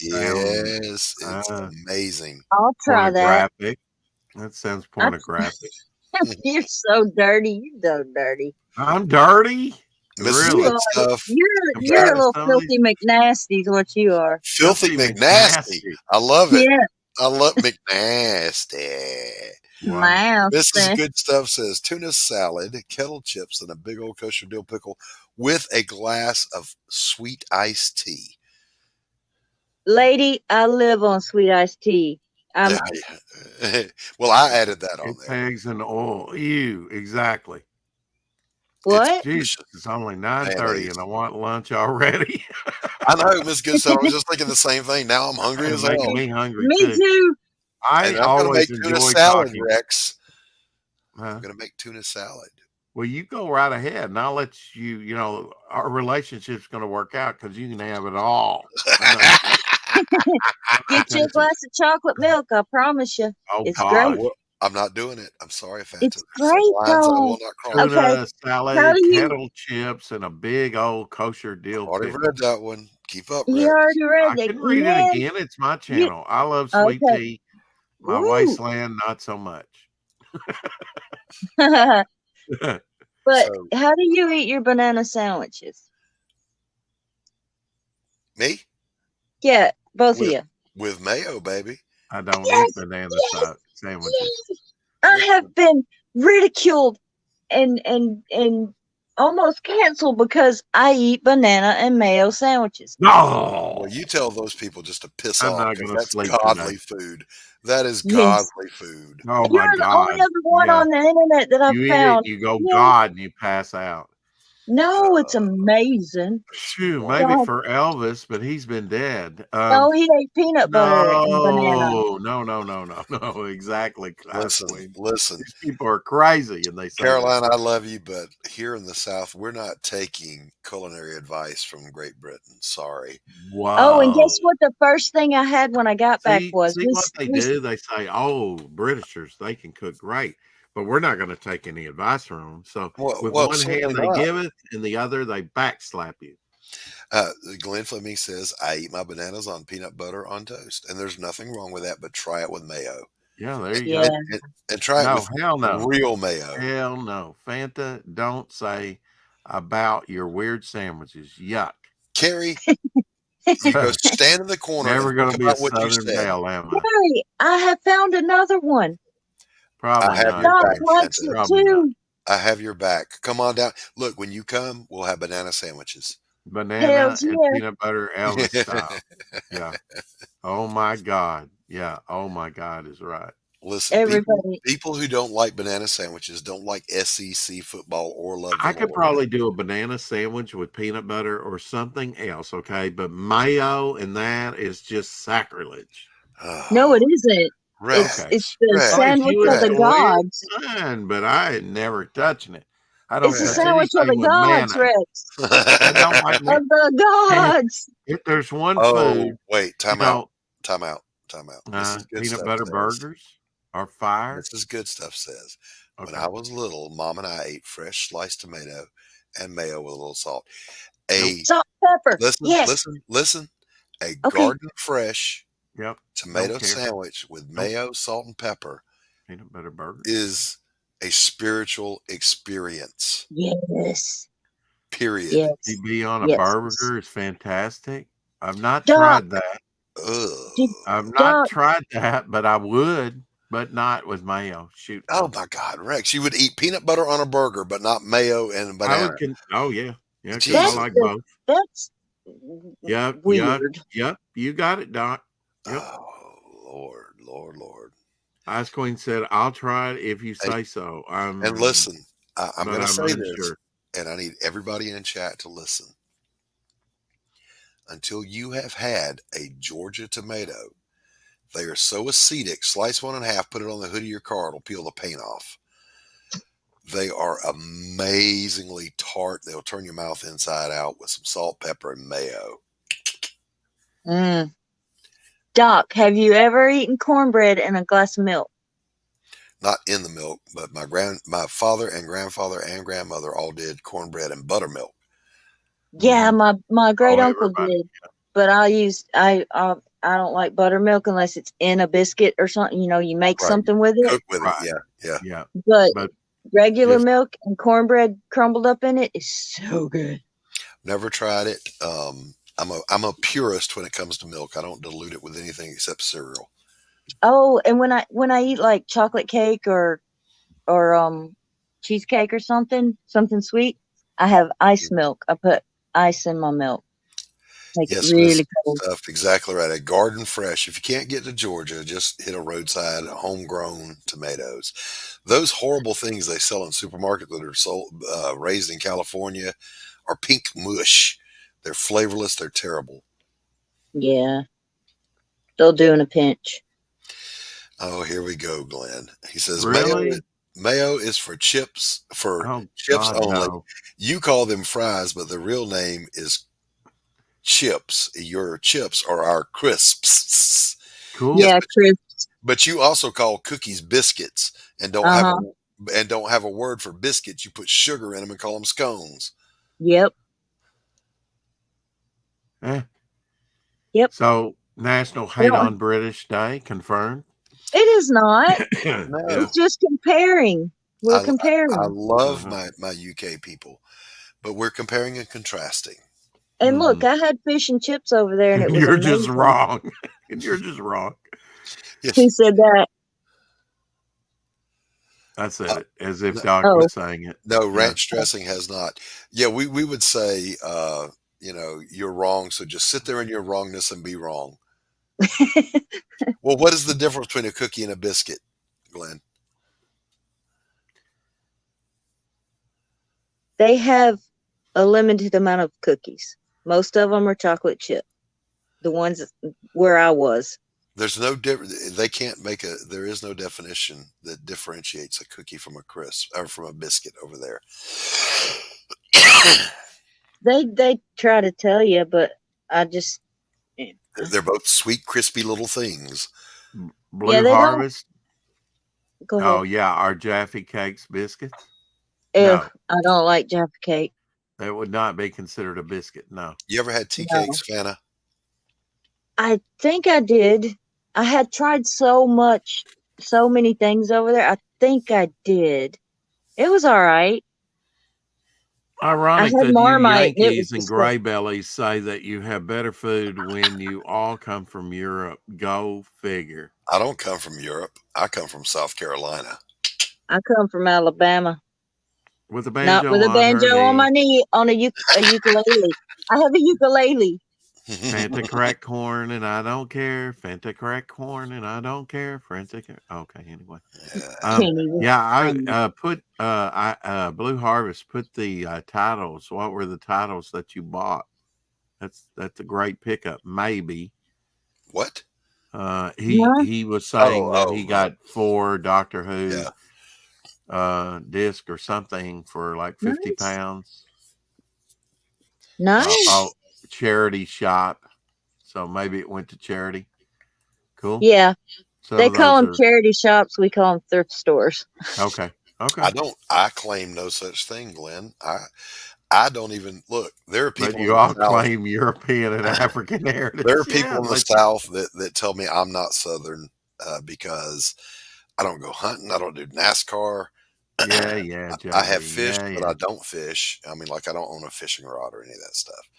Yes, it's amazing. I'll try that. That sounds pornographic. You're so dirty. You're so dirty. I'm dirty? Really? You're a little filthy McNasty is what you are. Filthy McNasty. I love it. Yeah. I love McNasty. Wow. Mrs. Good Stuff says tuna salad, kettle chips, and a big old kosher dill pickle with a glass of sweet iced tea. Lady, I live on sweet iced tea. Well, I added that on there. Eggs and oil. Ew, exactly. What? Jesus, it's only 9:30 and I want lunch already. I know, Miss Good Stuff. I was just thinking the same thing. Now I'm hungry as hell. Making me hungry. Me too. I always enjoy tuna salad, talking. Rex. I'm going to make tuna salad. Well, you go right ahead, and I'll let you. You know, our relationship's going to work out because you can have it all. Get you a glass of chocolate milk. I promise you. It's great. Well, I'm not doing it. I'm sorry, Fanta. It's great, though. Tuna salad, kettle chips, and a big old kosher dill pickle. Already read that one. Keep up. You already read it. I can read it again. It's my channel. I love sweet tea. My wasteland, not so much. But how do you eat your banana sandwiches? Me? Yeah, both of you. With mayo, baby. I don't eat banana sandwiches. I have been ridiculed and almost canceled because I eat banana and mayo sandwiches. No. Well, you tell those people just to piss off. That's godly food. That is godly food. Oh my You're God! the only other one on the internet that I've found. You go God and you pass out. No, it's amazing. Shoot, maybe for Elvis, but he's been dead. No, he ate peanut butter and banana. No, exactly. Listen. These people are crazy, and they say Caroline, I love you, but here in the South, we're not taking culinary advice from Great Britain. Sorry. Wow. Oh, and guess what? The first thing I had when I got back was what they do. They say, "Oh, Britishers, they can cook great." But we're not going to take any advice from them. So with one hand they give it, and the other they backslap you. Glenn Fleming says, I eat my bananas on peanut butter on toast. And there's nothing wrong with that, but try it with mayo. Yeah, there you go. And try it with real mayo. Hell no. Fanta, don't say about your weird sandwiches. Yuck. Carrie, you go stand in the corner. Never going to be a Southern belle, am I? Carrie, I have found another one. Probably I have not. your back, too. I have your back. Come on down. Look, when you come, we'll have banana sandwiches. Banana and peanut butter Elvis style. Yeah. Oh my God. Yeah. Oh my God is right. Listen, people who don't like banana sandwiches don't like SEC football or love. I could probably do a banana sandwich with peanut butter or something else, okay? But mayo and that is just sacrilege. No, it isn't. Rex, it's the sandwich of the gods. Fine, but I ain't never touching it. I don't. It's the sandwich of the gods, Rex. I don't like of the gods. If there's one food, wait, time out. This is peanut butter burgers are fire. This is good stuff. Says when I was little, Mom and I ate fresh sliced tomato and mayo with a little salt. Salt, pepper. Listen. A garden fresh. Yep. Tomato sandwich with mayo, salt, and pepper. Peanut butter burger is a spiritual experience. Yes. Period. Yes. TB on a burger is fantastic. I've not tried that. I've not tried that, but I would, but not with mayo. Shoot. Oh my God, Rex! You would eat peanut butter on a burger, but not mayo and banana. Yeah. Because I like both. That's weird. Yep. You got it, Doc. Yep. Oh, Lord. Ice Queen said, I'll try it if you say so. And listen, I'm going to say this, and I need everybody in chat to listen. Until you have had a Georgia tomato, they are so acidic. Slice one in half, put it on the hood of your car. It'll peel the paint off. They are amazingly tart. They'll turn your mouth inside out with some salt, pepper, and mayo. Doc, have you ever eaten cornbread in a glass of milk? Not in the milk, but my father and grandfather and grandmother all did cornbread and buttermilk. Yeah, my great uncle did, but I don't like buttermilk unless it's in a biscuit or something. You know, you make something with it. Cook with it, yeah. But regular milk and cornbread crumbled up in it is so good. Never tried it. I'm a purist when it comes to milk. I don't dilute it with anything except cereal. Oh, and when I eat like chocolate cake or cheesecake or something sweet, I have ice milk. I put ice in my milk. Make it really cold. Exactly right. A garden fresh. If you can't get to Georgia, just hit a roadside homegrown tomatoes. Those horrible things they sell in supermarkets that are sold, raised in California are pink mush. They're flavorless. They're terrible. Yeah. They'll do in a pinch. Oh, here we go, Glenn. He says, really? Mayo is for chips, chips only. No. You call them fries, but the real name is chips. Your chips are our crisps. Cool. Yeah, crisps. But you also call cookies biscuits and don't have a word for biscuits. You put sugar in them and call them scones. Yep. Yep. So National Hate on British Day confirmed. It is not. No. It's just comparing. We're comparing. I love my UK people, but we're comparing and contrasting. And look, I had fish and chips over there, and it was You're amazing. just wrong. You're just wrong. Yes. Who said that? I said it as if Doc was saying it. No, ranch dressing has not. Yeah, we would say, you're wrong, so just sit there in your wrongness and be wrong. Well, what is the difference between a cookie and a biscuit, Glenn? They have a limited amount of cookies. Most of them are chocolate chip. The ones where I was. There's no they can't make there is no definition that differentiates a cookie from a crisp or from a biscuit over there. They try to tell you, but I just they're both sweet, crispy little things. Blue Harvest. Go ahead. Oh yeah, our Jaffe Cakes biscuits. No, I don't like Jaffe Cake. That would not be considered a biscuit. No. You ever had tea cakes, Fana? I think I did. I had tried so many things over there. I think I did. It was all right. Ironic that you Yankees and Gray Bellies say that you have better food when you all come from Europe. Go figure. I don't come from Europe. I come from South Carolina. I come from Alabama. With a banjo, not with a banjo on my knee, on a ukulele. I have a ukulele. Fanta crack corn and I don't care. Fanta crack corn and I don't care. Okay, anyway. I put Blue Harvest put the titles. What were the titles that you bought? That's a great pickup. Maybe. What? He was saying that he got 4 Doctor Who disc or something for like 50 pounds. Nice. Charity shop. So maybe it went to charity. Cool. Yeah. So they call them charity shops. We call them thrift stores. Okay. I claim no such thing, Glenn. I don't even look. There are people. But you all claim European and African heritage. There are people in the South that tell me I'm not Southern because I don't go hunting. I don't do NASCAR. Yeah. I have fished, but I don't fish. I mean, like I don't own a fishing rod or any of that stuff.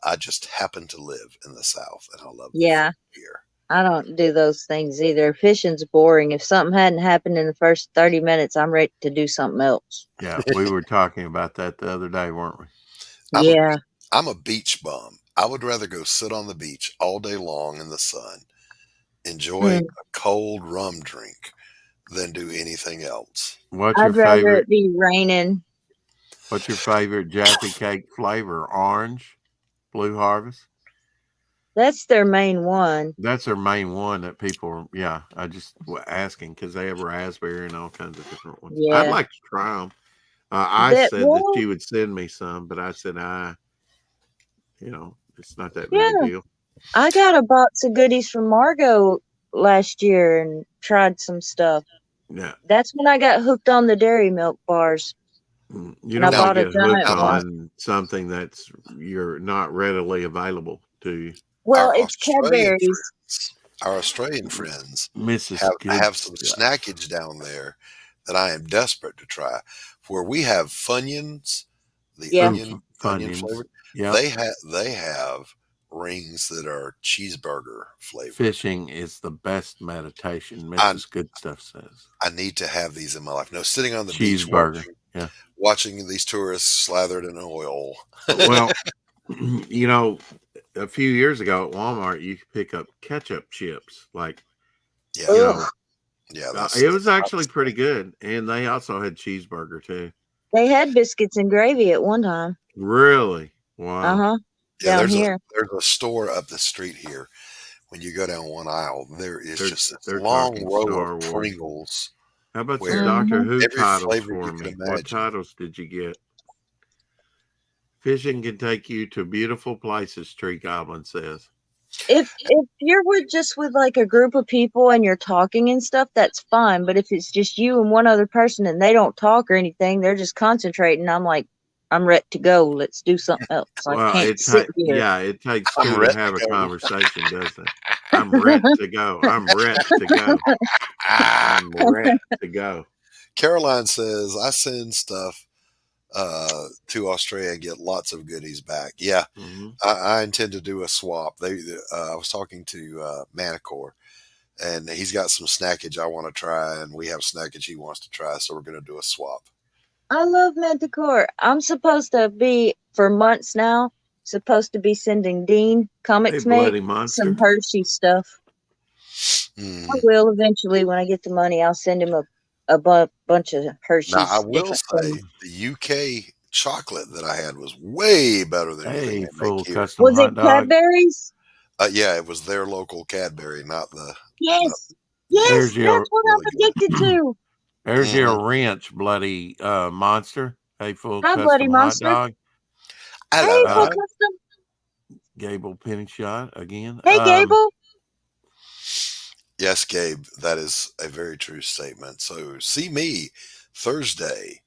I just happen to live in the South, and I love it here. I don't do those things either. Fishing's boring. If something hadn't happened in the first 30 minutes, I'm ready to do something else. Yeah, we were talking about that the other day, weren't we? I'm a beach bum. I would rather go sit on the beach all day long in the sun, enjoy a cold rum drink, than do anything else. I'd rather it be raining. What's your favorite Jaffe Cake flavor? Orange? Blue Harvest? That's their main one. That's their main one that people I just was asking because they have raspberry and all kinds of different ones. Yeah. I'd like to try them. I said that she would send me some, but I said, it's not that big a deal. I got a box of goodies from Margot last year and tried some stuff. Yeah. That's when I got hooked on the dairy milk bars. You don't want to get hooked on something that's you're not readily available to you. Well, it's Cadbury's. Our Australian friends have some snackage down there that I am desperate to try. Where we have Funyuns, onion flavored. Yeah. They have rings that are cheeseburger flavored. Fishing is the best meditation, Mrs. Good Stuff says. I need to have these in my life. No, sitting on the cheeseburger. Beach watching these tourists slathered in oil. Well, a few years ago at Walmart, you could pick up ketchup chips. it was actually pretty good. And they also had cheeseburger too. They had biscuits and gravy at one time. Really? Wow. Yeah, down here. There's a store up the street here. When you go down one aisle, there is just this long row of Pringles. How about some Doctor Who titles for me? What titles did you get? Fishing can take you to beautiful places, Tree Goblin says. If you're just with like a group of people and you're talking and stuff, that's fine. But if it's just you and one other person and they don't talk or anything, they're just concentrating. I'm like, I'm ready to go. Let's do something else. I can't sit here. Yeah, it takes two to have a conversation, doesn't it? I'm ready to go. I'm ready to go. I'm ready to go. Caroline says, I send stuff to Australia and get lots of goodies back. Yeah, I intend to do a swap. I was talking to Manicore, and he's got some snackage I want to try, and we have snackage he wants to try, so we're going to do a swap. I love Manticore. I'm supposed to be, for months now, sending Dean Comics Mate some Hershey stuff. I will eventually when I get the money. I'll send him a bunch of Hershey's. Now, I will say the UK chocolate that I had was way better than anything they full make here. custom Was hot it dog. Cadbury's? Yeah, it was their local Cadbury, not the. Yes, There's that's your- what I'm addicted to. There's your wrench, bloody monster. Hey, full Hi, custom Bloody hot Monster. dog. Hey, full custom. Gable penny shot again. Hey, Gable. Yes, Gabe, that is a very true statement. So see me Thursday,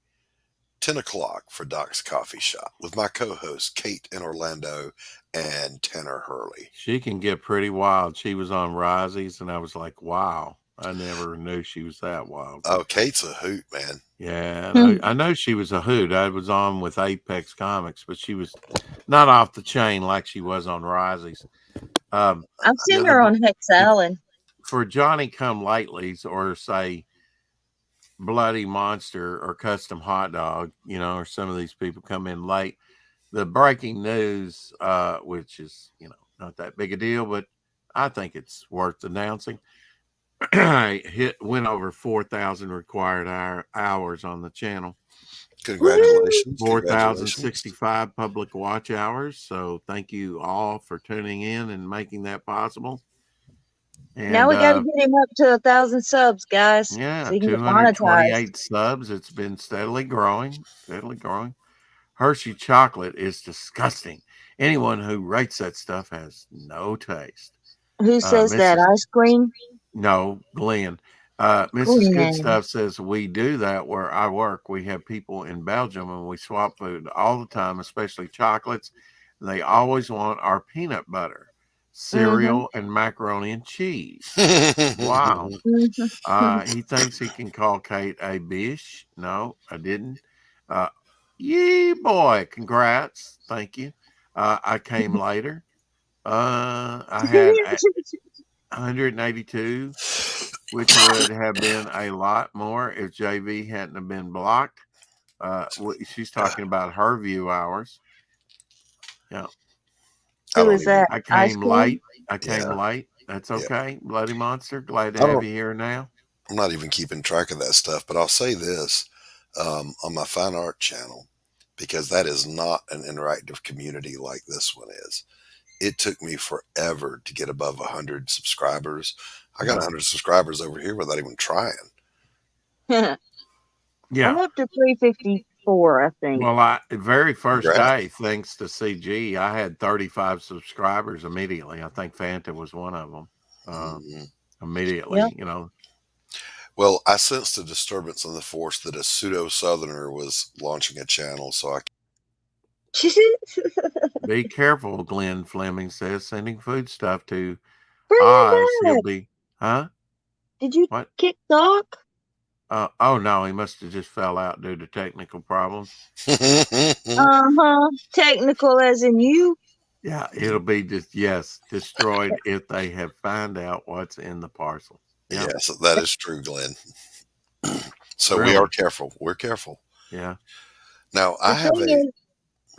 10 o'clock for Doc's Coffee Shop with my co-hosts Kate in Orlando and Tanner Hurley. She can get pretty wild. She was on Risey's, and I was like, wow. I never knew she was that wild. Oh, Kate's a hoot, man. Yeah, I know she was a hoot. I was on with Apex Comics, but she was not off the chain like she was on Risey's. I've seen her on Hex Allen. For Johnny Come Latelys, or say Bloody Monster or Custom Hot Dog, or some of these people come in late. The breaking news, which is, not that big a deal, but I think it's worth announcing. Went over 4,000 required hours on the channel. Congratulations. 4,065 public watch hours. So thank you all for tuning in and making that possible. And now we got to get him up to 1,000 subs, guys. Yeah, so he can 228 subs. It's been steadily growing. Hershey chocolate is disgusting. Anyone who rates that stuff has no taste. Who says that? Ice cream? No, Glenn. Mrs. Good Stuff says we do that where I work. We have people in Belgium and we swap food all the time, especially chocolates. They always want our peanut butter, cereal, and macaroni and cheese. Wow. He thinks he can call Kate a bish. No, I didn't. Yee boy, congrats. Thank you. I came later. I had 182, which would have been a lot more if JV hadn't have been blocked. She's talking about her view hours. Yeah. Who is that? I came late. That's okay. Bloody Monster. Glad to have you here now. I'm not even keeping track of that stuff, but I'll say this on my fine art channel, because that is not an interactive community like this one is. It took me forever to get above 100 subscribers. I got 100 subscribers over here without even trying. Yeah. I'm up to 354, I think. Well, the very first day, thanks to CG, I had 35 subscribers immediately. I think Fanta was one of them. Immediately, Well, I sensed a disturbance in the force that a pseudo-Southerner was launching a channel, so I... Be careful, Glenn Fleming says, sending food stuff to Oz. He'll be, huh? Did you kick Doc? Oh no, he must have just fell out due to technical problems. Technical as in you? Yeah, it'll be destroyed if they have found out what's in the parcel. Yep. Yes, that is true, Glenn. So we are careful. We're careful. Yeah. Now I have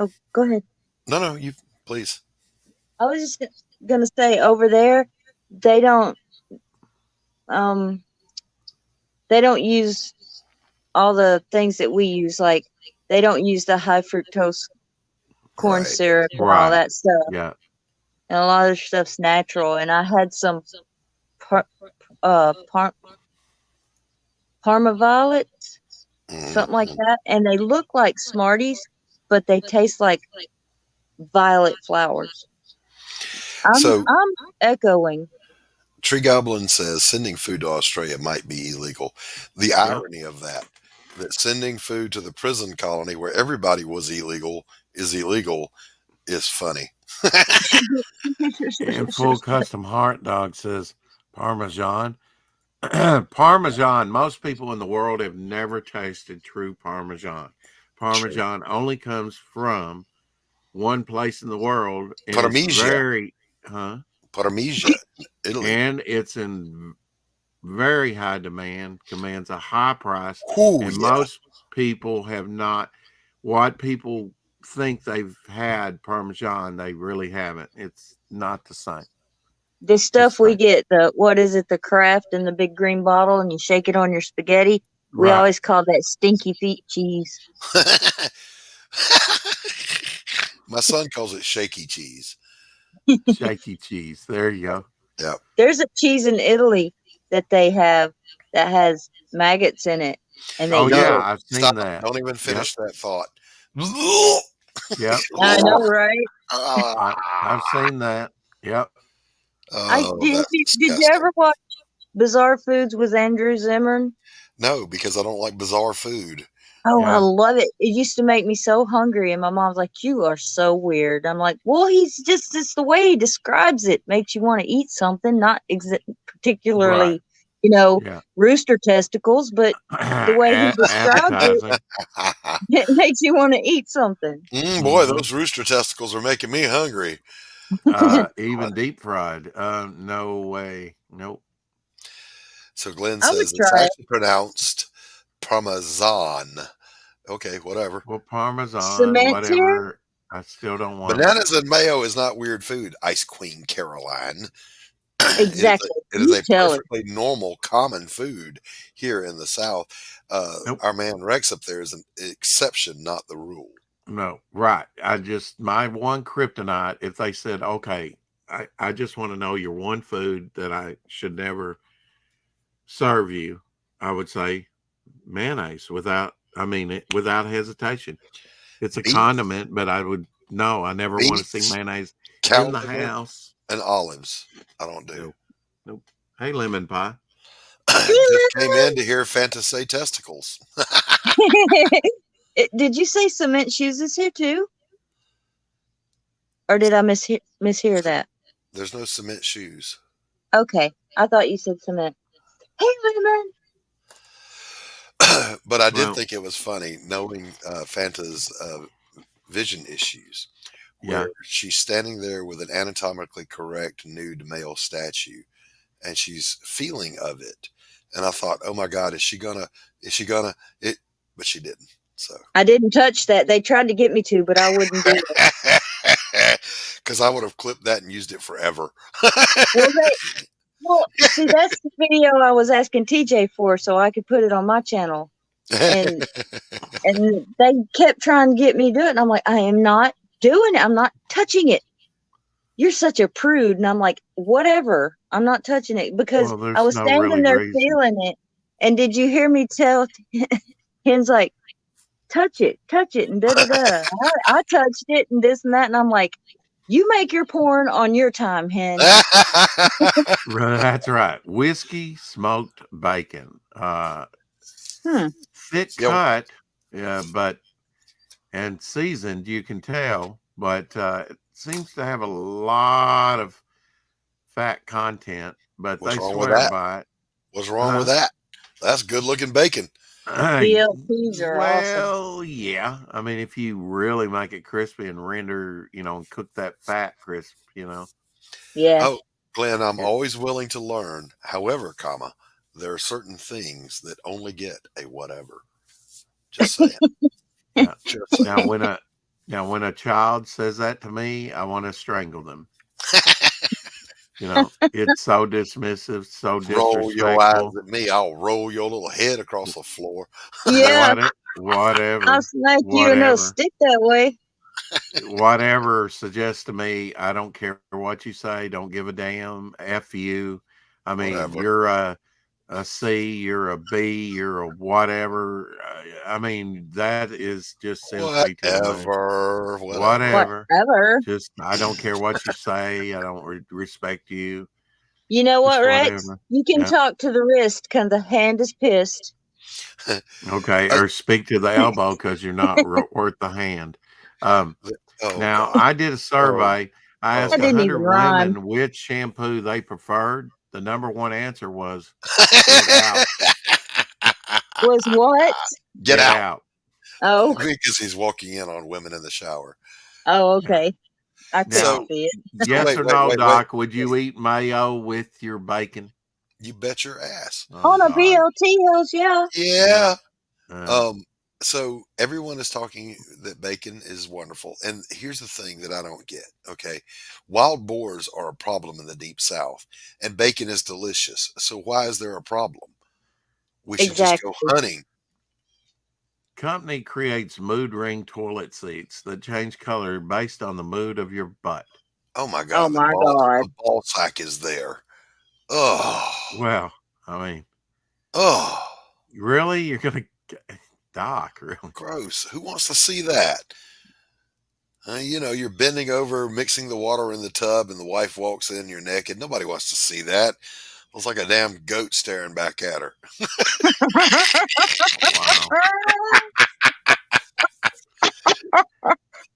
Oh, go ahead. No, you please. I was just gonna say over there, they don't use all the things that we use. Like they don't use the high fructose corn syrup and all that stuff. Yeah. And a lot of stuff's natural. And I had some Parma Violet, something like that, and they look like Smarties, but they taste like violet flowers. I'm echoing. Tree Goblin says sending food to Australia might be illegal. The irony of that sending food to the prison colony where everybody was illegal is funny. And Full Custom Hot Dog says Parmesan. Parmesan. Most people in the world have never tasted true Parmesan. Parmesan only comes from one place in the world. And Parmesan. Parmesan, Italy. And it's in very high demand, commands a high price. Most people have not. What people think they've had Parmesan, they really haven't. It's not the same. This stuff we get, the Kraft in the big green bottle, and you shake it on your spaghetti. We always call that stinky feet cheese. My son calls it shaky cheese. Shaky cheese. There you go. Yeah. There's a cheese in Italy that they have that has maggots in it, and they Oh eat yeah, it. I've seen Stop. that. Don't even Yep. finish that thought. Yep. I know, right? I've seen that. Yep. Oh, Did that's you disgusting. ever watch Bizarre Foods with Andrew Zimmern? No, because I don't like bizarre food. Oh, I Yeah. love it. It used to make me so hungry, and my mom's like, "You are so weird." I'm like, "Well, it's the way he describes it makes you want to eat something, not Right. particularly, Yeah. rooster testicles, but the way he describes it, Appetizing. it makes you want to eat something." Boy, those rooster testicles are making me hungry. Even deep fried. No way. Nope. So Glenn I'm gonna says it's try it. actually pronounced Parmesan. Okay, whatever. Well, Parmesan, Cement here? whatever. I still don't want it. Bananas and mayo is not weird food, Ice Queen Caroline. Exactly. It is You a tell it. perfectly normal, common food here in the South. Nope. Our man Rex up there is an exception, not the rule. No. Right. My one kryptonite, if they said, okay, I just want to know your one food that I should never serve you, I would say mayonnaise without hesitation. It's a Beef, condiment, but I never want to see beets, mayonnaise cow in the liver, house. and olives. I don't do. Nope. Nope. Hey, lemon pie. Just came in to hear Fanta say testicles. Did you say cement shoes is here too? Or did I mishear that? There's no cement shoes. Okay. I thought you said cement. Hey, Lemon. But I did think it was funny knowing Fanta's vision issues, where she's standing there with an anatomically correct nude male statue, and she's feeling of it. And I thought, oh my God, is she gonna it? But she didn't. So I didn't touch that. They tried to get me to, but I wouldn't do it. because I would have clipped that and used it forever. Well, see, that's the video I was asking TJ for, so I could put it on my channel. And they kept trying to get me to do it, and I'm like, I am not doing it. I'm not touching it. You're such a prude. And I'm like, whatever. I'm not touching it because I was standing there feeling it. And did you hear me tell Ken's like, touch it, and da-da-da. I touched it and this and that. And I'm like, you make your porn on your time, Hen. That's right. Whiskey, smoked bacon. Thick cut, and seasoned, you can tell, but it seems to have a lot of fat content, but they swear by it. What's wrong with that? That's good looking bacon. BLTs are awesome. Yeah. I mean, if you really make it crispy and render, and cook that fat crisp, Yeah. Oh, Glenn, I'm always willing to learn. However, there are certain things that only get a whatever. Just saying. Yeah. Now when a child says that to me, I want to strangle them. It's so dismissive, so disrespectful. Roll your eyes at me, I'll roll your little head across the floor. Yeah. Whatever. I'll smack you and it'll stick that way. Whatever suggests to me, I don't care what you say. Don't give a damn. F you. I mean, you're a C, you're a B, you're a whatever. I mean, that is just simply whatever. Just, I don't care what you say. I don't respect you. You know what, Rex? You can talk to the wrist because the hand is pissed. Okay, or speak to the elbow because you're not worth the hand. Now, I did a survey. I asked 100 women which shampoo they preferred. The number one answer was get out. Was what? Get out. Oh. Because he's walking in on women in the shower. Oh, okay. I couldn't see it. Yes or no, Doc, would you eat mayo with your bacon? You bet your ass. On a BLT hills, yeah. Yeah. So everyone is talking that bacon is wonderful. And here's the thing that I don't get. Okay. Wild boars are a problem in the deep South and bacon is delicious. So why is there a problem? We should just go hunting. company creates mood ring toilet seats that change color based on the mood of your butt. Oh my God! Oh my God! The ball sack is there. Oh well, I mean, oh, really? You're gonna Doc? Really? Gross! Who wants to see that? You're bending over, mixing the water in the tub, and the wife walks in. You're naked. Nobody wants to see that. Looks like a damn goat staring back at her.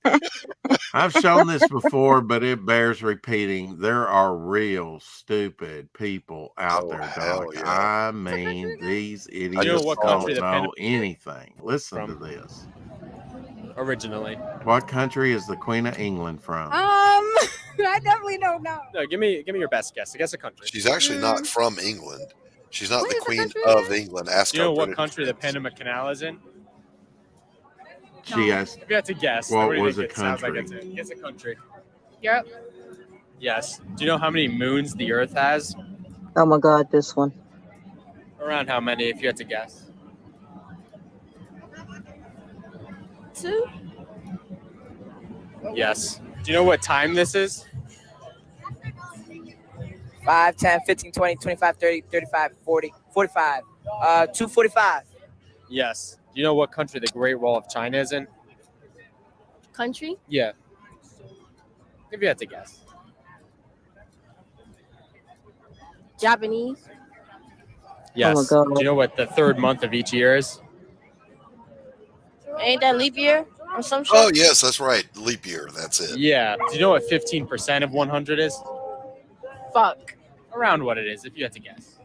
Wow. I've shown this before, but it bears repeating. There are real stupid people out there, Doc. Yeah. I mean, these idiots don't know anything. Listen to this. Originally, what country is the Queen of England from? I definitely don't know. No, give me your best guess. I guess a country. She's actually not from England. She's not the Queen of England. Do you know what country the Panama Canal is in? She asked. If you had to guess, what was a country? Guess a country. Europe. Yes. Do you know how many moons the Earth has? Oh my God, this one. Around how many, if you had to guess? 2. Yes. Do you know what time this is? 5, 10, 15, 20, 25, 30, 35, 40, 45. 2:45. Yes. Do you know what country the Great Wall of China is in? Country? Yeah. If you had to guess. Japanese. Yes. Oh my God. Do you know what the third month of each year is? Ain't that leap year or some shit? Oh, yes, that's right. Leap year. That's it. Yeah. Do you know what 15% of 100 is? Fuck. Around what it is, if you had to guess.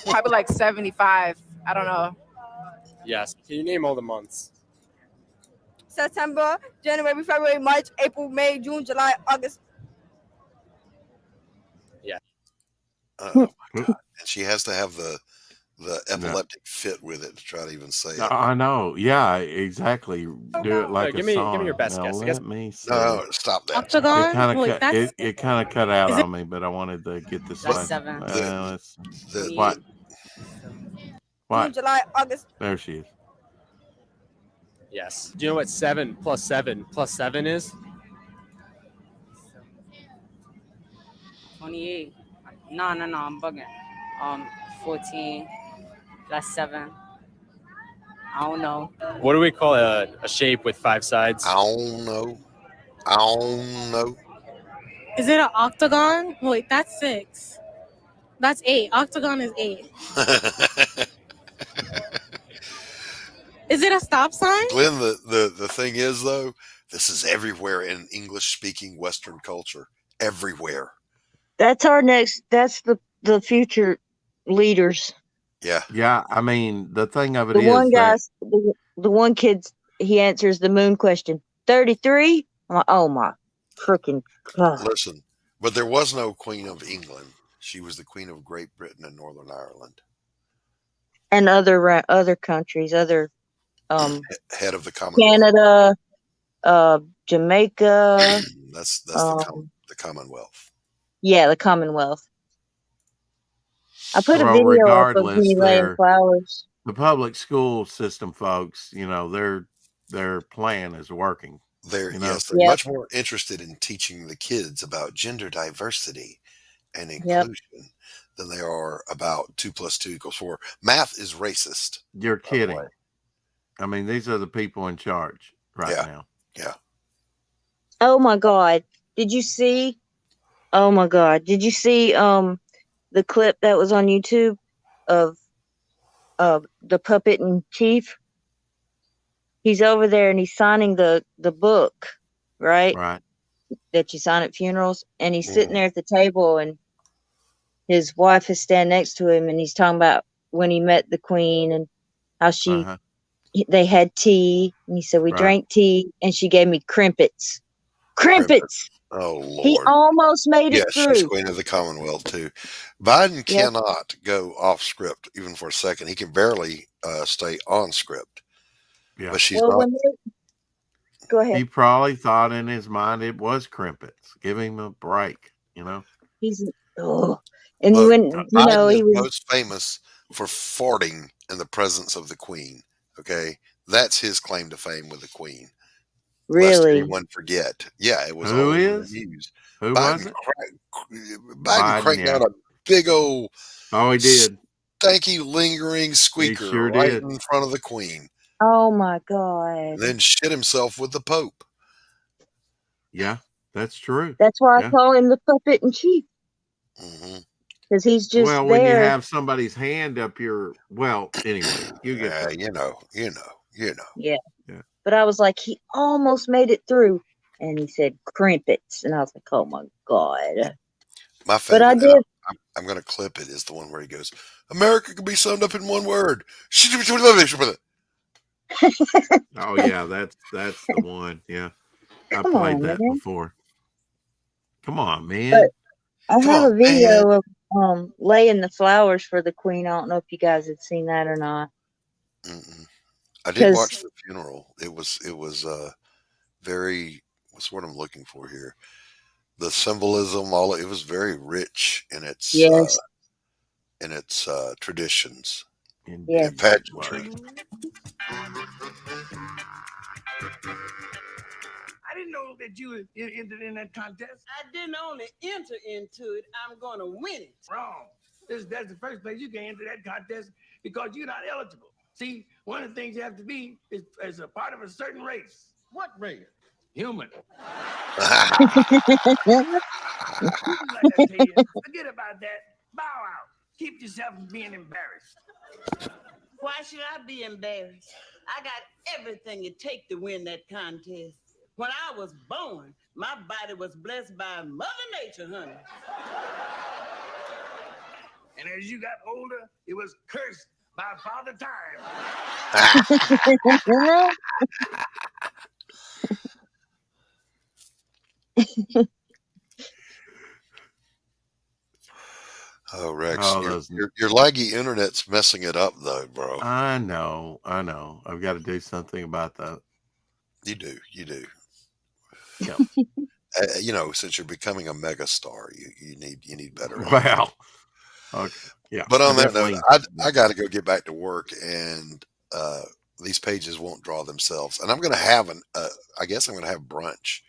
Probably like 75. I don't know. Yes. Can you name all the months? September, January, February, March, April, May, June, July, August. Yeah. Oh my God! And she has to have the epileptic fit with it to try to even say it. I know. Yeah, exactly. Do it like give a me song. your best guess. Let me see. No, stop that. Octagon. It kind of cut out on me, but I wanted to get this. That's 7. What? June, July, August. There she is. Yes. Do you know what 7 plus 7 plus 7 is? 28. No, I'm bugging. 14. That's 7. I don't know. What do we call a shape with 5 sides? I don't know. Is it an octagon? Wait, that's 6. That's 8. Octagon is 8. Is it a stop sign? Glenn, the thing is, though, this is everywhere in English-speaking Western culture. Everywhere. That's that's the future leaders. Yeah. Yeah, I mean, the thing of it is the one kid, he answers the moon question. 33? I'm like, oh my freaking God. Listen, but there was no Queen of England. She was the Queen of Great Britain and Northern Ireland. And other countries, head of the Commonwealth. Canada, Jamaica. That's the Commonwealth. Yeah, the Commonwealth. I put a video up of me laying flowers. The public school system, folks, their plan is working. They're much more interested in teaching the kids about gender diversity and inclusion than they are about 2 + 2 = 4. Math is racist. You're kidding. I mean, these are the people in charge now. Yeah. Oh my God. Did you see? Oh my God. Did you see the clip that was on YouTube of the puppet in chief? He's over there and he's signing the book, right? Right. That you sign at funerals. And he's sitting there at the table and his wife is standing next to him and he's talking about when he met the Queen and how they had tea. And he said, we drank tea and she gave me crimpets. Crimpets! Oh, Lord. He almost made it through. She's Queen of the Commonwealth, too. Biden cannot go off script even for a second. He can barely stay on script. Yeah. But she's not. Go ahead. He probably thought in his mind it was crimpets. Give him a break, He's and Look, when Biden he is was most famous for farting in the presence of the Queen. Okay, That's his claim to fame with the Queen. Really? Lest anyone forget. Yeah, it was all over the news. Who was it? Biden cranked out a big old he did. stanky, lingering squeaker right in front of the Queen. Oh my God. And then shit himself with the Pope. Yeah, that's true. That's why I call him the puppet in chief. Because he's just there. When you have somebody's hand up your, anyway, you get that. You know. Yeah. But I was like, he almost made it through. And he said, crimpets. And I was like, oh my God. My favorite, but I did. I'm going to clip it, is the one where he goes, America can be summed up in one word. Oh, yeah, that's the one. Yeah. I played that before. Come on, man. But I have a video of laying the flowers for the Queen. I don't know if you guys had seen that or not. I did watch the funeral. It was very, what's what I'm looking for here? The symbolism, it was very rich in its traditions and pageantry. I didn't know that you entered in that contest. I didn't only enter into it, I'm going to win it. Wrong. That's the first place you can enter that contest because you're not eligible. See, one of the things you have to be is a part of a certain race. What race? Human. Forget about that. Bow out. Keep yourself from being embarrassed. Why should I be embarrassed? I got everything it takes to win that contest. When I was born, my body was blessed by Mother Nature, honey. And as you got older, it was cursed by Father Time. Oh, Rex, your laggy internet's messing it up, though, bro. I know. I've got to do something about that. You do. Yep. Since you're becoming a mega star, you need better. Wow. Okay. Yeah. But on that note, I got to go get back to work, and these pages won't draw themselves. And I'm going to have I guess I'm going to have brunch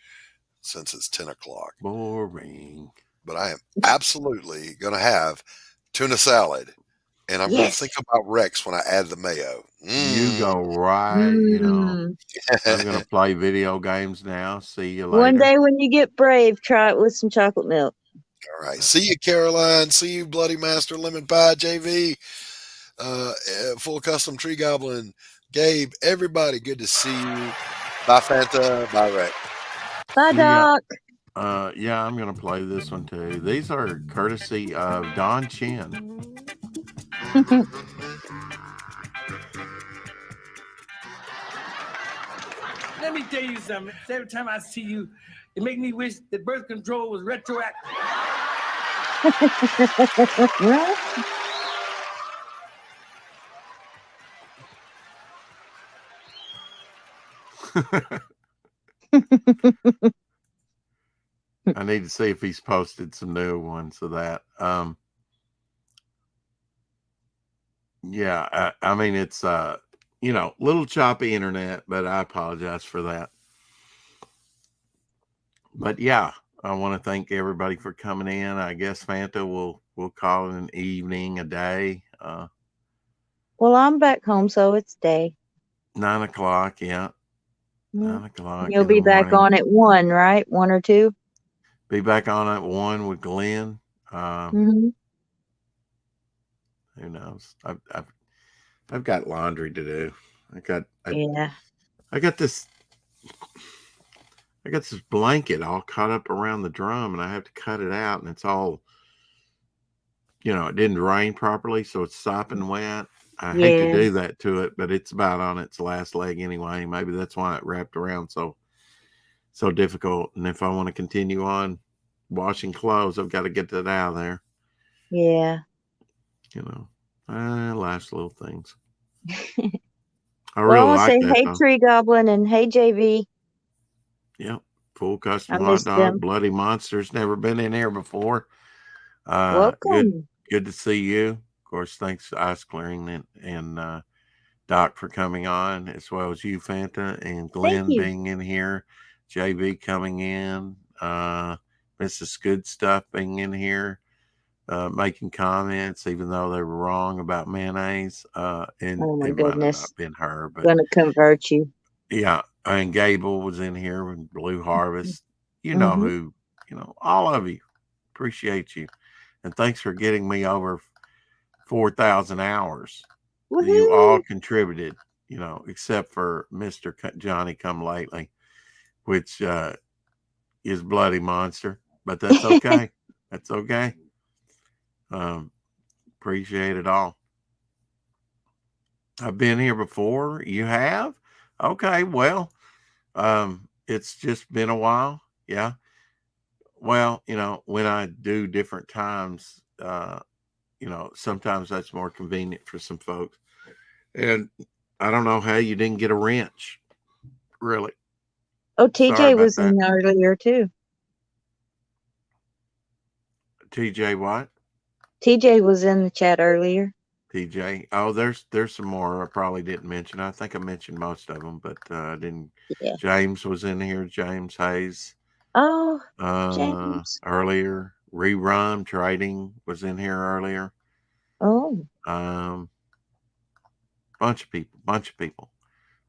since it's 10 o'clock. Boring. But I am absolutely going to have tuna salad, and I'm going to think about Rex when I add the mayo. You go right. I'm going to play video games now. See you later. One day when you get brave, try it with some chocolate milk. All right. See you, Caroline. See you, Bloody Master, Lemon Pie, JV, Full Custom Tree Goblin, Gabe, everybody. Good to see you. Bye, Fanta. Bye, Rex. Bye, Doc. Yeah, I'm going to play this one too. These are courtesy of Don Chin. Let me tell you something. Every time I see you, it makes me wish that birth control was retroactive. I need to see if he's posted some new ones of that. Yeah, I mean, it's little choppy internet, but I apologize for that. But yeah, I want to thank everybody for coming in. I guess Fanta we'll call it an evening, a day. Well, I'm back home, so it's day. 9 o'clock, yeah. 9 o'clock. You'll be back on at 1, right? 1 or 2? Be back on at 1 with Glenn. Who knows? I've got laundry to do. I got this blanket all caught up around the drum, and I have to cut it out, and it's all, it didn't drain properly, so it's sopping wet. I hate to do that to it, but it's about on its last leg anyway. Maybe that's why it wrapped around so difficult. And if I want to continue on washing clothes, I've got to get that out of there. Yeah. Life's little things. I want to say hey, Tree Goblin, and hey, JV. Yep. Full Custom Hot Dog. Bloody Monster's never been in here before. Welcome. Good to see you. Of course, thanks to Ice Clearing and Doc, for coming on, as well as you, Fanta, and Glenn being in here, JV coming in, Mrs. Good Stuff being in here, making comments, even though they were wrong about mayonnaise. And oh my it goodness. might have not been her, but gonna convert you. Yeah, and Gable was in here with Blue Harvest. You know who, all of you. Appreciate you. And thanks for getting me over 4,000 hours. Woo-hoo. You all contributed, except for Mr. Johnny Come Lately, which is Bloody Monster. But that's okay. That's okay. Appreciate it all. I've been here before. You have? Okay, well, it's just been a while. Yeah. Well, when I do different times, sometimes that's more convenient for some folks. And I don't know how you didn't get a wrench. Really. Oh, TJ was in earlier too. TJ what? TJ was in the chat earlier. TJ. Oh, there's some more I probably didn't mention. I think I mentioned most of them, but I didn't. Yeah. James was in here. James Hayes. Oh, James. Earlier. Rerun Trading was in here earlier. Oh. Bunch of people.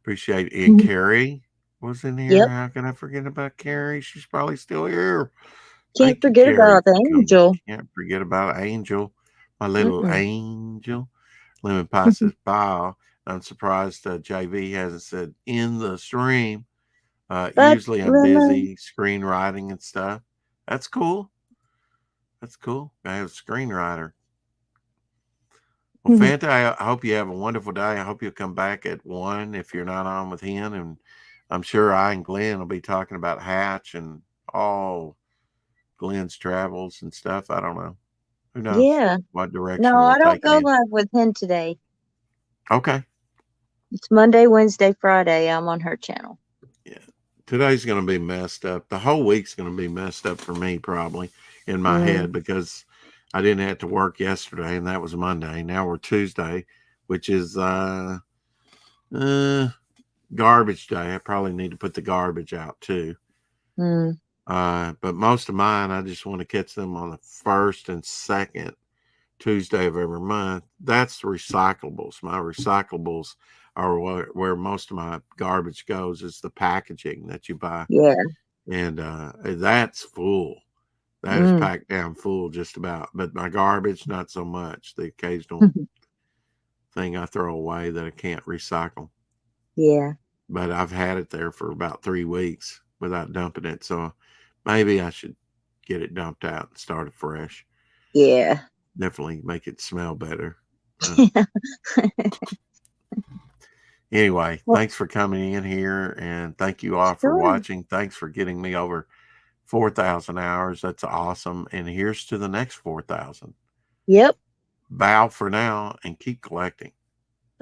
Appreciate it. And Carrie was in here. Yep. How can I forget about Carrie? She's probably still here. Can't forget about Angel. Can't forget about Angel. My little angel. Lemon Pie says, bye. I'm surprised JV hasn't said in the stream. Usually I'm busy screenwriting and stuff. That's cool. I have a screenwriter. Well, Fanta, I hope you have a wonderful day. I hope you'll come back at 1 if you're not on with him. And I'm sure I and Glenn will be talking about Hatch and all Glenn's travels and stuff. I don't know. Who knows what direction No, I don't go in. live with him today. Okay. It's Monday, Wednesday, Friday. I'm on her channel. Yeah. Today's going to be messed up. The whole week's going to be messed up for me probably in my head because I didn't have to work yesterday, and that was Monday. Now we're Tuesday, which is garbage day. I probably need to put the garbage out too. But most of mine, I just want to catch them on the first and second Tuesday of every month. That's recyclables. My recyclables are where most of my garbage goes, is the packaging that you buy. Yeah. And that's full. That is packed down full just about. But my garbage, not so much. The occasional thing I throw away that I can't recycle. Yeah. But I've had it there for about 3 weeks without dumping it. So maybe I should get it dumped out and start it fresh. Yeah. Definitely make it smell better. Anyway, thanks for coming in here. And thank you all for watching. Thanks for getting me over 4,000 hours. That's awesome. And here's to the next 4,000. Yep. Bow for now and keep collecting.